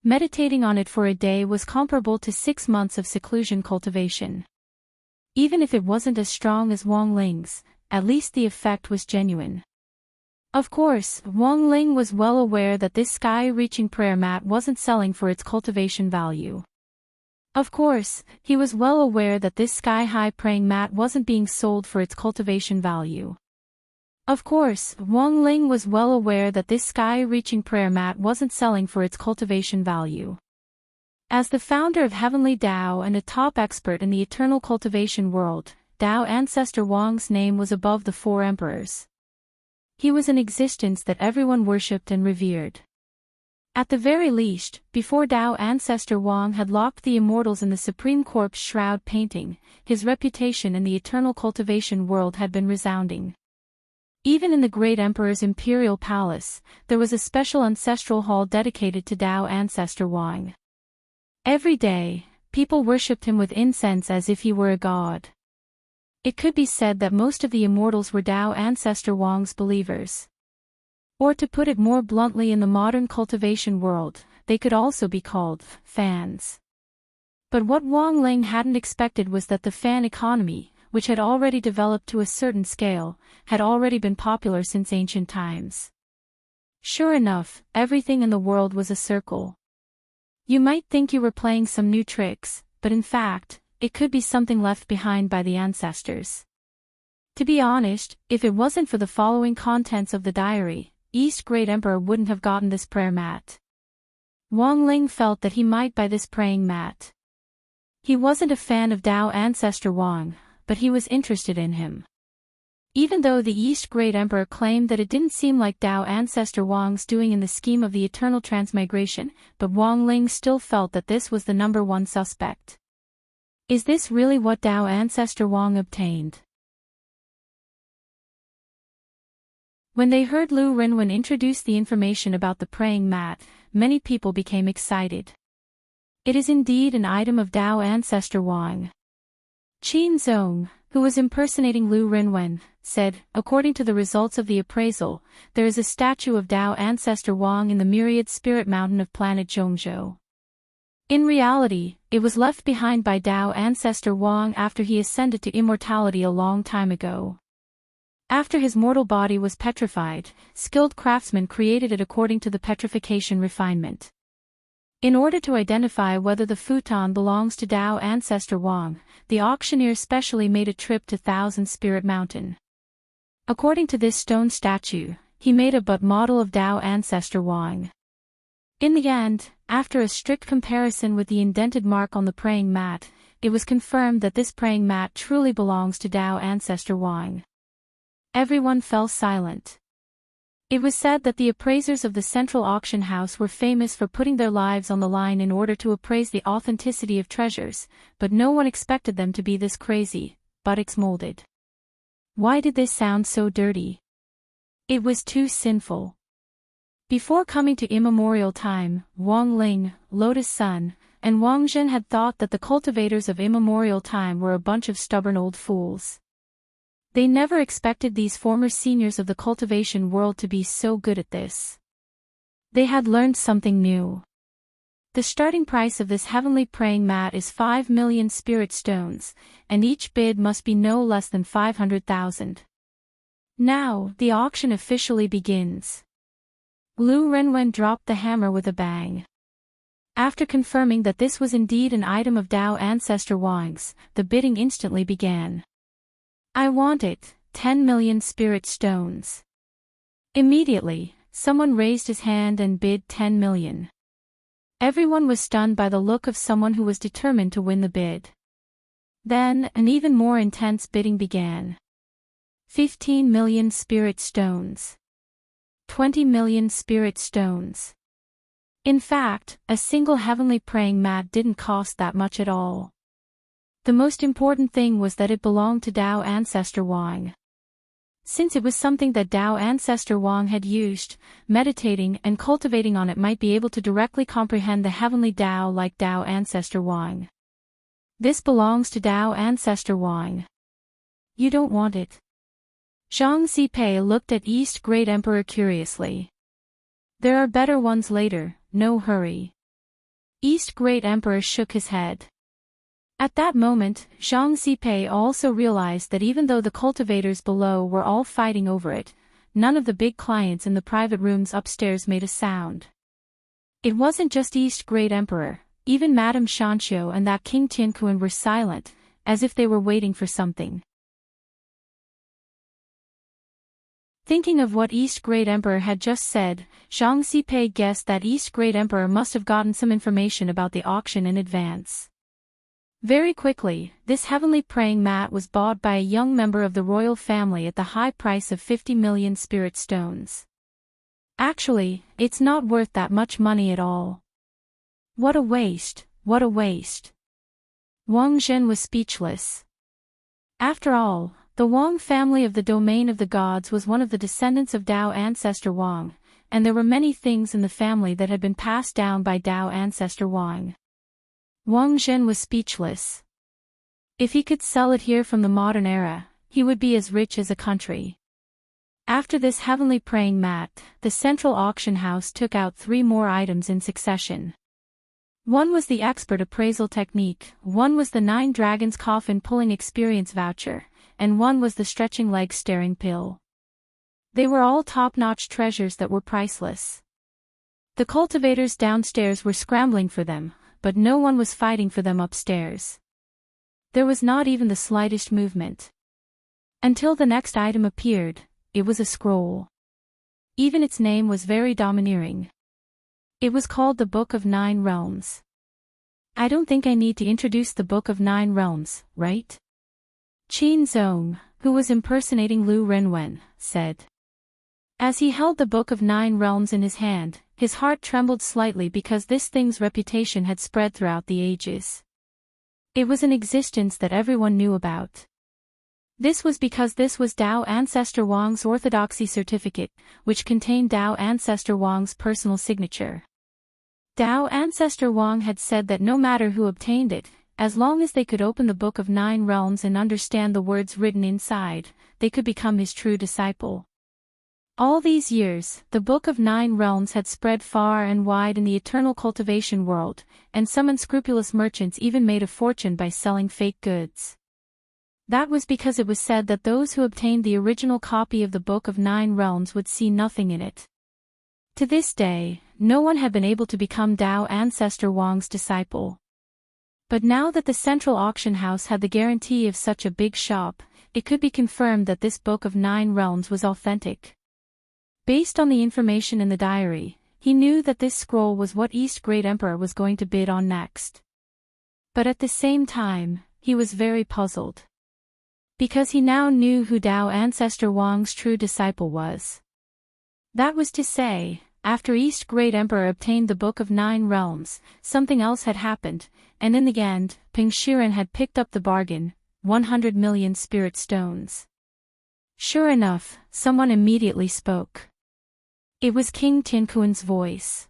Meditating on it for a day was comparable to 6 months of seclusion cultivation. Even if it wasn't as strong as Wang Ling's, at least the effect was genuine. Of course, Wang Ling was well aware that this sky-reaching prayer mat wasn't selling for its cultivation value. Of course, he was well aware that this sky-high praying mat wasn't being sold for its cultivation value. Of course, Wang Ling was well aware that this sky-reaching prayer mat wasn't selling for its cultivation value. As the founder of Heavenly Dao and a top expert in the eternal cultivation world, Dao ancestor Wang's name was above the four emperors. He was an existence that everyone worshipped and revered. At the very least, before Dao ancestor Wang had locked the immortals in the Supreme Corpse shroud painting, his reputation in the eternal cultivation world had been resounding. Even in the great emperor's imperial palace, there was a special ancestral hall dedicated to Dao ancestor Wang. Every day, people worshipped him with incense as if he were a god. It could be said that most of the immortals were Dao ancestor Wang's believers. Or to put it more bluntly, in the modern cultivation world, they could also be called fans. But what Wang Ling hadn't expected was that the fan economy, which had already developed to a certain scale, had already been popular since ancient times. Sure enough, everything in the world was a circle. You might think you were playing some new tricks, but in fact, it could be something left behind by the ancestors. To be honest, if it wasn't for the following contents of the diary, East Great Emperor wouldn't have gotten this prayer mat. Wang Ling felt that he might buy this praying mat. He wasn't a fan of Dao ancestor Wang, but he was interested in him. Even though the East Great Emperor claimed that it didn't seem like Dao ancestor Wang's doing in the scheme of the eternal transmigration, but Wang Ling still felt that this was the number one suspect. Is this really what Dao ancestor Wang obtained? When they heard Lu Renwen introduce the information about the praying mat, many people became excited. It is indeed an item of Tao ancestor Wang. Qin Zong, who was impersonating Lu Renwen, said, according to the results of the appraisal, there is a statue of Tao ancestor Wang in the myriad spirit mountain of planet Zhongzhou. In reality, it was left behind by Tao ancestor Wang after he ascended to immortality a long time ago. After his mortal body was petrified, skilled craftsmen created it according to the petrification refinement. In order to identify whether the futon belongs to Tao ancestor Wang, the auctioneer specially made a trip to Thousand Spirit Mountain. According to this stone statue, he made a but model of Tao ancestor Wang. In the end, after a strict comparison with the indented mark on the praying mat, it was confirmed that this praying mat truly belongs to Tao ancestor Wang. Everyone fell silent. It was said that the appraisers of the central auction house were famous for putting their lives on the line in order to appraise the authenticity of treasures, but no one expected them to be this crazy, buttocks molded. Why did this sound so dirty? It was too sinful. Before coming to immemorial time, Wang Ling, Lotus Sun, and Wang Zhen had thought that the cultivators of immemorial time were a bunch of stubborn old fools. They never expected these former seniors of the cultivation world to be so good at this. They had learned something new. The starting price of this heavenly praying mat is 5 million spirit stones, and each bid must be no less than 500,000. Now, the auction officially begins. Lu Renwen dropped the hammer with a bang. After confirming that this was indeed an item of Tao ancestor Wang's, the bidding instantly began. I want it, 10 million spirit stones. Immediately, someone raised his hand and bid 10 million. Everyone was stunned by the look of someone who was determined to win the bid. Then, an even more intense bidding began. 15 million spirit stones. 20 million spirit stones. In fact, a single heavenly praying mat didn't cost that much at all. The most important thing was that it belonged to Tao ancestor Wang. Since it was something that Tao ancestor Wang had used, meditating and cultivating on it might be able to directly comprehend the heavenly Tao like Tao ancestor Wang. This belongs to Tao ancestor Wang. You don't want it. Zhang Zipei looked at East Great Emperor curiously. There are better ones later, no hurry. East Great Emperor shook his head. At that moment, Zhang Zipei also realized that even though the cultivators below were all fighting over it, none of the big clients in the private rooms upstairs made a sound. It wasn't just East Great Emperor, even Madame Shanxiu and that King Tianquan were silent, as if they were waiting for something. Thinking of what East Great Emperor had just said, Zhang Zipei guessed that East Great Emperor must have gotten some information about the auction in advance. Very quickly, this heavenly praying mat was bought by a young member of the royal family at the high price of 50 million spirit stones. Actually, it's not worth that much money at all. What a waste, what a waste. Wang Zhen was speechless. After all, the Wang family of the domain of the gods was one of the descendants of Tao ancestor Wang, and there were many things in the family that had been passed down by Tao ancestor Wang. Wang Zhen was speechless. If he could sell it here from the modern era, he would be as rich as a country. After this heavenly praying mat, the central auction house took out 3 more items in succession. One was the expert appraisal technique, one was the 9 dragons coffin pulling experience voucher, and one was the stretching leg staring pill. They were all top-notch treasures that were priceless. The cultivators downstairs were scrambling for them, but no one was fighting for them upstairs. There was not even the slightest movement. Until the next item appeared, it was a scroll. Even its name was very domineering. It was called the Book of 9 Realms. I don't think I need to introduce the Book of 9 Realms, right? Qin Zong, who was impersonating Lu Renwen, said. As he held the Book of 9 Realms in his hand, his heart trembled slightly because this thing's reputation had spread throughout the ages. It was an existence that everyone knew about. This was because this was Dao Ancestor Wang's orthodoxy certificate, which contained Dao Ancestor Wang's personal signature. Dao Ancestor Wang had said that no matter who obtained it, as long as they could open the Book of Nine Realms and understand the words written inside, they could become his true disciple. All these years, the Book of Nine Realms had spread far and wide in the eternal cultivation world, and some unscrupulous merchants even made a fortune by selling fake goods. That was because it was said that those who obtained the original copy of the Book of Nine Realms would see nothing in it. To this day, no one had been able to become Dao Ancestor Wang's disciple. But now that the central auction house had the guarantee of such a big shop, it could be confirmed that this Book of Nine Realms was authentic. Based on the information in the diary, he knew that this scroll was what East Great Emperor was going to bid on next. But at the same time, he was very puzzled. Because he now knew who Dao Ancestor Wang's true disciple was. That was to say, after East Great Emperor obtained the Book of Nine Realms, something else had happened, and in the end, Peng Shiren had picked up the bargain, 100 million spirit stones. Sure enough, someone immediately spoke. It was King Tianquan's voice.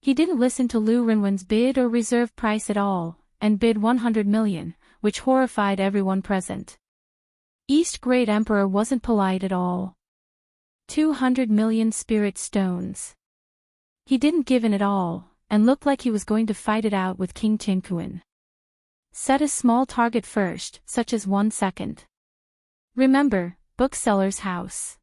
He didn't listen to Lu Renwen's bid or reserve price at all, and bid 100 million, which horrified everyone present. East Great Emperor wasn't polite at all. 200 million spirit stones. He didn't give in at all, and looked like he was going to fight it out with King Tianquan. Set a small target first, such as 1 second. Remember, bookseller's house.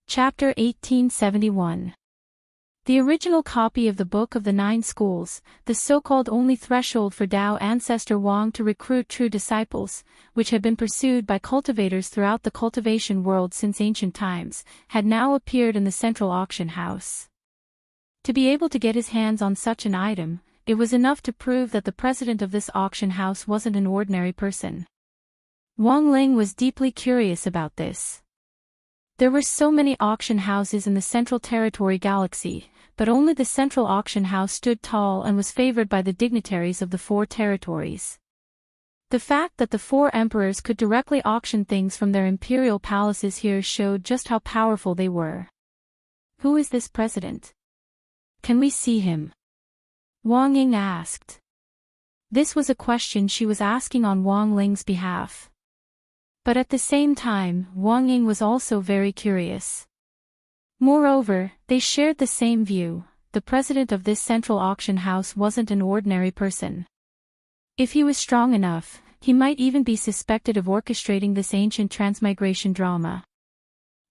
Chapter 1871. The original copy of the Book of the Nine Schools, the so-called only threshold for Dao Ancestor Wang to recruit true disciples, which had been pursued by cultivators throughout the cultivation world since ancient times, had now appeared in the central auction house. To be able to get his hands on such an item, it was enough to prove that the president of this auction house wasn't an ordinary person. Wang Ling was deeply curious about this. There were so many auction houses in the Central Territory Galaxy, but only the Central Auction House stood tall and was favored by the dignitaries of the 4 territories. The fact that the 4 emperors could directly auction things from their imperial palaces here showed just how powerful they were. Who is this president? Can we see him? Wang Ying asked. This was a question she was asking on Wang Ling's behalf. But at the same time, Wang Ying was also very curious. Moreover, they shared the same view. The president of this central auction house wasn't an ordinary person. If he was strong enough, he might even be suspected of orchestrating this ancient transmigration drama.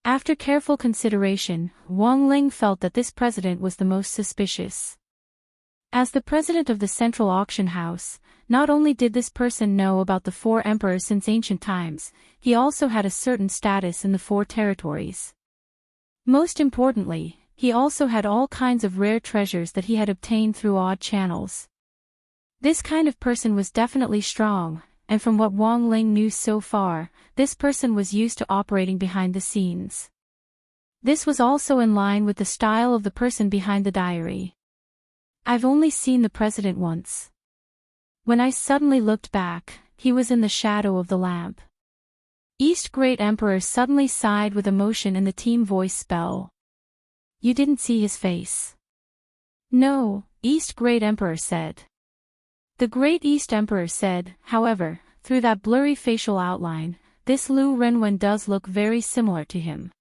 After careful consideration, Wang Ling felt that this president was the most suspicious. As the president of the central auction house, not only did this person know about the 4 emperors since ancient times, he also had a certain status in the 4 territories. Most importantly, he also had all kinds of rare treasures that he had obtained through odd channels. This kind of person was definitely strong, and from what Wang Ling knew so far, this person was used to operating behind the scenes. This was also in line with the style of the person behind the diary. I've only seen the president once. When I suddenly looked back, he was in the shadow of the lamp. East Great Emperor suddenly sighed with emotion in the team voice spell. You didn't see his face? No, East Great Emperor said. The Great East Emperor said, however, through that blurry facial outline, this Lu Renwen does look very similar to him.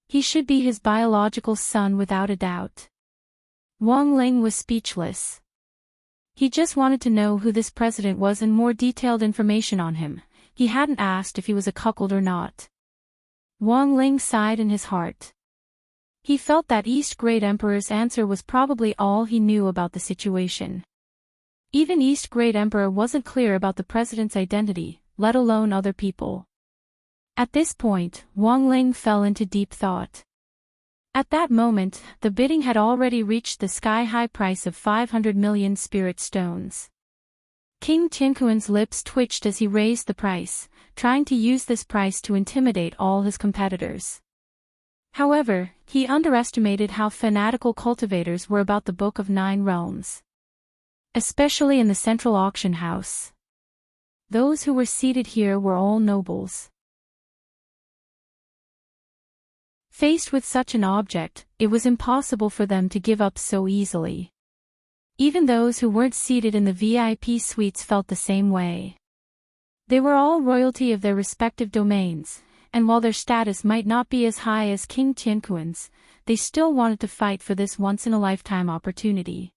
He should be his biological son without a doubt. Wang Ling was speechless. He just wanted to know who this president was and more detailed information on him. He hadn't asked if he was a cuckold or not. Wang Ling sighed in his heart. He felt that East Great Emperor's answer was probably all he knew about the situation. Even East Great Emperor wasn't clear about the president's identity, let alone other people. At this point, Wang Ling fell into deep thought. At that moment, the bidding had already reached the sky-high price of 500 million spirit stones. King Tianquan's lips twitched as he raised the price, trying to use this price to intimidate all his competitors. However, he underestimated how fanatical cultivators were about the Book of Nine Realms. Especially in the central auction house. Those who were seated here were all nobles. Faced with such an object, it was impossible for them to give up so easily. Even those who weren't seated in the VIP suites felt the same way. They were all royalty of their respective domains, and while their status might not be as high as King Tianquan's, they still wanted to fight for this once-in-a-lifetime opportunity.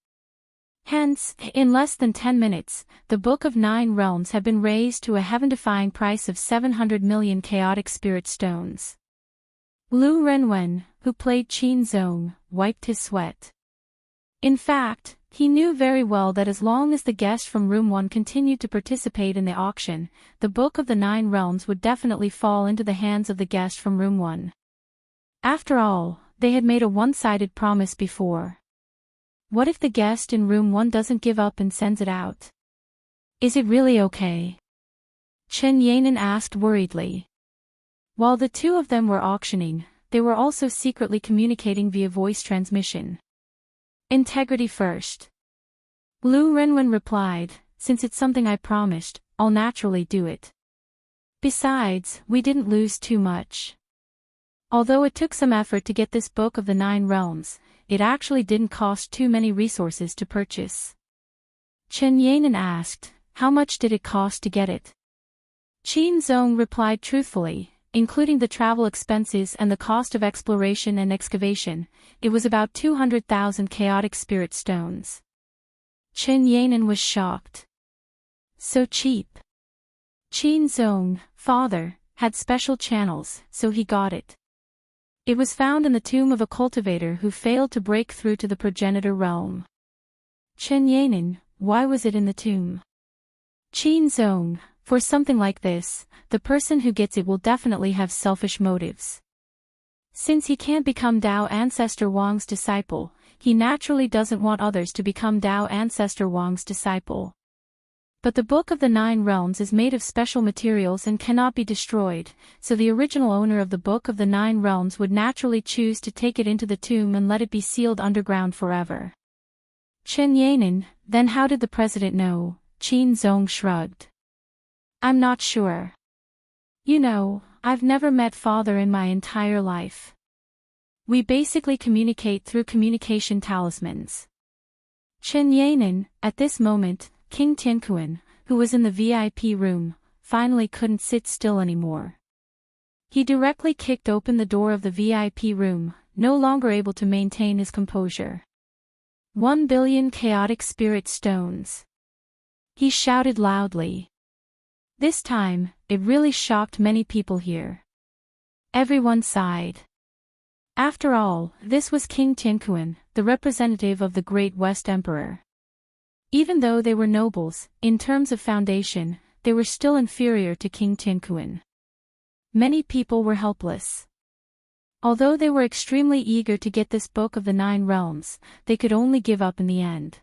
Hence, in less than 10 minutes, the Book of Nine Realms had been raised to a heaven-defying price of 700 million chaotic spirit stones. Lu Renwen, who played Qin Zong, wiped his sweat. In fact, he knew very well that as long as the guest from Room 1 continued to participate in the auction, the Book of the Nine Realms would definitely fall into the hands of the guest from Room 1. After all, they had made a one-sided promise before. What if the guest in Room 1 doesn't give up and sends it out? Is it really okay? Chen Yanan asked worriedly. While the two of them were auctioning, they were also secretly communicating via voice transmission. Integrity first. Lu Renwen replied, since it's something I promised, I'll naturally do it. Besides, we didn't lose too much. Although it took some effort to get this Book of the Nine Realms, it actually didn't cost too many resources to purchase. Chen Yanan asked, how much did it cost to get it? Qin Zong replied truthfully, including the travel expenses and the cost of exploration and excavation, it was about 200,000 chaotic spirit stones. Chen Yanan was shocked. So cheap. Qin Zong, father, had special channels, so he got it. It was found in the tomb of a cultivator who failed to break through to the progenitor realm. Chen Yanan, why was it in the tomb? Qin Zong, for something like this, the person who gets it will definitely have selfish motives. Since he can't become Dao Ancestor Wang's disciple, he naturally doesn't want others to become Dao Ancestor Wang's disciple. But the Book of the Nine Realms is made of special materials and cannot be destroyed, so the original owner of the Book of the Nine Realms would naturally choose to take it into the tomb and let it be sealed underground forever. Chen Yanan, then how did the president know? Qin Zong shrugged. I'm not sure. You know, I've never met father in my entire life. We basically communicate through communication talismans. Chen Yanan, at this moment, King Tianquan, who was in the VIP room, finally couldn't sit still anymore. He directly kicked open the door of the VIP room, no longer able to maintain his composure. 1 billion chaotic spirit stones. He shouted loudly. This time, it really shocked many people here. Everyone sighed. After all, this was King Tianquan, the representative of the Great West Emperor. Even though they were nobles, in terms of foundation, they were still inferior to King Tianquan. Many people were helpless. Although they were extremely eager to get this Book of the Nine Realms, they could only give up in the end.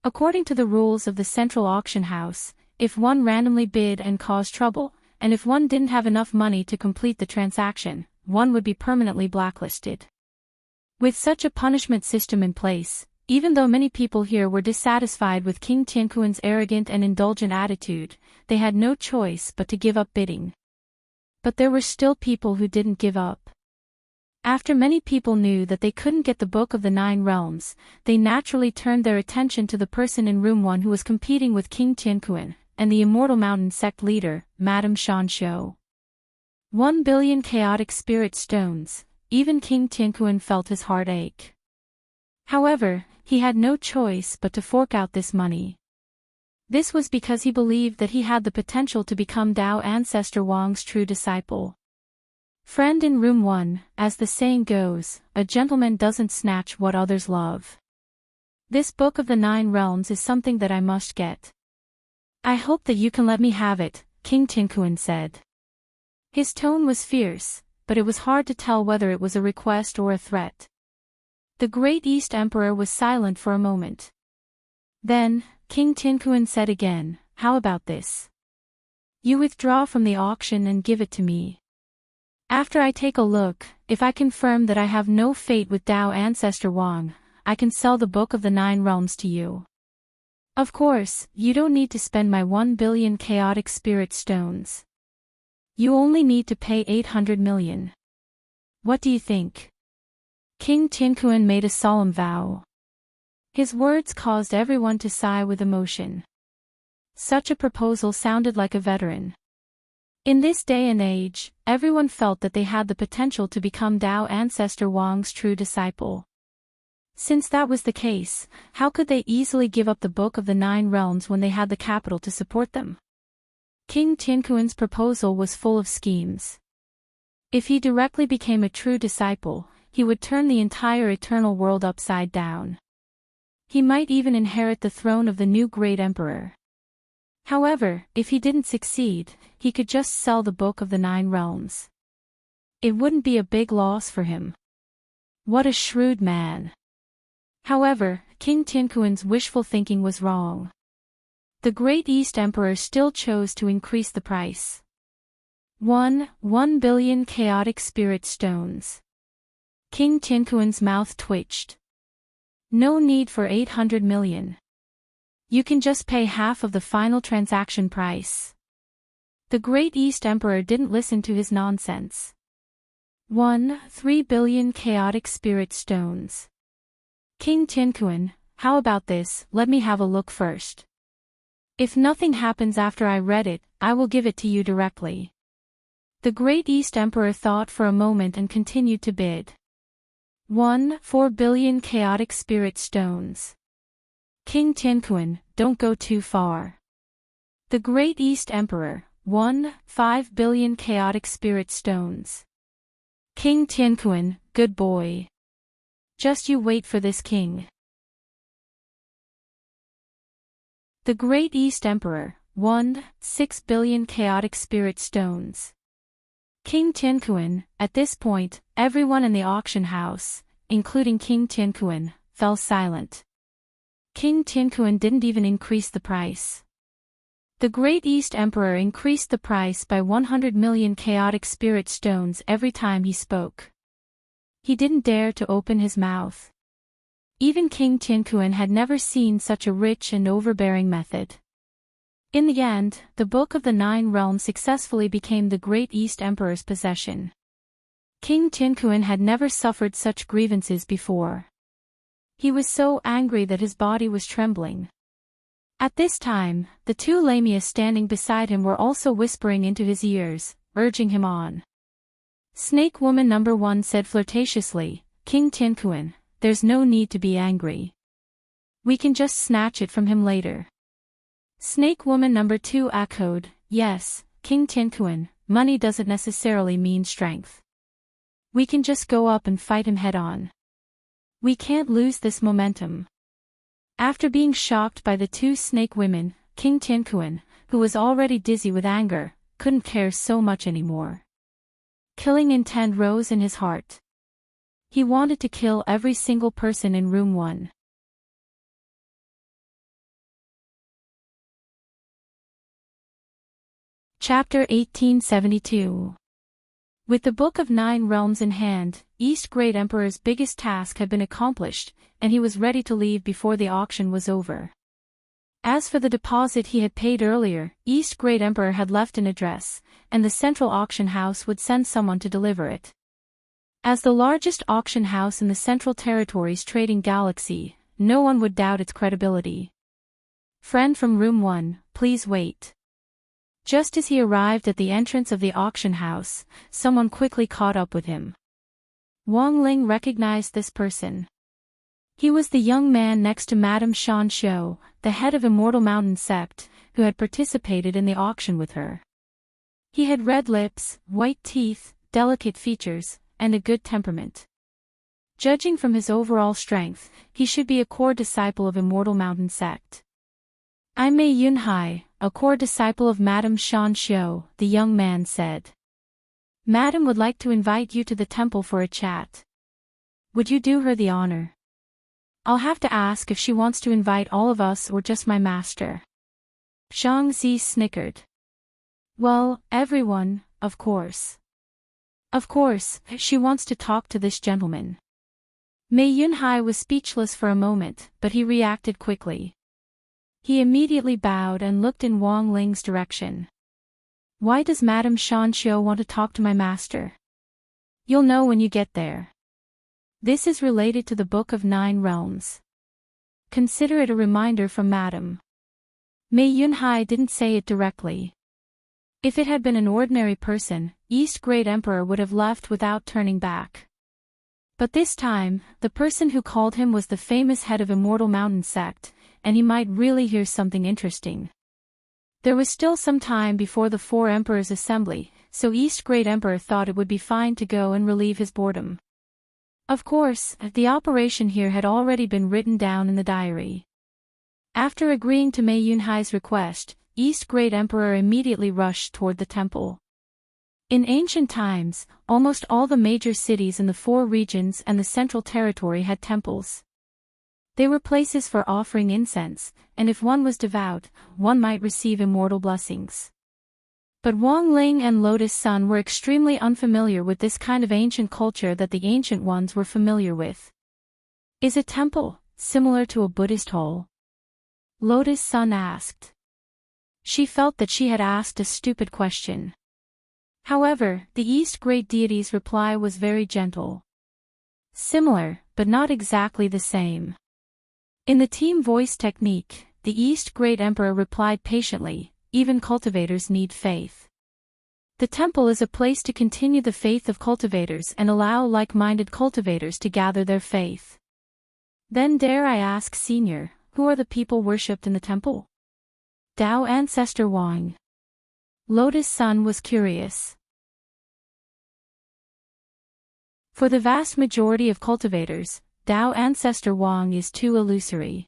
According to the rules of the central auction house, if one randomly bid and caused trouble, and if one didn't have enough money to complete the transaction, one would be permanently blacklisted. With such a punishment system in place, even though many people here were dissatisfied with King Tianquan's arrogant and indulgent attitude, they had no choice but to give up bidding. But there were still people who didn't give up. After many people knew that they couldn't get the Book of the Nine Realms, they naturally turned their attention to the person in Room 1 who was competing with King Tianquan, and the Immortal Mountain sect leader, Madame Shanshou. 1 billion chaotic spirit stones, even King Tianquan felt his heart ache. However, he had no choice but to fork out this money. This was because he believed that he had the potential to become Dao Ancestor Wang's true disciple. Friend in Room 1, as the saying goes, a gentleman doesn't snatch what others love. This Book of the Nine Realms is something that I must get. I hope that you can let me have it, King Tianquan said. His tone was fierce, but it was hard to tell whether it was a request or a threat. The Great East Emperor was silent for a moment. Then, King Tianquan said again, how about this? You withdraw from the auction and give it to me. After I take a look, if I confirm that I have no fate with Tao Ancestor Wang, I can sell the Book of the Nine Realms to you. Of course, you don't need to spend my 1 billion chaotic spirit stones. You only need to pay 800 million. What do you think? King Tianquan made a solemn vow. His words caused everyone to sigh with emotion. Such a proposal sounded like a veteran. In this day and age, everyone felt that they had the potential to become Tao Ancestor Wang's true disciple. Since that was the case, how could they easily give up the Book of the Nine Realms when they had the capital to support them? King Tianquan's proposal was full of schemes. If he directly became a true disciple, he would turn the entire eternal world upside down. He might even inherit the throne of the new great emperor. However, if he didn't succeed, he could just sell the Book of the Nine Realms. It wouldn't be a big loss for him. What a shrewd man. However, King Tianquan's wishful thinking was wrong. The Great East Emperor still chose to increase the price. 1 billion chaotic spirit stones. King Tianquan's mouth twitched. No need for 800 million. You can just pay half of the final transaction price. The Great East Emperor didn't listen to his nonsense. 3 billion chaotic spirit stones. King Tianquan, how about this? Let me have a look first. If nothing happens after I read it, I will give it to you directly. The Great East Emperor thought for a moment and continued to bid. 4 billion chaotic spirit stones. King Tianquan, don't go too far. The Great East Emperor, 5 billion chaotic spirit stones. King Tianquan, good boy. Just you wait for this king. The Great East Emperor, 6 billion chaotic spirit stones. King Tianquan, at this point, everyone in the auction house, including King Tianquan, fell silent. King Tianquan didn't even increase the price. The Great East Emperor increased the price by 100 million chaotic spirit stones every time he spoke. He didn't dare to open his mouth. Even King Tianquan had never seen such a rich and overbearing method. In the end, the Book of the Nine Realms successfully became the Great East Emperor's possession. King Tianquan had never suffered such grievances before. He was so angry that his body was trembling. At this time, the two lamias standing beside him were also whispering into his ears, urging him on. Snake Woman No. 1 said flirtatiously, King Tianquan, there's no need to be angry. We can just snatch it from him later. Snake Woman No. 2 echoed, yes, King Tianquan, money doesn't necessarily mean strength. We can just go up and fight him head-on. We can't lose this momentum. After being shocked by the two snake women, King Tianquan, who was already dizzy with anger, couldn't care so much anymore. Killing intent rose in his heart. He wanted to kill every single person in room 1. Chapter 1872. With the Book of Nine Realms in hand, East Great Emperor's biggest task had been accomplished, and he was ready to leave before the auction was over. As for the deposit he had paid earlier, East Great Emperor had left an address, and the central auction house would send someone to deliver it. As the largest auction house in the Central Territories trading galaxy, no one would doubt its credibility. Friend from room 1, please wait. Just as he arrived at the entrance of the auction house, someone quickly caught up with him. Wang Ling recognized this person. He was the young man next to Madame Shan Shou, the head of Immortal Mountain Sept, who had participated in the auction with her. He had red lips, white teeth, delicate features, and a good temperament. Judging from his overall strength, he should be a core disciple of Immortal Mountain Sept. I'm Mei Yunhai, a core disciple of Madame Shan Shou, the young man said. Madame would like to invite you to the temple for a chat. Would you do her the honor? I'll have to ask if she wants to invite all of us or just my master. Zhang Zi snickered. Well, everyone, of course. Of course, she wants to talk to this gentleman. Mei Yunhai was speechless for a moment, but he reacted quickly. He immediately bowed and looked in Wang Ling's direction. Why does Madame Shanqiu want to talk to my master? You'll know when you get there. This is related to the Book of Nine Realms. Consider it a reminder from Madame. Mei Yunhai didn't say it directly. If it had been an ordinary person, East Great Emperor would have left without turning back. But this time, the person who called him was the famous head of Immortal Mountain sect, and he might really hear something interesting. There was still some time before the Four Emperors' assembly, so East Great Emperor thought it would be fine to go and relieve his boredom. Of course, the operation here had already been written down in the diary. After agreeing to Mei Yunhai's request, East Great Emperor immediately rushed toward the temple. In ancient times, almost all the major cities in the four regions and the central territory had temples. They were places for offering incense, and if one was devout, one might receive immortal blessings. But Wang Ling and Lotus Sun were extremely unfamiliar with this kind of ancient culture that the ancient ones were familiar with. Is a temple similar to a Buddhist hall? Lotus Sun asked. She felt that she had asked a stupid question. However, the East Great Deity's reply was very gentle. Similar, but not exactly the same. In the team voice technique, the East Great Emperor replied patiently, even cultivators need faith. The temple is a place to continue the faith of cultivators and allow like-minded cultivators to gather their faith. Then dare I ask, Senior, who are the people worshipped in the temple? Dao Ancestor Wang. Lotus Sun was curious. For the vast majority of cultivators, Dao Ancestor Wang is too illusory.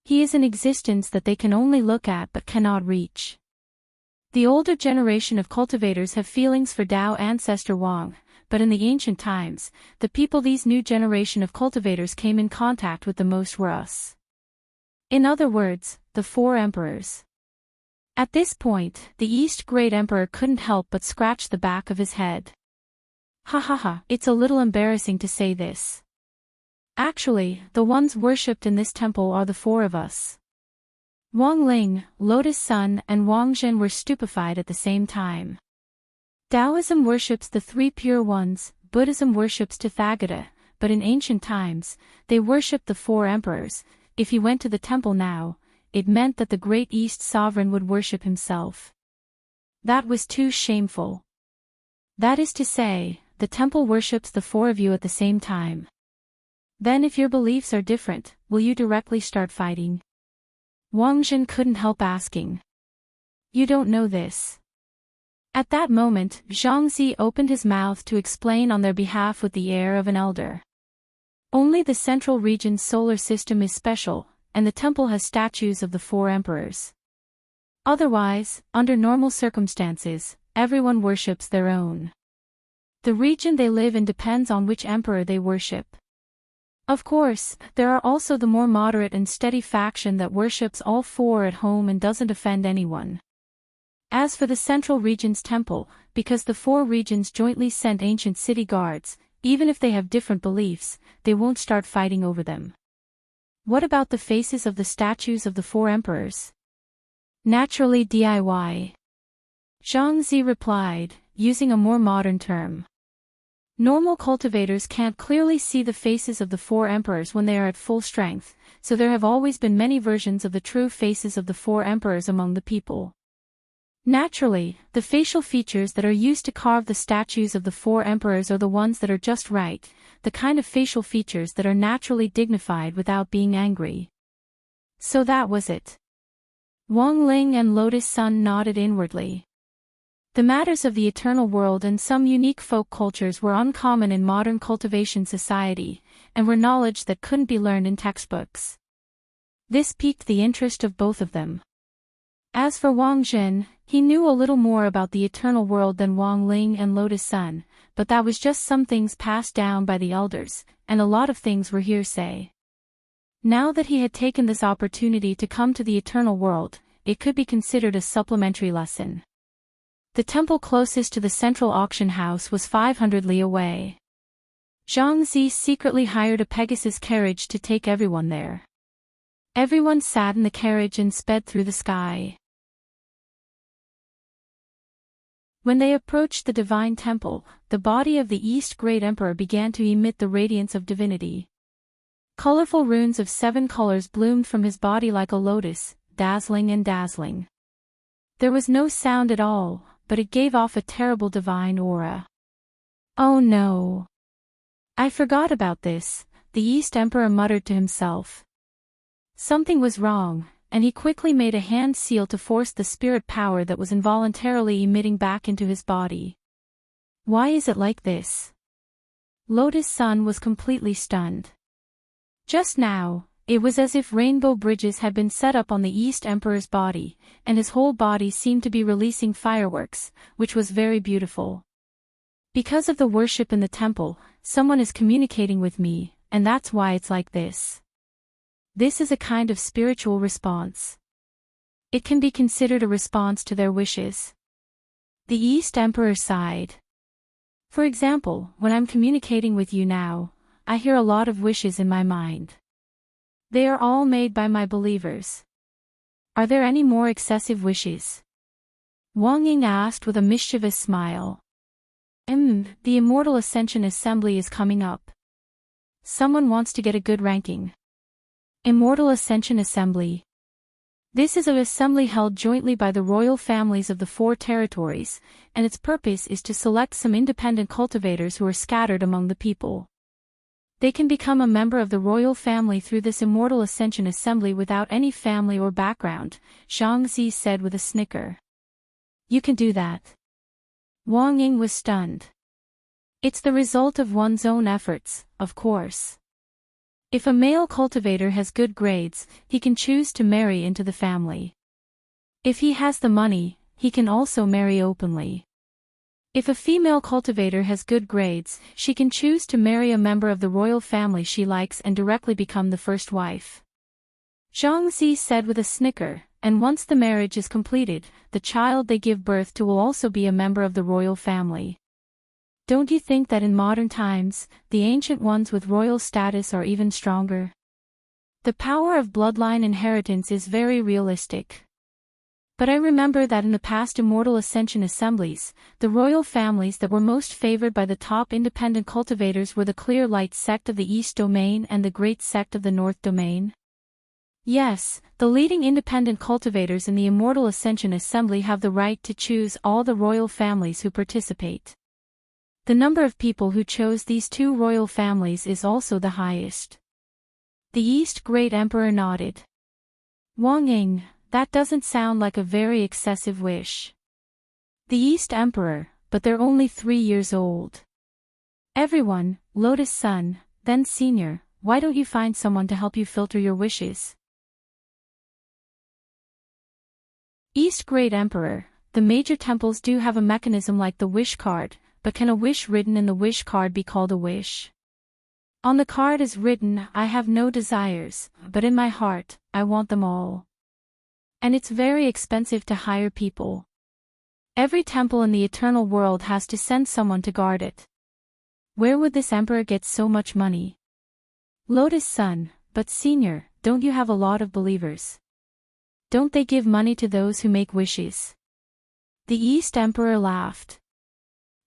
He is an existence that they can only look at but cannot reach. The older generation of cultivators have feelings for Dao Ancestor Wang, but in the ancient times, the people these new generation of cultivators came in contact with the most were us. In other words, the Four Emperors. At this point, the East Great Emperor couldn't help but scratch the back of his head. Ha ha ha, it's a little embarrassing to say this. Actually, the ones worshipped in this temple are the four of us. Wang Ling, Lotus Sun, and Wang Zhen were stupefied at the same time. Taoism worships the three pure ones, Buddhism worships Tathagata, but in ancient times, they worshipped the four emperors. If he went to the temple now, it meant that the Great East Sovereign would worship himself. That was too shameful. That is to say, the temple worships the four of you at the same time. Then if your beliefs are different, will you directly start fighting? Wang Zhen couldn't help asking. You don't know this. At that moment, Zhang Zi opened his mouth to explain on their behalf with the air of an elder. Only the central region's solar system is special, and the temple has statues of the four emperors. Otherwise, under normal circumstances, everyone worships their own. The region they live in depends on which emperor they worship. Of course, there are also the more moderate and steady faction that worships all four at home and doesn't offend anyone. As for the central region's temple, because the four regions jointly sent ancient city guards, even if they have different beliefs, they won't start fighting over them. What about the faces of the statues of the four emperors? Naturally DIY. Zhang Zi replied, using a more modern term. Normal cultivators can't clearly see the faces of the four emperors when they are at full strength, so there have always been many versions of the true faces of the four emperors among the people. Naturally, the facial features that are used to carve the statues of the four emperors are the ones that are just right, the kind of facial features that are naturally dignified without being angry. So that was it. Wang Ling and Lotus Sun nodded inwardly. The matters of the eternal world and some unique folk cultures were uncommon in modern cultivation society, and were knowledge that couldn't be learned in textbooks. This piqued the interest of both of them. As for Wang Zhen, he knew a little more about the eternal world than Wang Ling and Lotus Sun, but that was just some things passed down by the elders, and a lot of things were hearsay. Now that he had taken this opportunity to come to the eternal world, it could be considered a supplementary lesson. The temple closest to the central auction house was 500 li away. Zhang Zi secretly hired a Pegasus carriage to take everyone there. Everyone sat in the carriage and sped through the sky. When they approached the divine temple, the body of the East Great Emperor began to emit the radiance of divinity. Colorful runes of 7 colors bloomed from his body like a lotus, dazzling and dazzling. There was no sound at all, but it gave off a terrible divine aura. "Oh no! I forgot about this," the East Emperor muttered to himself. Something was wrong, and he quickly made a hand seal to force the spirit power that was involuntarily emitting back into his body. Why is it like this? Lotus Sun was completely stunned. Just now, it was as if rainbow bridges had been set up on the East Emperor's body, and his whole body seemed to be releasing fireworks, which was very beautiful. Because of the worship in the temple, someone is communicating with me, and that's why it's like this. This is a kind of spiritual response. It can be considered a response to their wishes. The East Emperor sighed. For example, when I'm communicating with you now, I hear a lot of wishes in my mind. They are all made by my believers. Are there any more excessive wishes? Wang Ying asked with a mischievous smile. The Immortal Ascension Assembly is coming up. Someone wants to get a good ranking. Immortal Ascension Assembly. This is an assembly held jointly by the royal families of the 4 territories, and its purpose is to select some independent cultivators who are scattered among the people. They can become a member of the royal family through this Immortal Ascension Assembly without any family or background, Zhang Zi said with a snicker. You can do that. Wang Ying was stunned. It's the result of one's own efforts, of course. If a male cultivator has good grades, he can choose to marry into the family. If he has the money, he can also marry openly. If a female cultivator has good grades, she can choose to marry a member of the royal family she likes and directly become the first wife. Zhang Zi said with a snicker, and once the marriage is completed, the child they give birth to will also be a member of the royal family. Don't you think that in modern times, the ancient ones with royal status are even stronger? The power of bloodline inheritance is very realistic. But I remember that in the past Immortal Ascension assemblies, the royal families that were most favored by the top independent cultivators were the Clear Light sect of the East Domain and the Great sect of the North Domain. Yes, the leading independent cultivators in the Immortal Ascension Assembly have the right to choose all the royal families who participate. The number of people who chose these 2 royal families is also the highest. The East Great Emperor nodded. Wang Ying, that doesn't sound like a very excessive wish. The East Emperor, but they're only 3 years old. Everyone, Lotus Sun, then Senior, why don't you find someone to help you filter your wishes? East Great Emperor, the major temples do have a mechanism like the wish card, but can a wish written in the wish card be called a wish? On the card is written, I have no desires, but in my heart, I want them all. And it's very expensive to hire people. Every temple in the eternal world has to send someone to guard it. Where would this emperor get so much money? Lotus Sun, but Senior, don't you have a lot of believers? Don't they give money to those who make wishes? The East Emperor laughed.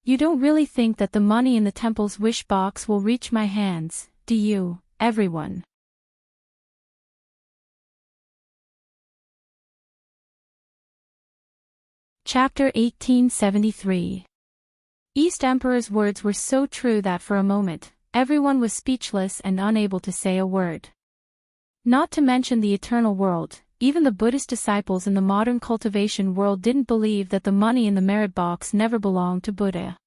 You don't really think that the money in the temple's wish box will reach my hands, do you, everyone? Chapter 1873. East Emperor's words were so true that for a moment, everyone was speechless and unable to say a word. Not to mention the eternal world, even the Buddhist disciples in the modern cultivation world didn't believe that the money in the merit box never belonged to Buddha.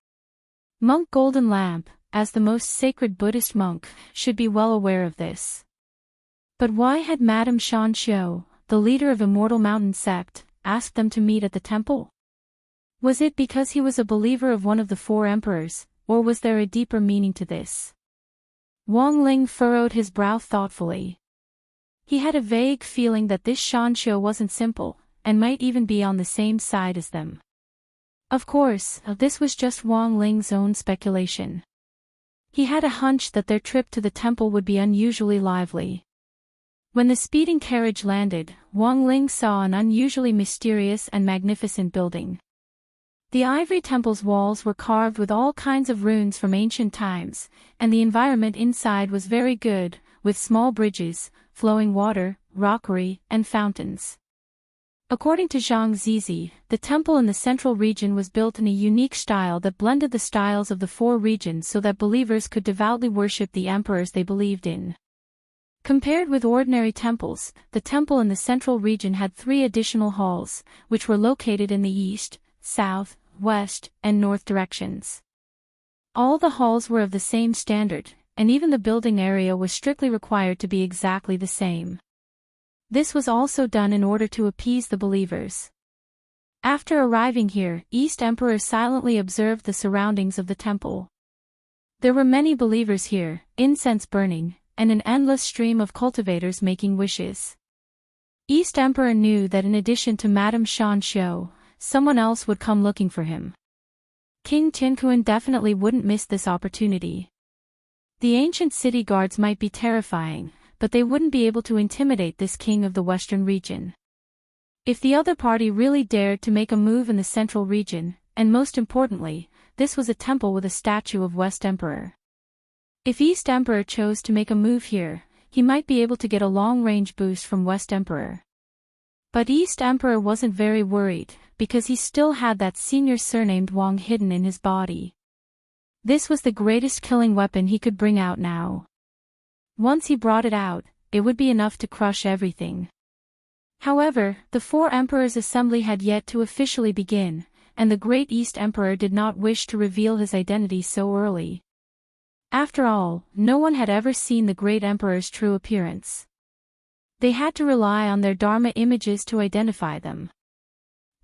Monk Golden Lamp, as the most sacred Buddhist monk, should be well aware of this. But why had Madame Shanxiu, the leader of Immortal Mountain sect, asked them to meet at the temple? Was it because he was a believer of one of the 4 emperors, or was there a deeper meaning to this? Wang Ling furrowed his brow thoughtfully. He had a vague feeling that this Shanxiu wasn't simple, and might even be on the same side as them. Of course, this was just Wang Ling's own speculation. He had a hunch that their trip to the temple would be unusually lively. When the speeding carriage landed, Wang Ling saw an unusually mysterious and magnificent building. The ivory temple's walls were carved with all kinds of runes from ancient times, and the environment inside was very good, with small bridges, flowing water, rockery, and fountains. According to Zhang Zizi, the temple in the central region was built in a unique style that blended the styles of the four regions so that believers could devoutly worship the emperors they believed in. Compared with ordinary temples, the temple in the central region had 3 additional halls, which were located in the east, south, west, and north directions. All the halls were of the same standard, and even the building area was strictly required to be exactly the same. This was also done in order to appease the believers. After arriving here, East Emperor silently observed the surroundings of the temple. There were many believers here, incense burning, and an endless stream of cultivators making wishes. East Emperor knew that in addition to Madame Shan Xiu, someone else would come looking for him. King Tianquan definitely wouldn't miss this opportunity. The ancient city guards might be terrifying, but they wouldn't be able to intimidate this king of the western region. If the other party really dared to make a move in the central region, and most importantly, this was a temple with a statue of West Emperor. If East Emperor chose to make a move here, he might be able to get a long-range boost from West Emperor. But East Emperor wasn't very worried, because he still had that senior surnamed Wang hidden in his body. This was the greatest killing weapon he could bring out now. Once he brought it out, it would be enough to crush everything. However, the 4 emperors' assembly had yet to officially begin, and the great East Emperor did not wish to reveal his identity so early. After all, no one had ever seen the great emperor's true appearance. They had to rely on their Dharma images to identify them.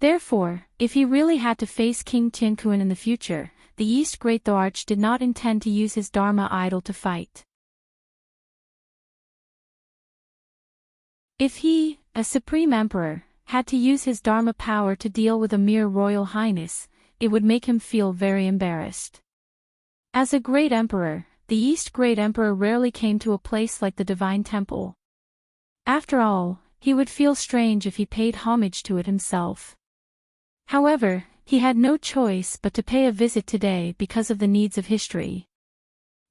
Therefore, if he really had to face King Tianquan in the future, the East Great Thoarch did not intend to use his Dharma idol to fight. If he, a supreme emperor, had to use his Dharma power to deal with a mere royal highness, it would make him feel very embarrassed. As a great emperor, the East Great Emperor rarely came to a place like the Divine Temple. After all, he would feel strange if he paid homage to it himself. However, he had no choice but to pay a visit today because of the needs of history.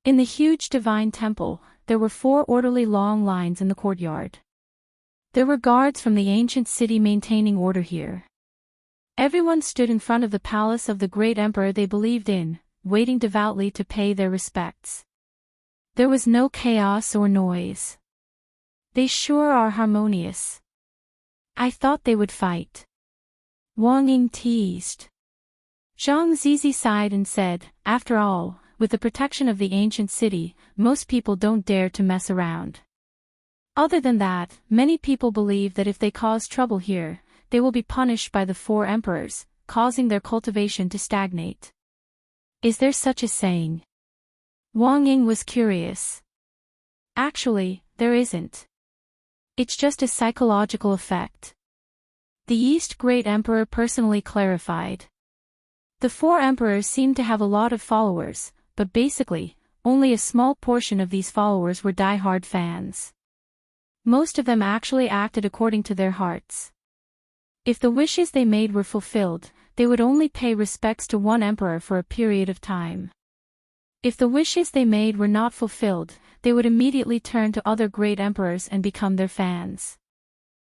In the huge Divine Temple, there were 4 orderly long lines in the courtyard. There were guards from the ancient city maintaining order here. Everyone stood in front of the palace of the great emperor they believed in, waiting devoutly to pay their respects. There was no chaos or noise. They sure are harmonious. I thought they would fight. Wang Ying teased. Zhang Zizi sighed and said, after all, with the protection of the ancient city, most people don't dare to mess around. Other than that, many people believe that if they cause trouble here, they will be punished by the 4 emperors, causing their cultivation to stagnate. Is there such a saying? Wang Ying was curious. Actually, there isn't. It's just a psychological effect. The East Great Emperor personally clarified. The 4 emperors seemed to have a lot of followers, but basically, only a small portion of these followers were die-hard fans. Most of them actually acted according to their hearts. If the wishes they made were fulfilled, they would only pay respects to one emperor for a period of time. If the wishes they made were not fulfilled, they would immediately turn to other great emperors and become their fans.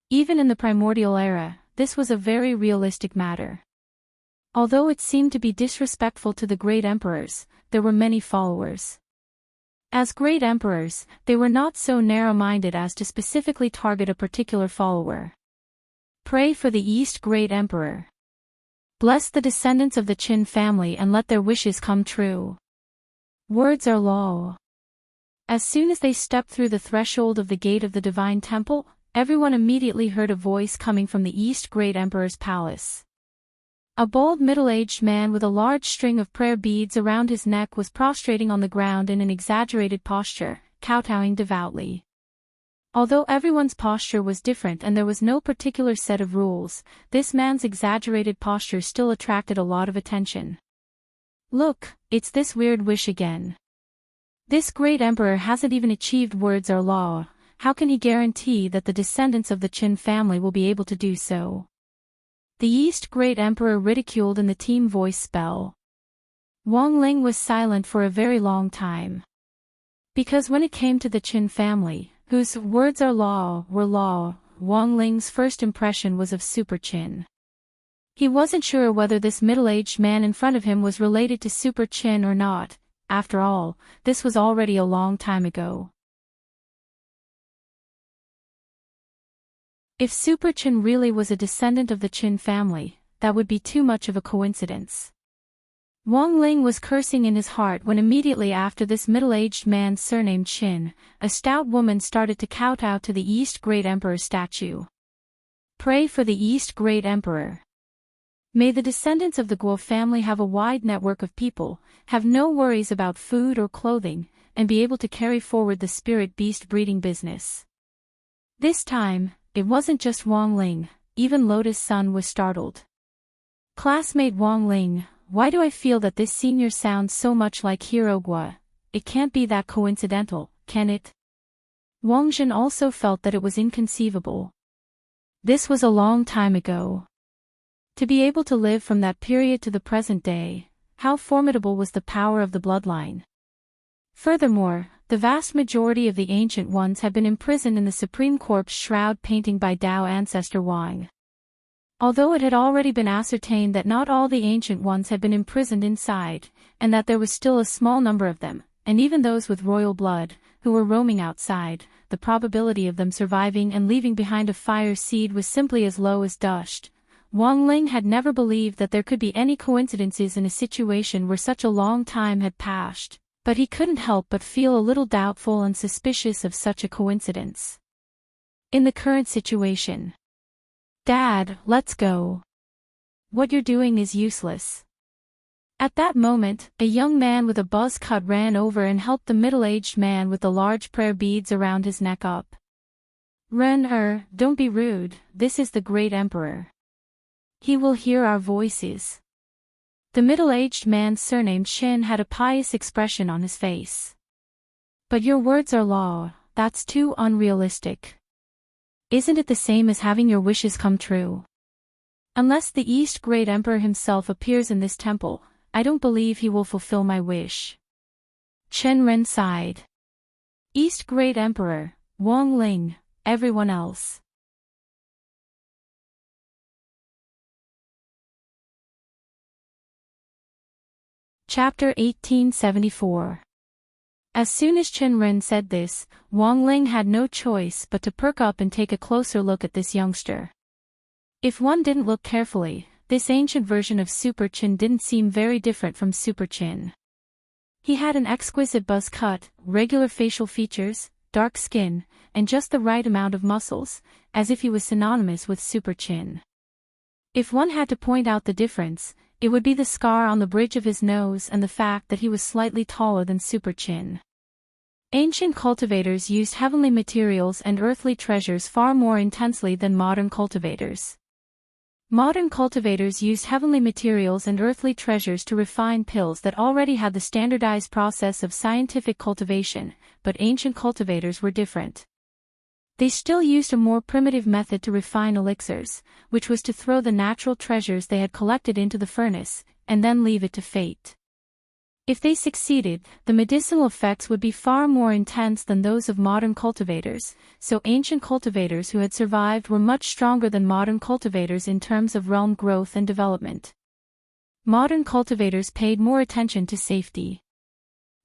Even in the primordial era, this was a very realistic matter. Although it seemed to be disrespectful to the great emperors, there were many followers. As great emperors, they were not so narrow-minded as to specifically target a particular follower. Pray for the East Great Emperor. Bless the descendants of the Qin family and let their wishes come true. Words are law. As soon as they stepped through the threshold of the gate of the Divine Temple, everyone immediately heard a voice coming from the East Great Emperor's palace. A bald middle-aged man with a large string of prayer beads around his neck was prostrating on the ground in an exaggerated posture, kowtowing devoutly. Although everyone's posture was different and there was no particular set of rules, this man's exaggerated posture still attracted a lot of attention. Look, it's this weird wish again. This great emperor hasn't even achieved words or law. How can he guarantee that the descendants of the Qin family will be able to do so? The East Great Emperor ridiculed in the team voice spell. Wang Ling was silent for a very long time. Because when it came to the Qin family, whose words are law were law, Wang Ling's first impression was of Super Qin. He wasn't sure whether this middle-aged man in front of him was related to Super Qin or not. After all, this was already a long time ago. If Super Qin really was a descendant of the Qin family, that would be too much of a coincidence. Wang Ling was cursing in his heart when immediately after this middle-aged man surnamed Qin, a stout woman started to kowtow to the East Great Emperor's statue. Pray for the East Great Emperor. May the descendants of the Guo family have a wide network of people, have no worries about food or clothing, and be able to carry forward the spirit beast breeding business. This time, it wasn't just Wang Ling, even Lotus Sun was startled. Classmate Wang Ling, why do I feel that this senior sounds so much like Hero Guo? It can't be that coincidental, can it? Wang Zhen also felt that it was inconceivable. This was a long time ago. To be able to live from that period to the present day, how formidable was the power of the bloodline. Furthermore, the vast majority of the ancient ones had been imprisoned in the Supreme Corpse shroud painting by Dao ancestor Wang. Although it had already been ascertained that not all the ancient ones had been imprisoned inside, and that there was still a small number of them, and even those with royal blood, who were roaming outside, the probability of them surviving and leaving behind a fire seed was simply as low as dust. Wang Ling had never believed that there could be any coincidences in a situation where such a long time had passed, but he couldn't help but feel a little doubtful and suspicious of such a coincidence. In the current situation. Dad, let's go. What you're doing is useless. At that moment, a young man with a buzz cut ran over and helped the middle-aged man with the large prayer beads around his neck up. Ren, don't be rude, this is the great emperor. He will hear our voices. The middle-aged man surnamed Qin had a pious expression on his face. But your words are law, that's too unrealistic. Isn't it the same as having your wishes come true? Unless the East Great Emperor himself appears in this temple, I don't believe he will fulfill my wish. Chen Ren sighed. East Great Emperor, Wang Ling, everyone else. Chapter 1874. As soon as Chen Ren said this, Wang Ling had no choice but to perk up and take a closer look at this youngster. If one didn't look carefully, this ancient version of Super Qin didn't seem very different from Super Qin. He had an exquisite buzz cut, regular facial features, dark skin, and just the right amount of muscles, as if he was synonymous with Super Qin. If one had to point out the difference, it would be the scar on the bridge of his nose and the fact that he was slightly taller than Super Qin. Ancient cultivators used heavenly materials and earthly treasures far more intensely than modern cultivators. Modern cultivators used heavenly materials and earthly treasures to refine pills that already had the standardized process of scientific cultivation, but ancient cultivators were different. They still used a more primitive method to refine elixirs, which was to throw the natural treasures they had collected into the furnace, and then leave it to fate. If they succeeded, the medicinal effects would be far more intense than those of modern cultivators, so ancient cultivators who had survived were much stronger than modern cultivators in terms of realm growth and development. Modern cultivators paid more attention to safety.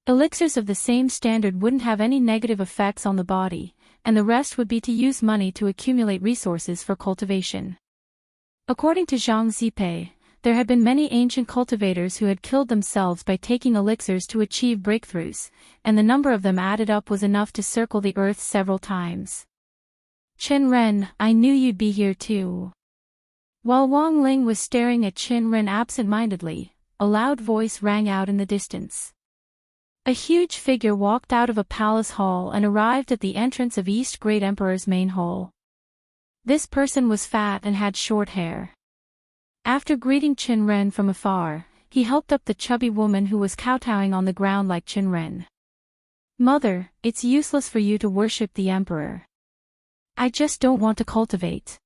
Elixirs of the same standard wouldn't have any negative effects on the body, and the rest would be to use money to accumulate resources for cultivation. According to Zhang Zipei, there had been many ancient cultivators who had killed themselves by taking elixirs to achieve breakthroughs, and the number of them added up was enough to circle the earth several times. Chen Ren, I knew you'd be here too. While Wang Ling was staring at Chen Ren absent-mindedly, a loud voice rang out in the distance. A huge figure walked out of a palace hall and arrived at the entrance of East Great Emperor's main hall. This person was fat and had short hair. After greeting Qin from afar, he helped up the chubby woman who was kowtowing on the ground like Qin. "Mother, it's useless for you to worship the emperor. I just don't want to cultivate.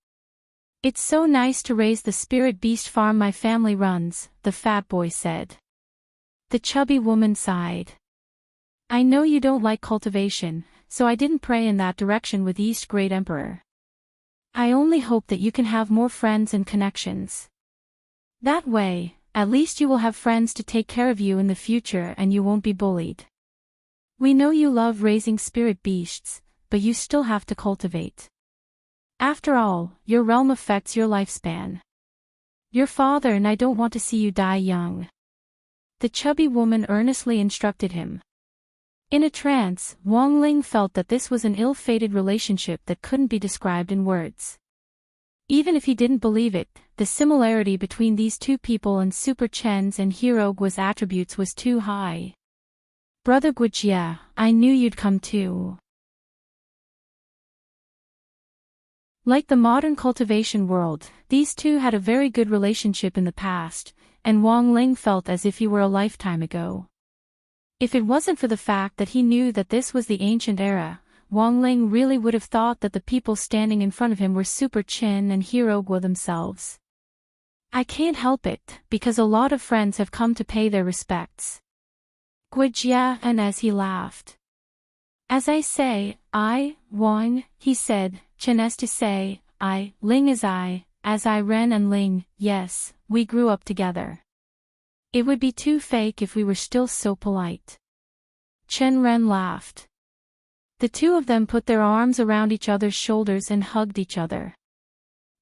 It's so nice to raise the spirit beast farm my family runs," the fat boy said. The chubby woman sighed. "I know you don't like cultivation, so I didn't pray in that direction with East Great Emperor. I only hope that you can have more friends and connections. That way, at least you will have friends to take care of you in the future and you won't be bullied. We know you love raising spirit beasts, but you still have to cultivate. After all, your realm affects your lifespan. Your father and I don't want to see you die young." The chubby woman earnestly instructed him. In a trance, Wang Ling felt that this was an ill-fated relationship that couldn't be described in words. Even if he didn't believe it, the similarity between these two people and Super Chen's and Hero Guo's attributes was too high. "Brother Guojia, I knew you'd come too." Like the modern cultivation world, these two had a very good relationship in the past, and Wang Ling felt as if he were a lifetime ago. If it wasn't for the fact that he knew that this was the ancient era, Wang Ling really would have thought that the people standing in front of him were Super Qin and Hero Guo themselves. "I can't help it, because a lot of friends have come to pay their respects." Guojia, and as he laughed. "As I say, I, Wang," he said, "Chen is to say, I, Ling is I, as I Ren and Ling, yes, we grew up together. It would be too fake if we were still so polite." Chen Ren laughed. The two of them put their arms around each other's shoulders and hugged each other.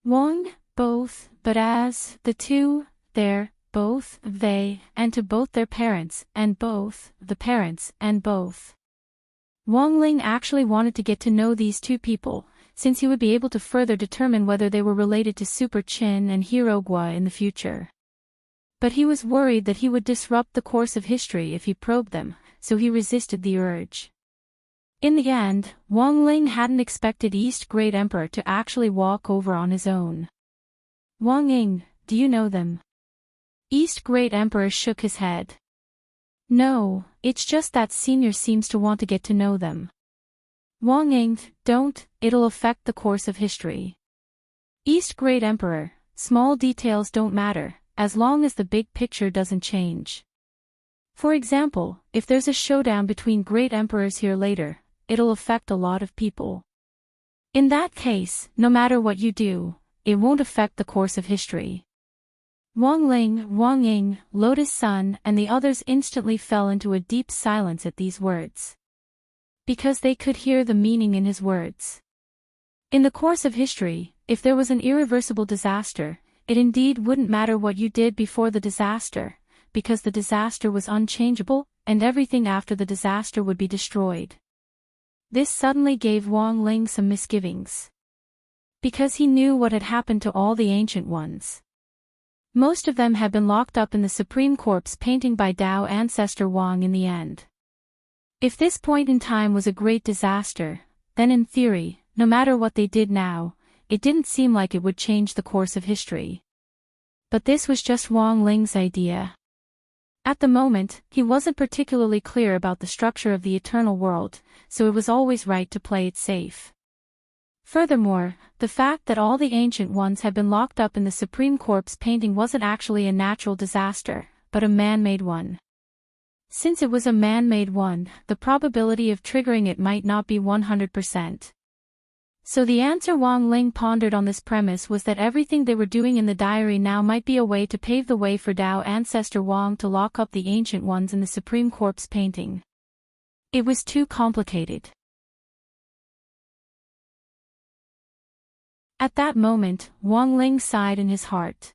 Wang, both, but as, the two, their, both, they, and to both their parents, and both, the parents, and both. Wang Ling actually wanted to get to know these two people, since he would be able to further determine whether they were related to Super Qin and Hero Guo in the future. But he was worried that he would disrupt the course of history if he probed them, so he resisted the urge. In the end, Wang Ling hadn't expected East Great Emperor to actually walk over on his own. "Wang Ying, do you know them?" East Great Emperor shook his head. "No, it's just that Senior seems to want to get to know them." "Wang Ying, don't, it'll affect the course of history." East Great Emperor, small details don't matter, as long as the big picture doesn't change. For example, if there's a showdown between great emperors here later, it'll affect a lot of people. In that case, no matter what you do, it won't affect the course of history. Wang Ling, Wang Ying, Lotus Sun, and the others instantly fell into a deep silence at these words. Because they could hear the meaning in his words. In the course of history, if there was an irreversible disaster, it indeed wouldn't matter what you did before the disaster, because the disaster was unchangeable, and everything after the disaster would be destroyed. This suddenly gave Wang Ling some misgivings. Because he knew what had happened to all the ancient ones. Most of them had been locked up in the Supreme Corpse painting by Dao ancestor Wang in the end. If this point in time was a great disaster, then in theory, no matter what they did now, it didn't seem like it would change the course of history. But this was just Wang Ling's idea. At the moment, he wasn't particularly clear about the structure of the eternal world, so it was always right to play it safe. Furthermore, the fact that all the ancient ones had been locked up in the Supreme Corpse painting wasn't actually a natural disaster, but a man-made one. Since it was a man-made one, the probability of triggering it might not be 100%. So the answer Wang Ling pondered on this premise was that everything they were doing in the diary now might be a way to pave the way for Dao ancestor Wang to lock up the ancient ones in the Supreme Corpse painting. It was too complicated. At that moment, Wang Ling sighed in his heart.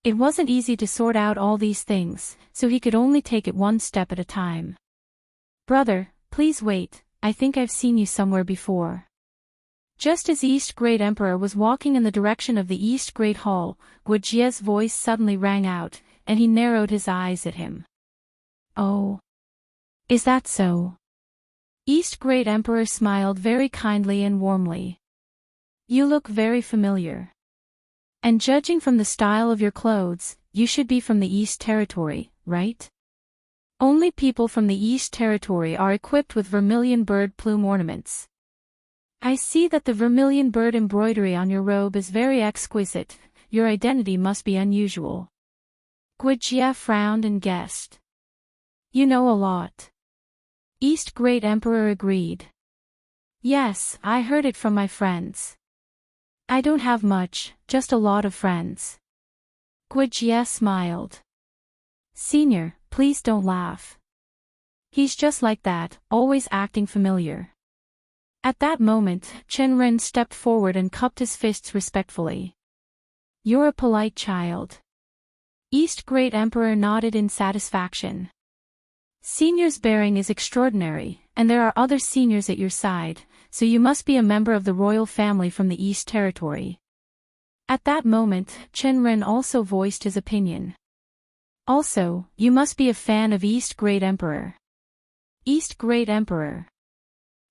It wasn't easy to sort out all these things, so he could only take it one step at a time. "Brother, please wait, I think I've seen you somewhere before." Just as East Great Emperor was walking in the direction of the East Great Hall, Guojia's voice suddenly rang out, and he narrowed his eyes at him. "Oh. Is that so? East Great Emperor smiled very kindly and warmly. You look very familiar. And judging from the style of your clothes, you should be from the East Territory, right? Only people from the East Territory are equipped with vermilion bird plume ornaments. I see that the vermilion bird embroidery on your robe is very exquisite. Your identity must be unusual. Guijia frowned and guessed. You know a lot. East Great Emperor agreed. Yes, I heard it from my friends. I don't have much, just a lot of friends. Guijia smiled. Senior, please don't laugh. He's just like that, always acting familiar. At that moment, Chenren stepped forward and cupped his fists respectfully. You're a polite child. East Great Emperor nodded in satisfaction. Senior's bearing is extraordinary, and there are other seniors at your side, so you must be a member of the royal family from the East Territory. At that moment, Chenren also voiced his opinion. Also, you must be a fan of East Great Emperor. East Great Emperor.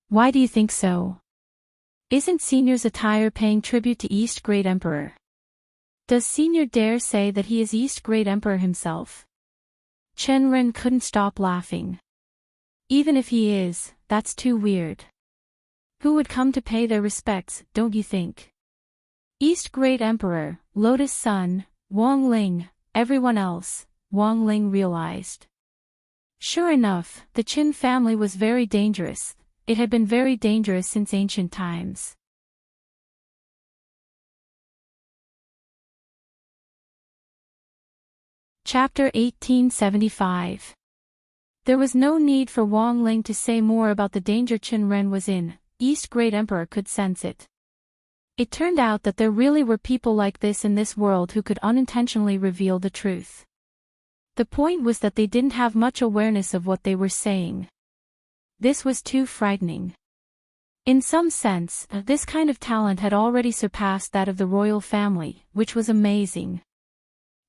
Why do you think so? Isn't Senior's attire paying tribute to East Great Emperor? Does Senior dare say that he is East Great Emperor himself? Chenren couldn't stop laughing. Even if he is, that's too weird. Who would come to pay their respects, don't you think? East Great Emperor, Lotus Sun, Wang Ling, everyone else, Wang Ling realized. Sure enough, the Qin family was very dangerous. It had been very dangerous since ancient times. Chapter 1875. There was no need for Wang Ling to say more about the danger Chenren was in. East Great Emperor could sense it. It turned out that there really were people like this in this world who could unintentionally reveal the truth. The point was that they didn't have much awareness of what they were saying. This was too frightening. In some sense, this kind of talent had already surpassed that of the royal family, which was amazing.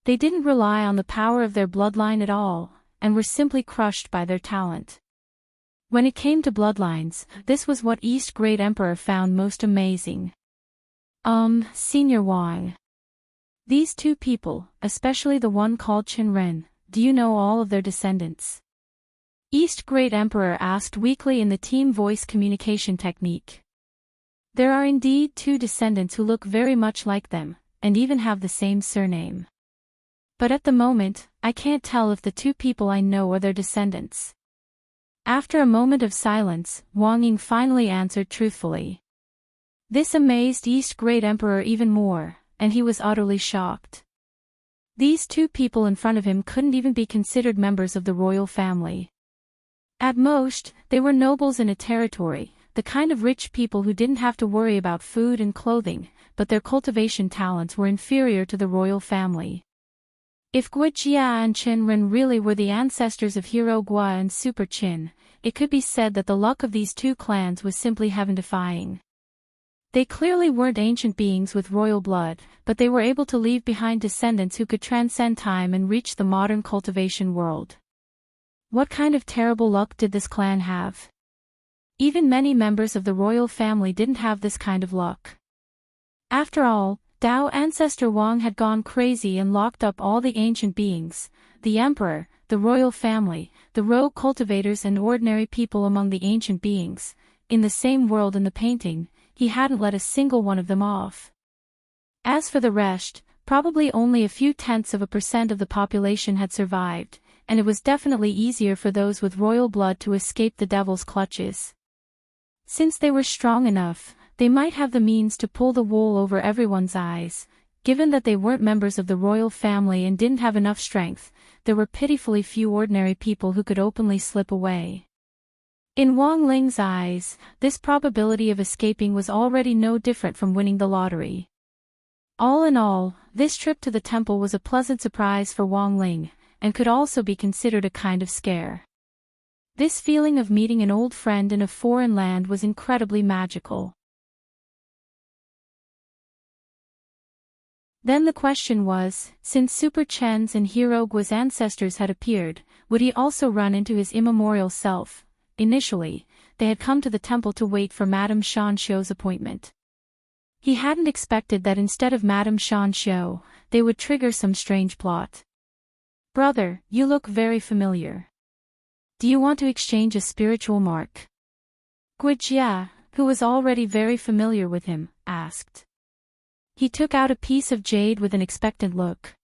They didn't rely on the power of their bloodline at all, and were simply crushed by their talent. When it came to bloodlines, this was what East Great Emperor found most amazing. Senior Wang. These two people, especially the one called Chenren, do you know all of their descendants? East Great Emperor asked weakly in the team voice communication technique. There are indeed two descendants who look very much like them, and even have the same surname. But at the moment, I can't tell if the two people I know are their descendants. After a moment of silence, Wang Ying finally answered truthfully. This amazed East Great Emperor even more, and he was utterly shocked. These two people in front of him couldn't even be considered members of the royal family. At most, they were nobles in a territory, the kind of rich people who didn't have to worry about food and clothing, but their cultivation talents were inferior to the royal family. If Guijia and Chenren really were the ancestors of Hero Gua and Super Qin, it could be said that the luck of these two clans was simply heaven-defying. They clearly weren't ancient beings with royal blood, but they were able to leave behind descendants who could transcend time and reach the modern cultivation world. What kind of terrible luck did this clan have? Even many members of the royal family didn't have this kind of luck. After all, Dao ancestor Wang had gone crazy and locked up all the ancient beings, the emperor, the royal family, the rogue cultivators and ordinary people among the ancient beings. In the same world in the painting, he hadn't let a single one of them off. As for the rest, probably only a few tenths of a percent of the population had survived, and it was definitely easier for those with royal blood to escape the devil's clutches. Since they were strong enough, they might have the means to pull the wool over everyone's eyes. Given that they weren't members of the royal family and didn't have enough strength, there were pitifully few ordinary people who could openly slip away. In Wang Ling's eyes, this probability of escaping was already no different from winning the lottery. All in all, this trip to the temple was a pleasant surprise for Wang Ling, and could also be considered a kind of scare. This feeling of meeting an old friend in a foreign land was incredibly magical. Then the question was, since Super Chen's and Hero Guo's ancestors had appeared, would he also run into his immemorial self? Initially, they had come to the temple to wait for Madame Shanxiu's appointment. He hadn't expected that instead of Madame Shanxiu, they would trigger some strange plot. "Brother, you look very familiar. Do you want to exchange a spiritual mark?" Guijia, who was already very familiar with him, asked. He took out a piece of jade with an expectant look.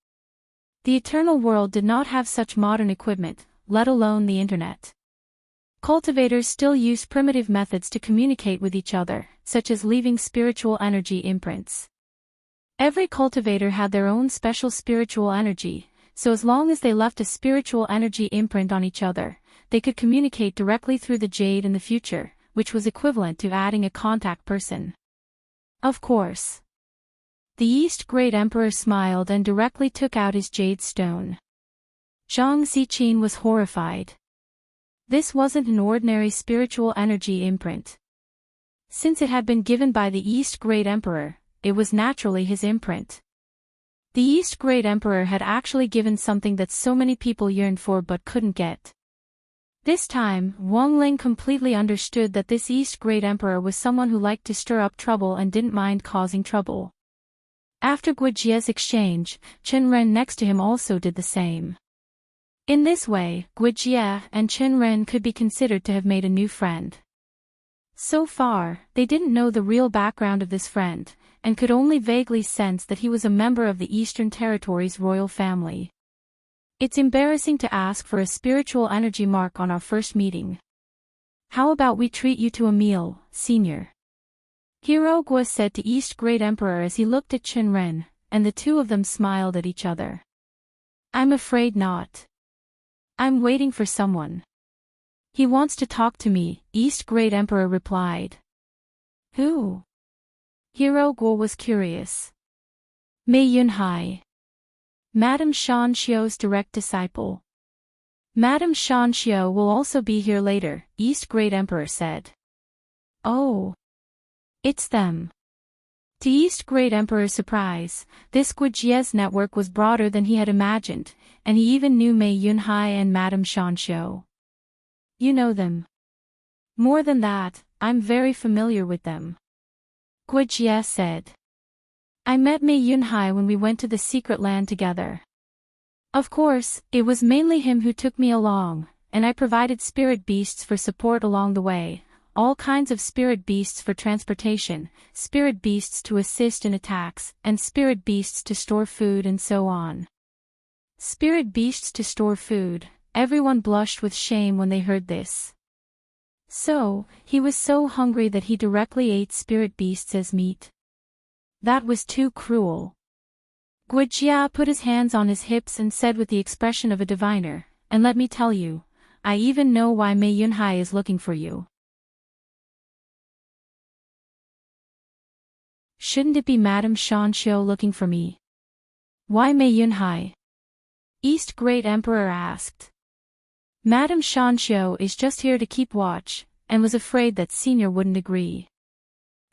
The eternal world did not have such modern equipment, let alone the internet. Cultivators still used primitive methods to communicate with each other, such as leaving spiritual energy imprints. Every cultivator had their own special spiritual energy, so as long as they left a spiritual energy imprint on each other, they could communicate directly through the jade in the future, which was equivalent to adding a contact person. Of course. The East Great Emperor smiled and directly took out his jade stone. Zhang Ziqin was horrified. This wasn't an ordinary spiritual energy imprint. Since it had been given by the East Great Emperor, it was naturally his imprint. The East Great Emperor had actually given something that so many people yearned for but couldn't get. This time, Wang Ling completely understood that this East Great Emperor was someone who liked to stir up trouble and didn't mind causing trouble. After Guijia's exchange, Chen Ren next to him also did the same. In this way, Guijia and Chen Ren could be considered to have made a new friend. So far, they didn't know the real background of this friend, and could only vaguely sense that he was a member of the Eastern Territories royal family. "It's embarrassing to ask for a spiritual energy mark on our first meeting. How about we treat you to a meal, senior?" Hero Guo said to East Great Emperor as he looked at Chen Ren, and the two of them smiled at each other. "I'm afraid not. I'm waiting for someone. He wants to talk to me," East Great Emperor replied. "Who?" Hero Guo was curious. "Mei Yunhai. Madame Shanxiu's direct disciple. Madame Shanxiu will also be here later," East Great Emperor said. "Oh. It's them." To East Great Emperor's surprise, this Guijia's network was broader than he had imagined, and he even knew Mei Yunhai and Madame Shanxiu. "You know them?" "More than that, I'm very familiar with them," Guijia said. "I met Mei Yunhai when we went to the secret land together. Of course, it was mainly him who took me along, and I provided spirit beasts for support along the way. All kinds of spirit beasts for transportation, spirit beasts to assist in attacks, and spirit beasts to store food and so on." Spirit beasts to store food, everyone blushed with shame when they heard this. So, he was so hungry that he directly ate spirit beasts as meat. That was too cruel. Guijia put his hands on his hips and said with the expression of a diviner, "And let me tell you, I even know why Mei Yunhai is looking for you. Shouldn't it be Madame Shanxiu looking for me?" "Why Mei Yunhai?" East Great Emperor asked. "Madame Shanxiu is just here to keep watch, and was afraid that Senior wouldn't agree."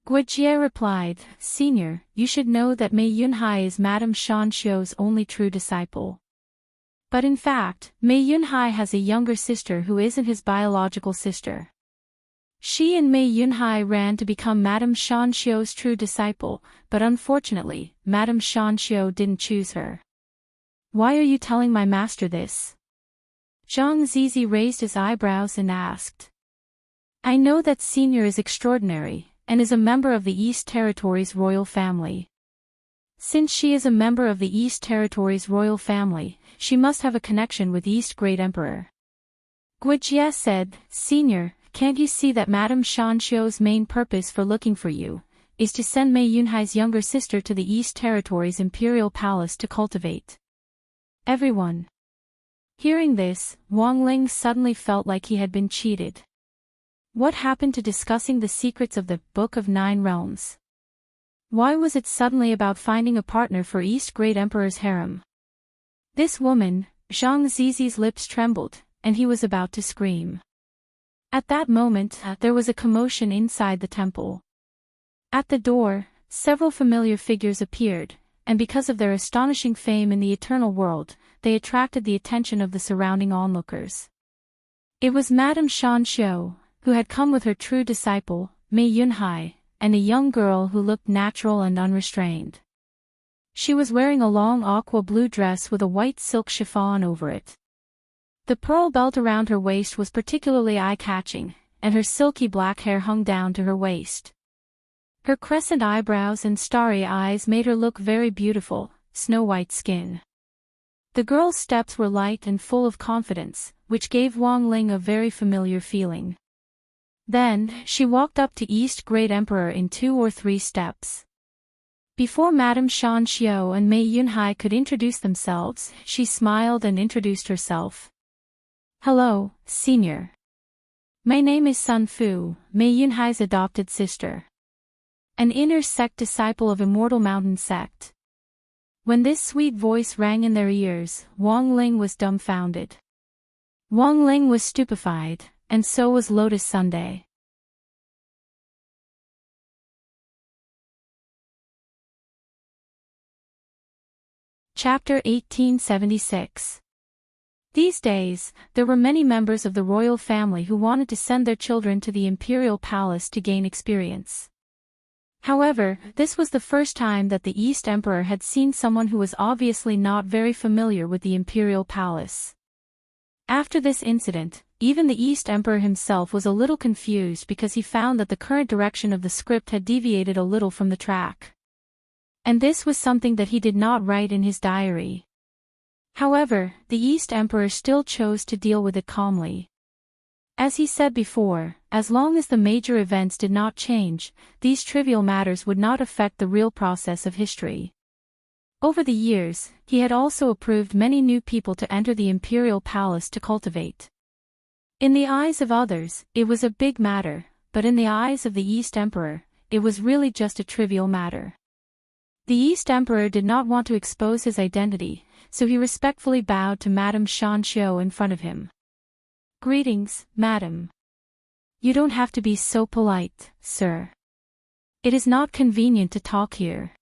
Guijia replied, "Senior, you should know that Mei Yunhai is Madame Shanxiu's only true disciple. But in fact, Mei Yunhai has a younger sister who isn't his biological sister. She and Mei Yunhai ran to become Madame Shanxiu's true disciple, but unfortunately, Madame Shanxiu didn't choose her." "Why are you telling my master this?" Zhang Zizi raised his eyebrows and asked. "I know that Senior is extraordinary, and is a member of the East Territories royal family. Since she is a member of the East Territories royal family, she must have a connection with East Great Emperor." Guijia said, "Senior, can't you see that Madame Shanxiu's main purpose for looking for you is to send Mei Yunhai's younger sister to the East Territories Imperial Palace to cultivate everyone?" Hearing this, Wang Ling suddenly felt like he had been cheated. What happened to discussing the secrets of the Book of Nine Realms? Why was it suddenly about finding a partner for East Great Emperor's harem? This woman, Zhang Zizi's lips trembled, and he was about to scream. At that moment, there was a commotion inside the temple. At the door, several familiar figures appeared, and because of their astonishing fame in the eternal world, they attracted the attention of the surrounding onlookers. It was Madame Shanxiu, who had come with her true disciple, Mei Yunhai, and a young girl who looked natural and unrestrained. She was wearing a long aqua blue dress with a white silk chiffon over it. The pearl belt around her waist was particularly eye-catching, and her silky black hair hung down to her waist. Her crescent eyebrows and starry eyes made her look very beautiful, snow-white skin. The girl's steps were light and full of confidence, which gave Wang Ling a very familiar feeling. Then, she walked up to East Great Emperor in 2 or 3 steps. Before Madame Shanxiu and Mei Yunhai could introduce themselves, she smiled and introduced herself. "Hello, Senior. My name is Sun Fu, Mei Yunhai's adopted sister. An inner sect disciple of Immortal Mountain Sect." When this sweet voice rang in their ears, Wang Ling was dumbfounded. Wang Ling was stupefied, and so was Lotus Sunday. Chapter 1876. These days, there were many members of the royal family who wanted to send their children to the imperial palace to gain experience. However, this was the first time that the East Emperor had seen someone who was obviously not very familiar with the imperial palace. After this incident, even the East Emperor himself was a little confused because he found that the current direction of the script had deviated a little from the track. And this was something that he did not write in his diary. However, the East Emperor still chose to deal with it calmly. As he said before, as long as the major events did not change, these trivial matters would not affect the real process of history. Over the years, he had also approved many new people to enter the imperial palace to cultivate. In the eyes of others, it was a big matter, but in the eyes of the East Emperor, it was really just a trivial matter. The East Emperor did not want to expose his identity, so he respectfully bowed to Madame Shanxiu in front of him. "Greetings, Madam. You don't have to be so polite, sir. It is not convenient to talk here.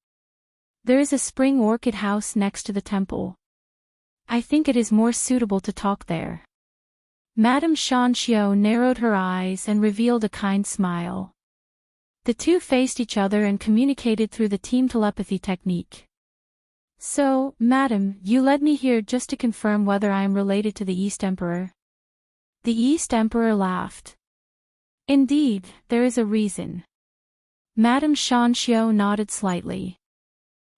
There is a spring orchid house next to the temple. I think it is more suitable to talk there." Madame Shanxiu narrowed her eyes and revealed a kind smile. The two faced each other and communicated through the team telepathy technique. "So, Madam, you led me here just to confirm whether I am related to the East Emperor?" The East Emperor laughed. "Indeed, there is a reason." Madame Shanxiu nodded slightly.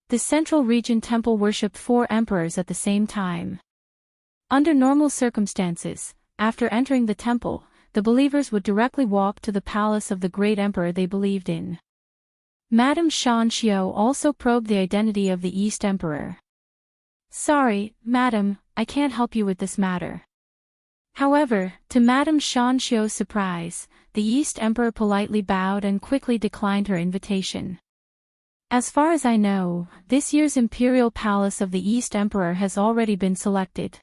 The Central Region Temple worshipped 4 emperors at the same time. Under normal circumstances, after entering the temple, the believers would directly walk to the palace of the great emperor they believed in. Madame Shanxiu also probed the identity of the East Emperor. "Sorry, Madam, I can't help you with this matter." However, to Madame Shanxiu's surprise, the East Emperor politely bowed and quickly declined her invitation. "As far as I know, this year's Imperial Palace of the East Emperor has already been selected.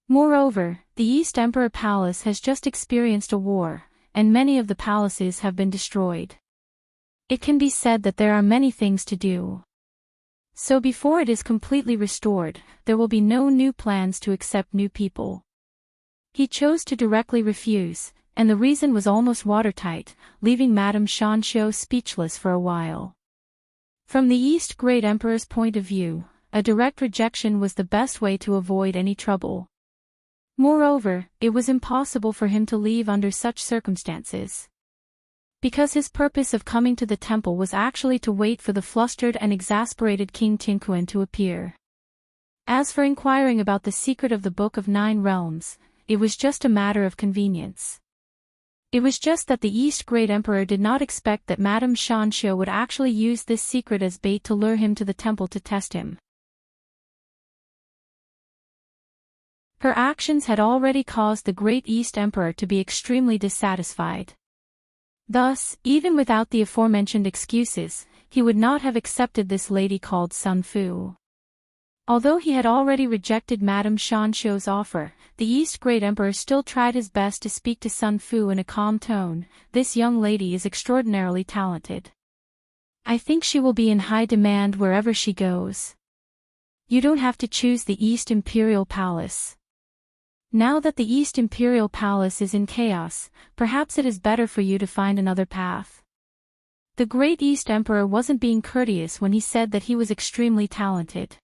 Moreover, the East Emperor Palace has just experienced a war, and many of the palaces have been destroyed. It can be said that there are many things to do. So before it is completely restored, there will be no new plans to accept new people." He chose to directly refuse, and the reason was almost watertight, leaving Madame Shanxiu speechless for a while. From the East Great Emperor's point of view, a direct rejection was the best way to avoid any trouble. Moreover, it was impossible for him to leave under such circumstances. Because his purpose of coming to the temple was actually to wait for the flustered and exasperated King Tinkuan to appear. As for inquiring about the secret of the Book of 9 Realms, it was just a matter of convenience. It was just that the East Great Emperor did not expect that Madame Shanxiu would actually use this secret as bait to lure him to the temple to test him. Her actions had already caused the Great East Emperor to be extremely dissatisfied. Thus, even without the aforementioned excuses, he would not have accepted this lady called Sun Fu. Although he had already rejected Madame Shanxiu's offer, the East Great Emperor still tried his best to speak to Sun Fu in a calm tone. "This young lady is extraordinarily talented. I think she will be in high demand wherever she goes. You don't have to choose the East Imperial Palace. Now that the East Imperial Palace is in chaos, perhaps it is better for you to find another path. The Great East Emperor wasn't being courteous when he said that he was extremely talented.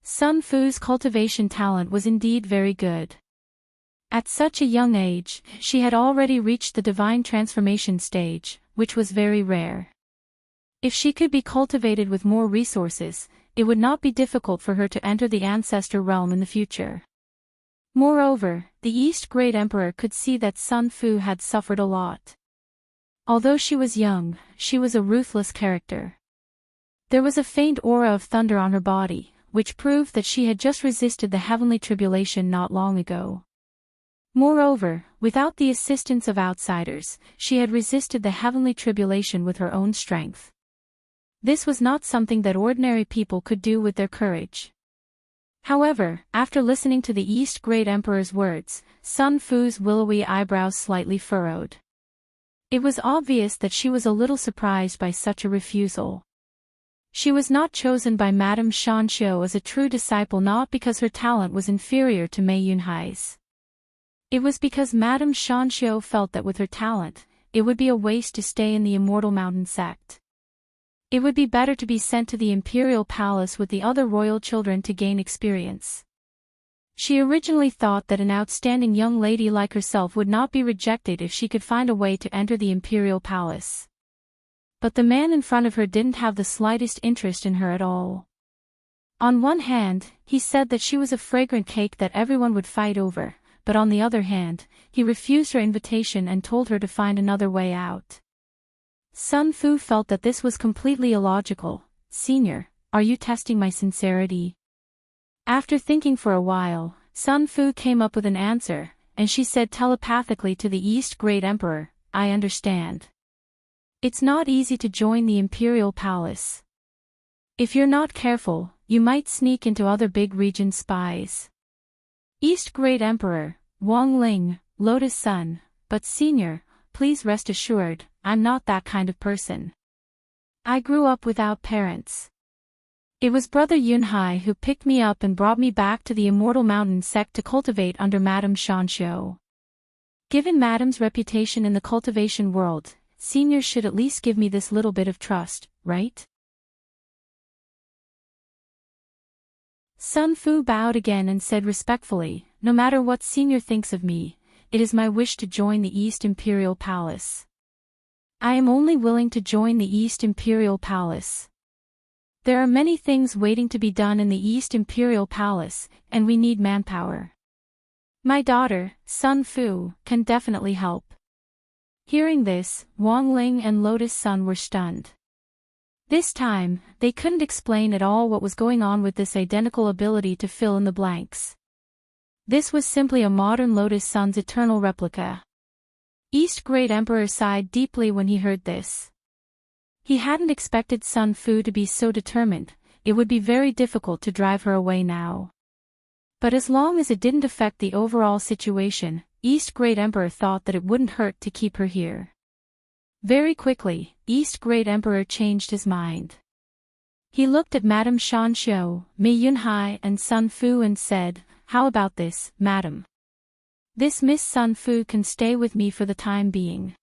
Sun Fu's cultivation talent was indeed very good. At such a young age, she had already reached the divine transformation stage, which was very rare. If she could be cultivated with more resources, it would not be difficult for her to enter the ancestor realm in the future. Moreover, the East Great Emperor could see that Sun Fu had suffered a lot. Although she was young, she was a ruthless character. There was a faint aura of thunder on her body, which proved that she had just resisted the heavenly tribulation not long ago. Moreover, without the assistance of outsiders, she had resisted the heavenly tribulation with her own strength. This was not something that ordinary people could do with their courage. However, after listening to the East Great Emperor's words, Sun Fu's willowy eyebrows slightly furrowed. It was obvious that she was a little surprised by such a refusal. She was not chosen by Madame Shanxiu as a true disciple not because her talent was inferior to Mei Yunhai's. It was because Madame Shanxiu felt that with her talent, it would be a waste to stay in the Immortal Mountain sect. It would be better to be sent to the Imperial Palace with the other royal children to gain experience. She originally thought that an outstanding young lady like herself would not be rejected if she could find a way to enter the Imperial Palace. But the man in front of her didn't have the slightest interest in her at all. On one hand, he said that she was a fragrant cake that everyone would fight over, but on the other hand, he refused her invitation and told her to find another way out. Sun Fu felt that this was completely illogical. "Senior, are you testing my sincerity?" After thinking for a while, Sun Fu came up with an answer, and she said telepathically to the East Great Emperor, "I understand. It's not easy to join the Imperial Palace. If you're not careful, you might sneak into other big region spies." East Great Emperor, Wang Ling, Lotus Sun, "But Senior, please rest assured, I'm not that kind of person. I grew up without parents. It was Brother Yunhai who picked me up and brought me back to the Immortal Mountain sect to cultivate under Madame Shanxiu. Given Madame's reputation in the cultivation world, Senior should at least give me this little bit of trust, right?" Sun Fu bowed again and said respectfully, "No matter what Senior thinks of me, it is my wish to join the East Imperial Palace. I am only willing to join the East Imperial Palace. There are many things waiting to be done in the East Imperial Palace, and we need manpower. My daughter, Sun Fu, can definitely help." Hearing this, Wang Ling and Lotus Sun were stunned. This time, they couldn't explain at all what was going on with this identical ability to fill in the blanks. This was simply a modern Lotus Sun's eternal replica. East Great Emperor sighed deeply when he heard this. He hadn't expected Sun Fu to be so determined. It would be very difficult to drive her away now. But as long as it didn't affect the overall situation, East Great Emperor thought that it wouldn't hurt to keep her here. Very quickly, East Great Emperor changed his mind. He looked at Madame Shanxiu, Mei Yunhai and Sun Fu and said, "How about this, Madam? This Miss Sun Fu can stay with me for the time being.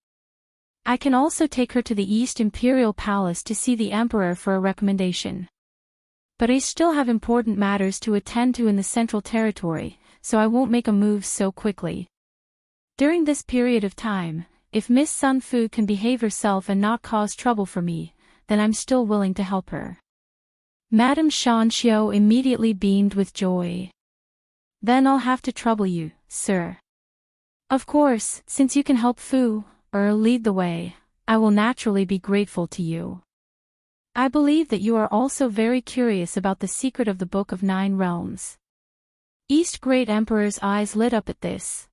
I can also take her to the East Imperial Palace to see the Emperor for a recommendation. But I still have important matters to attend to in the Central Territory, so I won't make a move so quickly. During this period of time, if Miss Sun Fu can behave herself and not cause trouble for me, then I'm still willing to help her." Madame Shanxiu immediately beamed with joy. "Then I'll have to trouble you, sir. Of course, since you can help Fu, or lead the way, I will naturally be grateful to you. I believe that you are also very curious about the secret of the Book of Nine Realms." East Great Emperor's eyes lit up at this.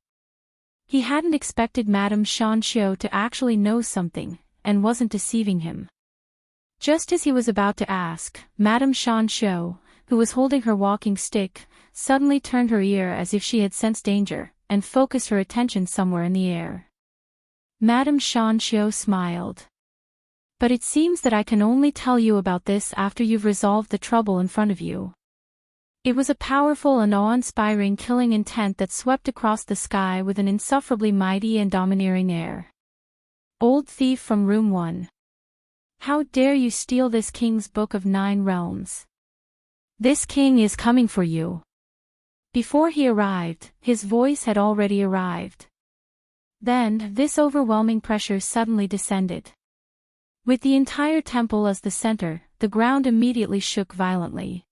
He hadn't expected Madame Shanxiu to actually know something, and wasn't deceiving him. Just as he was about to ask, Madame Shanxiu, who was holding her walking stick, suddenly turned her ear as if she had sensed danger, and focused her attention somewhere in the air. Madame Shanxiu smiled. But it seems that I can only tell you about this after you've resolved the trouble in front of you. It was a powerful and awe-inspiring killing intent that swept across the sky with an insufferably mighty and domineering air. Old thief from room 1. How dare you steal this king's book of 9 realms? This king is coming for you. Before he arrived, his voice had already arrived. Then, this overwhelming pressure suddenly descended. With the entire temple as the center, the ground immediately shook violently.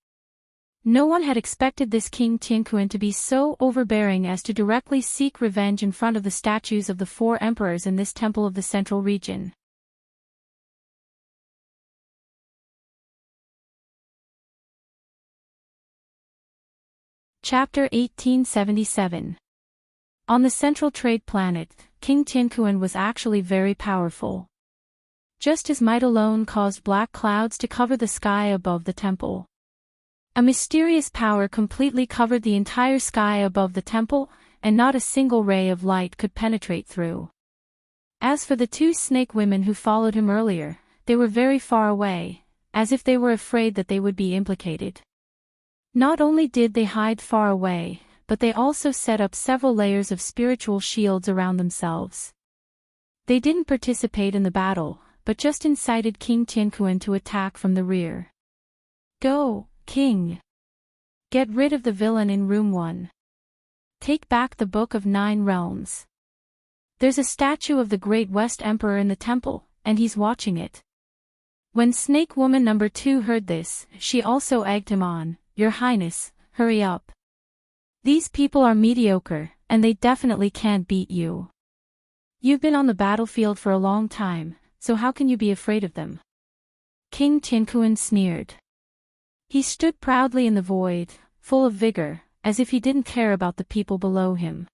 No one had expected this King Tianquan to be so overbearing as to directly seek revenge in front of the statues of the 4 emperors in this temple of the central region. Chapter 1877. On the central trade planet, King Tianquan was actually very powerful. Just his might alone caused black clouds to cover the sky above the temple. A mysterious power completely covered the entire sky above the temple, and not a single ray of light could penetrate through. As for the 2 snake women who followed him earlier, they were very far away, as if they were afraid that they would be implicated. Not only did they hide far away, but they also set up several layers of spiritual shields around themselves. They didn't participate in the battle, but just incited King Tianquan to attack from the rear. Go, King! Get rid of the villain in room 1. Take back the Book of 9 Realms. There's a statue of the Great West Emperor in the temple, and he's watching it. When Snake Woman number 2 heard this, she also egged him on. Your Highness, hurry up. These people are mediocre, and they definitely can't beat you. You've been on the battlefield for a long time, so how can you be afraid of them? King Tianquan sneered. He stood proudly in the void, full of vigor, as if he didn't care about the people below him.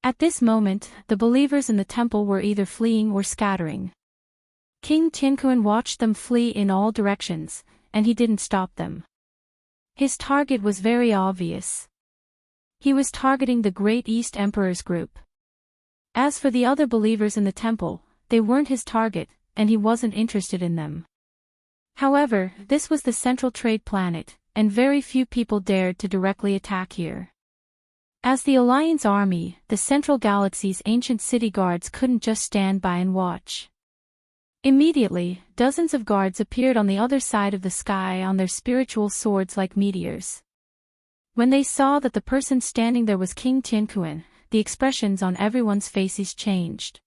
At this moment, the believers in the temple were either fleeing or scattering. King Tianquan watched them flee in all directions, and he didn't stop them. His target was very obvious. He was targeting the Great East Emperor's group. As for the other believers in the temple, they weren't his target, and he wasn't interested in them. However, this was the central trade planet, and very few people dared to directly attack here. As the Alliance army, the Central Galaxy's ancient city guards couldn't just stand by and watch. Immediately, dozens of guards appeared on the other side of the sky on their spiritual swords like meteors. When they saw that the person standing there was King Tianquan, the expressions on everyone's faces changed.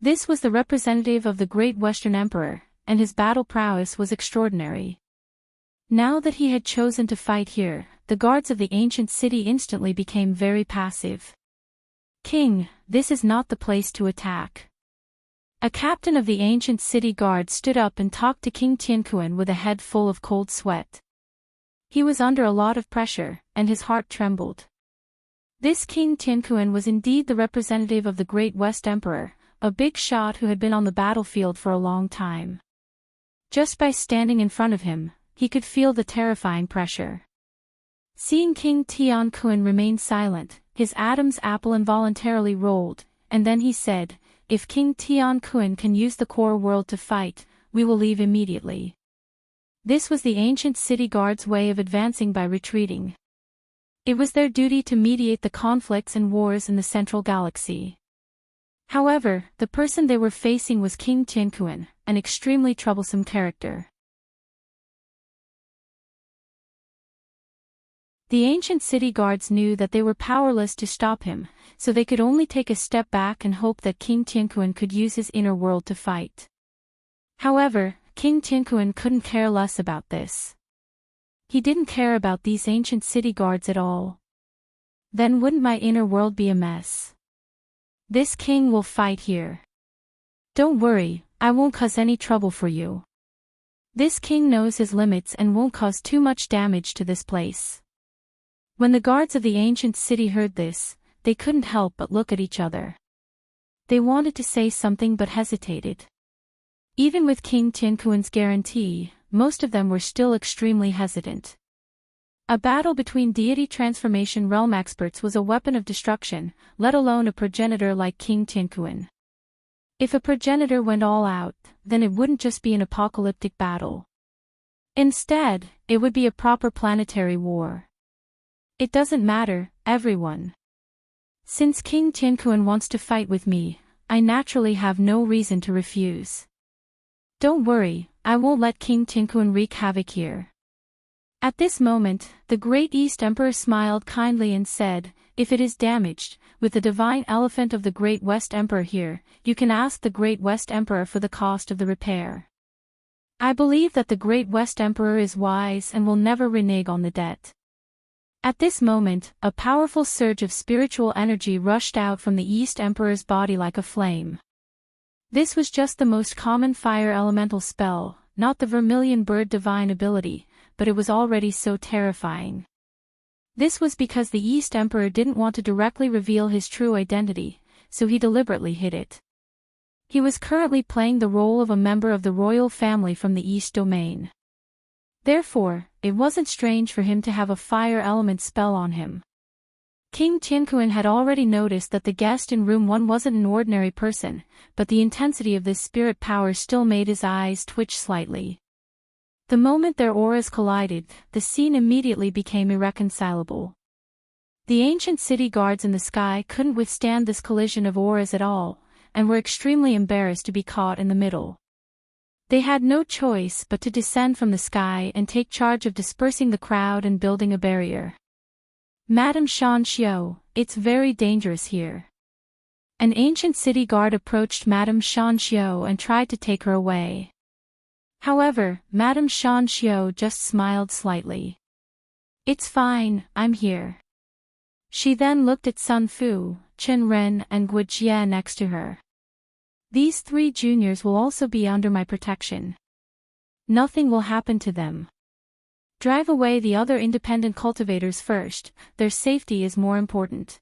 This was the representative of the Great Western Emperor, and his battle prowess was extraordinary. Now that he had chosen to fight here, the guards of the ancient city instantly became very passive. King, this is not the place to attack. A captain of the ancient city guard stood up and talked to King Tianquan with a head full of cold sweat. He was under a lot of pressure, and his heart trembled. This King Tianquan was indeed the representative of the Great West Emperor, a big shot who had been on the battlefield for a long time. Just by standing in front of him, he could feel the terrifying pressure. Seeing King Tianquan remain silent, his Adam's apple involuntarily rolled, and then he said, "If King Tianquan can use the core world to fight, we will leave immediately." This was the ancient city guards' way of advancing by retreating. It was their duty to mediate the conflicts and wars in the Central Galaxy. However, the person they were facing was King Tianquan, an extremely troublesome character. The ancient city guards knew that they were powerless to stop him, so they could only take a step back and hope that King Tianquan could use his inner world to fight. However, King Tianquan couldn't care less about this. He didn't care about these ancient city guards at all. Then wouldn't my inner world be a mess? This king will fight here. Don't worry, I won't cause any trouble for you. This king knows his limits and won't cause too much damage to this place. When the guards of the ancient city heard this, they couldn't help but look at each other. They wanted to say something but hesitated. Even with King Tianquan's guarantee, most of them were still extremely hesitant. A battle between deity transformation realm experts was a weapon of destruction, let alone a progenitor like King Tianquan. If a progenitor went all out, then it wouldn't just be an apocalyptic battle. Instead, it would be a proper planetary war. It doesn't matter, everyone. Since King Tianquan wants to fight with me, I naturally have no reason to refuse. Don't worry, I won't let King Tianquan wreak havoc here. At this moment, the Great East Emperor smiled kindly and said, "If it is damaged, with the divine elephant of the Great West Emperor here, you can ask the Great West Emperor for the cost of the repair. I believe that the Great West Emperor is wise and will never renege on the debt." At this moment, a powerful surge of spiritual energy rushed out from the East Emperor's body like a flame. This was just the most common fire elemental spell, not the vermilion bird divine ability, but it was already so terrifying. This was because the East Emperor didn't want to directly reveal his true identity, so he deliberately hid it. He was currently playing the role of a member of the royal family from the East Domain. Therefore, it wasn't strange for him to have a fire element spell on him. King Tianquan had already noticed that the guest in room 1 wasn't an ordinary person, but the intensity of this spirit power still made his eyes twitch slightly. The moment their auras collided, the scene immediately became irreconcilable. The ancient city guards in the sky couldn't withstand this collision of auras at all, and were extremely embarrassed to be caught in the middle. They had no choice but to descend from the sky and take charge of dispersing the crowd and building a barrier. "Madame Shan Xiao, it's very dangerous here." An ancient city guard approached Madame Shan Xiao and tried to take her away. However, Madame Shan Xiao just smiled slightly. "It's fine, I'm here." She then looked at Sun Fu, Chen Ren and Guo Jie next to her. "These 3 juniors will also be under my protection. Nothing will happen to them. Drive away the other independent cultivators first, their safety is more important."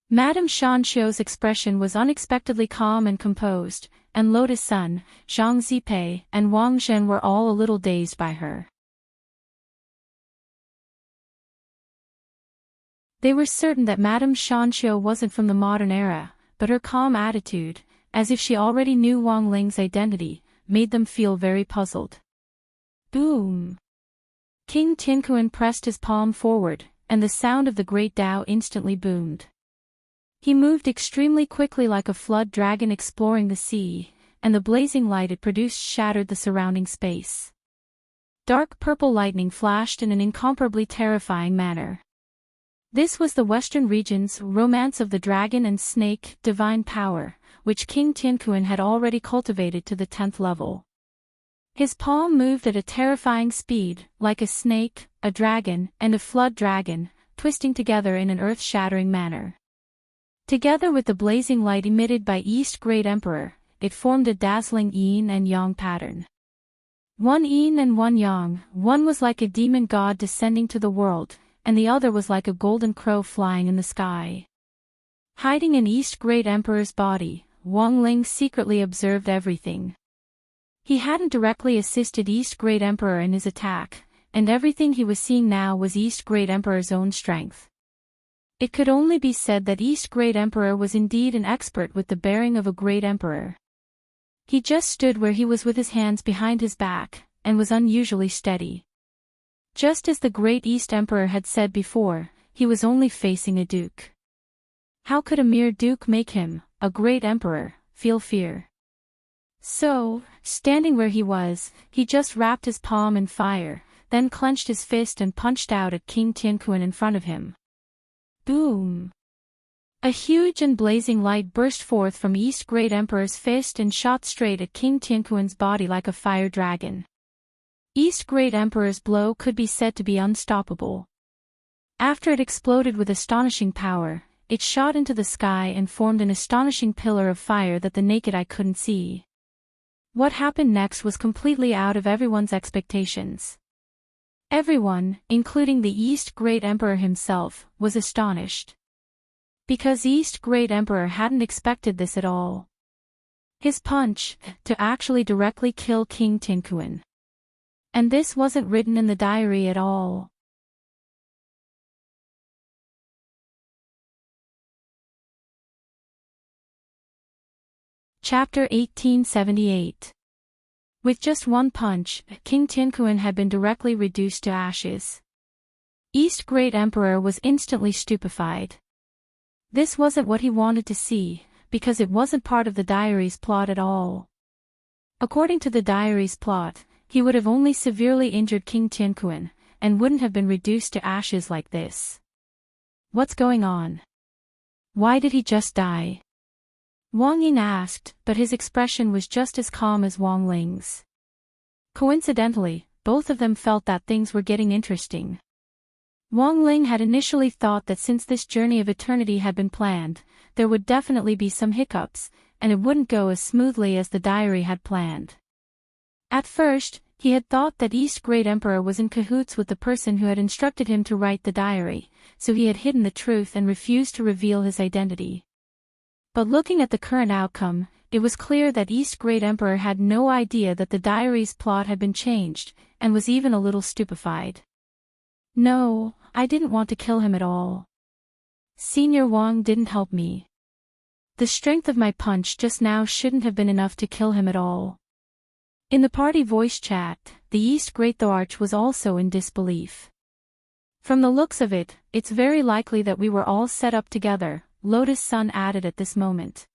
Madame Shan Xiao's expression was unexpectedly calm and composed, and Lotus Sun, Zhang Zipei, and Wang Zhen were all a little dazed by her. They were certain that Madame Shan Xiao wasn't from the modern era, but her calm attitude, as if she already knew Wang Ling's identity, made them feel very puzzled. Boom! King Tianquan pressed his palm forward, and the sound of the great Tao instantly boomed. He moved extremely quickly like a flood dragon exploring the sea, and the blazing light it produced shattered the surrounding space. Dark purple lightning flashed in an incomparably terrifying manner. This was the Western region's Romance of the Dragon and Snake divine power, which King Tianquan had already cultivated to the 10th level. His palm moved at a terrifying speed, like a snake, a dragon, and a flood dragon, twisting together in an earth-shattering manner. Together with the blazing light emitted by East Great Emperor, it formed a dazzling yin and yang pattern. One yin and one yang, one was like a demon god descending to the world, and the other was like a golden crow flying in the sky. Hiding in East Great Emperor's body, Wang Ling secretly observed everything. He hadn't directly assisted East Great Emperor in his attack, and everything he was seeing now was East Great Emperor's own strength. It could only be said that East Great Emperor was indeed an expert with the bearing of a great emperor. He just stood where he was with his hands behind his back, and was unusually steady. Just as the great East Emperor had said before, he was only facing a duke. How could a mere duke make him, a great emperor, feel fear? So, standing where he was, he just wrapped his palm in fire, then clenched his fist and punched out at King Tianquan in front of him. Boom! A huge and blazing light burst forth from East Great Emperor's fist and shot straight at King Tianquan's body like a fire dragon. East Great Emperor's blow could be said to be unstoppable. After it exploded with astonishing power, it shot into the sky and formed an astonishing pillar of fire that the naked eye couldn't see. What happened next was completely out of everyone's expectations. Everyone, including the East Great Emperor himself, was astonished. Because East Great Emperor hadn't expected this at all. His punch, to actually directly kill King Tianquan. And this wasn't written in the diary at all. Chapter 1878. With just one punch, King Tianquan had been directly reduced to ashes. East Great Emperor was instantly stupefied. This wasn't what he wanted to see, because it wasn't part of the diary's plot at all. According to the diary's plot, he would have only severely injured King Tianquan, and wouldn't have been reduced to ashes like this. What's going on? Why did he just die? Wang Ying asked, but his expression was just as calm as Wang Ling's. Coincidentally, both of them felt that things were getting interesting. Wang Ling had initially thought that since this journey of eternity had been planned, there would definitely be some hiccups, and it wouldn't go as smoothly as the diary had planned. At first, he had thought that East Great Emperor was in cahoots with the person who had instructed him to write the diary, so he had hidden the truth and refused to reveal his identity. But looking at the current outcome, it was clear that East Great Emperor had no idea that the diary's plot had been changed, and was even a little stupefied. No, I didn't want to kill him at all. Senior Wang didn't help me. The strength of my punch just now shouldn't have been enough to kill him at all. In the party voice chat, the East Great Arch was also in disbelief. From the looks of it, it's very likely that we were all set up together, Lotus Sun added at this moment.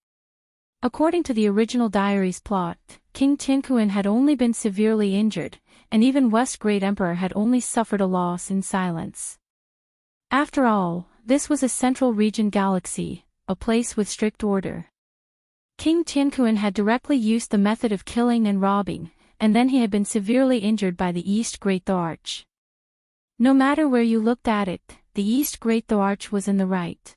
According to the original diary's plot, King Tianquan had only been severely injured, and even West Great Emperor had only suffered a loss in silence. After all, this was a central region galaxy, a place with strict order. King Tianquan had directly used the method of killing and robbing, and then he had been severely injured by the East Great Arch. No matter where you looked at it, the East Great Arch was in the right.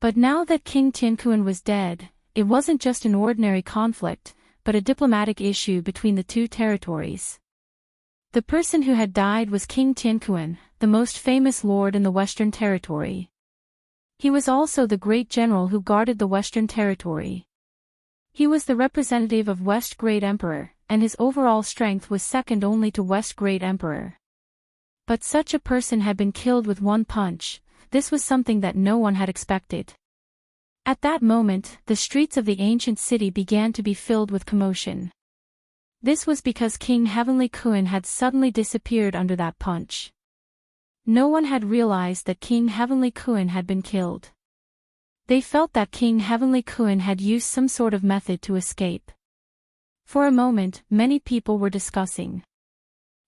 But now that King Tianquan was dead, it wasn't just an ordinary conflict, but a diplomatic issue between the two territories. The person who had died was King Tianquan, the most famous lord in the Western Territory. He was also the great general who guarded the Western Territory. He was the representative of West Great Emperor, and his overall strength was second only to West Great Emperor. But such a person had been killed with one punch. This was something that no one had expected. At that moment, the streets of the ancient city began to be filled with commotion. This was because King Heavenly Kun had suddenly disappeared under that punch. No one had realized that King Heavenly Kun had been killed. They felt that King Heavenly Kun had used some sort of method to escape. For a moment, many people were discussing.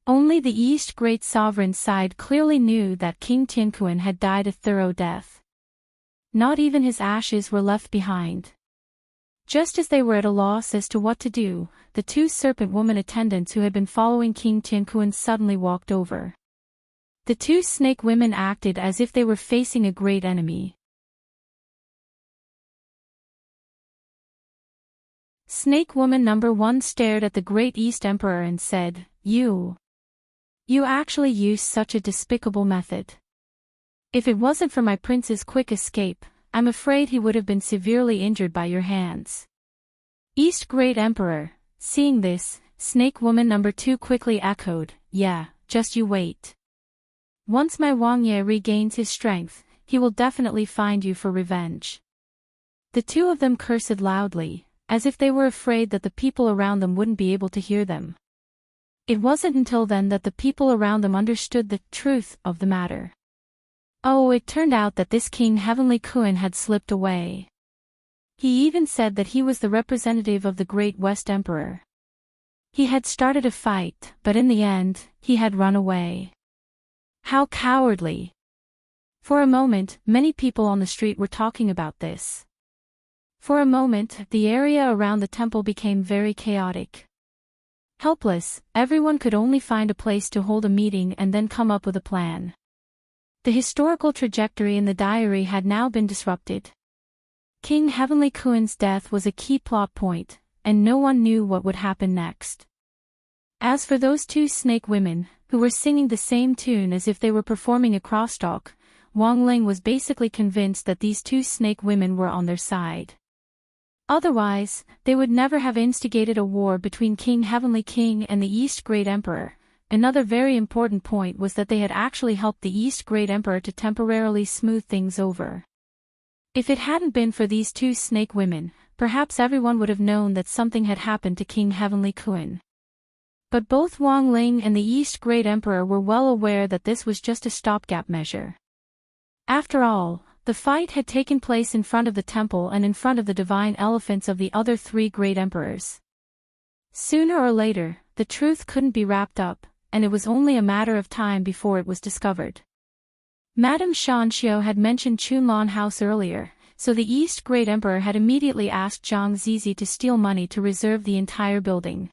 Only the East Great Sovereign side clearly knew that King Tianquan had died a thorough death. Not even his ashes were left behind. Just as they were at a loss as to what to do, the two serpent woman attendants who had been following King Tianquan suddenly walked over. The two snake women acted as if they were facing a great enemy. Snake woman number 1 stared at the Great East Emperor and said, You actually used such a despicable method. If it wasn't for my prince's quick escape, I'm afraid he would have been severely injured by your hands. East Great Emperor, seeing this, Snake Woman number 2 quickly echoed, Yeah, just you wait. Once my Wang Ye regains his strength, he will definitely find you for revenge. The two of them cursed loudly, as if they were afraid that the people around them wouldn't be able to hear them. It wasn't until then that the people around them understood the truth of the matter. Oh, it turned out that this King Heavenly Kun had slipped away. He even said that he was the representative of the Great West Emperor. He had started a fight, but in the end, he had run away. How cowardly! For a moment, many people on the street were talking about this. For a moment, the area around the temple became very chaotic. Helpless, everyone could only find a place to hold a meeting and then come up with a plan. The historical trajectory in the diary had now been disrupted. King Heavenly Kun's death was a key plot point, and no one knew what would happen next. As for those two snake women, who were singing the same tune as if they were performing a crosstalk, Wang Ling was basically convinced that these two snake women were on their side. Otherwise, they would never have instigated a war between King Heavenly King and the East Great Emperor. Another very important point was that they had actually helped the East Great Emperor to temporarily smooth things over. If it hadn't been for these two snake women, perhaps everyone would have known that something had happened to King Heavenly Kun. But both Wang Ling and the East Great Emperor were well aware that this was just a stopgap measure. After all, the fight had taken place in front of the temple and in front of the divine elephants of the other three great emperors. Sooner or later, the truth couldn't be wrapped up, and it was only a matter of time before it was discovered. Madame Shanxiu had mentioned Chunlan House earlier, so the East Great Emperor had immediately asked Zhang Zizi to steal money to reserve the entire building.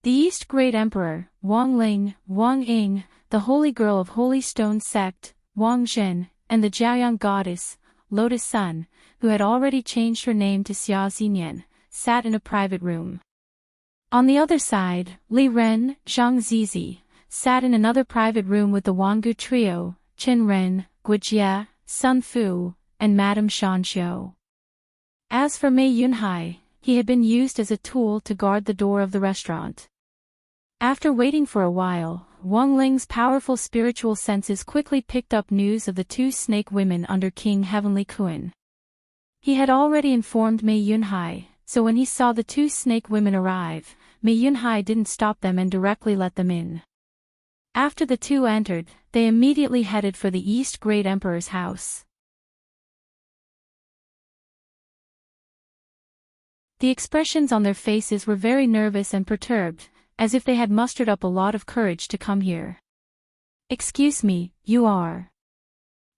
The East Great Emperor, Wang Ling, Wang Ying, the Holy Girl of Holy Stone Sect, Wang Zhen, and the Jiaoyang Goddess, Lotus Sun, who had already changed her name to Xia Xinyan, sat in a private room. On the other side, Li Ren, Zhang Zizi, sat in another private room with the Wangu trio, Qin Ren, Guijie, Sun Fu, and Madame Shanxiu. As for Mei Yunhai, he had been used as a tool to guard the door of the restaurant. After waiting for a while, Wang Ling's powerful spiritual senses quickly picked up news of the two snake women under King Heavenly Kun. He had already informed Mei Yunhai, so when he saw the two snake women arrive, Mei Yunhai didn't stop them and directly let them in. After the two entered, they immediately headed for the East Great Emperor's house. The expressions on their faces were very nervous and perturbed, as if they had mustered up a lot of courage to come here. "Excuse me, you are..."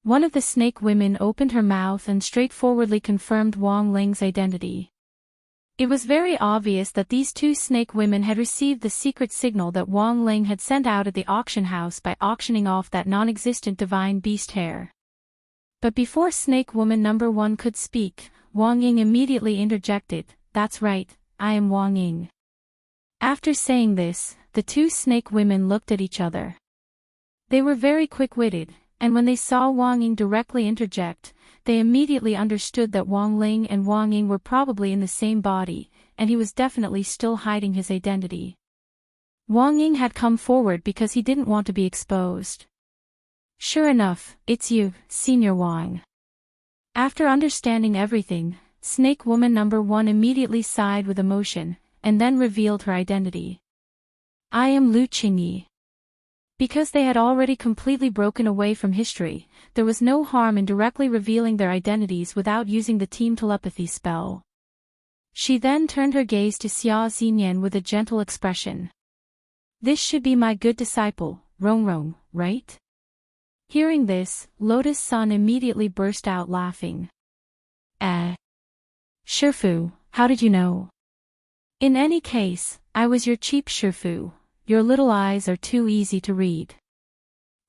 One of the snake women opened her mouth and straightforwardly confirmed Wang Ling's identity. It was very obvious that these two snake women had received the secret signal that Wang Ling had sent out at the auction house by auctioning off that non-existent divine beast hair. But before snake woman number 1 could speak, Wang Ying immediately interjected, "That's right, I am Wang Ying." After saying this, the two snake women looked at each other. They were very quick-witted, and when they saw Wang Ying directly interject, they immediately understood that Wang Ling and Wang Ying were probably in the same body, and he was definitely still hiding his identity. Wang Ying had come forward because he didn't want to be exposed. "Sure enough, it's you, Senior Wang." After understanding everything, Snake Woman number 1 immediately sighed with emotion, and then revealed her identity. "I am Lu Qingyi." Because they had already completely broken away from history, there was no harm in directly revealing their identities without using the team telepathy spell. She then turned her gaze to Xia Xinyan with a gentle expression. "This should be my good disciple, Rongrong, right?" Hearing this, Lotus Sun immediately burst out laughing. Shifu, how did you know?" "In any case, I was your cheap Shifu. Your little eyes are too easy to read."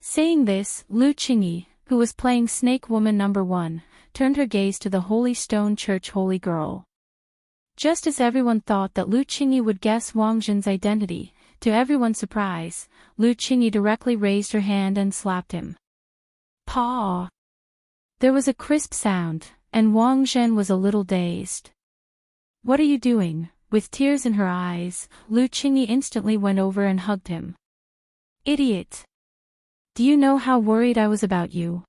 Saying this, Lu Qingyi, who was playing Snake Woman number 1, turned her gaze to the Holy Stone Church Holy Girl. Just as everyone thought that Lu Qingyi would guess Wang Zhen's identity, to everyone's surprise, Lu Qingyi directly raised her hand and slapped him. "Paw!" There was a crisp sound, and Wang Zhen was a little dazed. "What are you doing?" With tears in her eyes, Lu Qingyi instantly went over and hugged him. "Idiot! Do you know how worried I was about you?"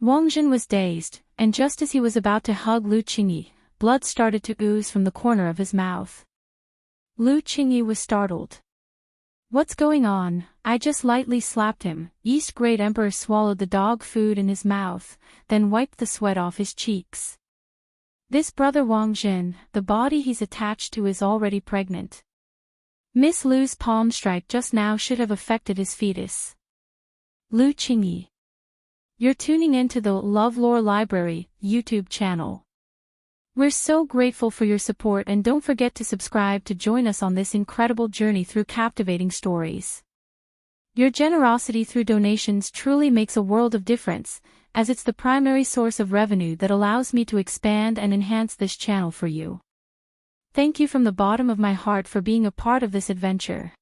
Wang Zhen was dazed, and just as he was about to hug Lu Qingyi, blood started to ooze from the corner of his mouth. Lu Qingyi was startled. "What's going on?" "I just lightly slapped him." East Great Emperor swallowed the dog food in his mouth, then wiped the sweat off his cheeks. "This brother Wang Zhen, the body he's attached to is already pregnant. Miss Lu's palm strike just now should have affected his fetus." Lu Qingyi. You're tuning into the LoveLore Library YouTube channel. We're so grateful for your support, and don't forget to subscribe to join us on this incredible journey through captivating stories. Your generosity through donations truly makes a world of difference, as it's the primary source of revenue that allows me to expand and enhance this channel for you. Thank you from the bottom of my heart for being a part of this adventure.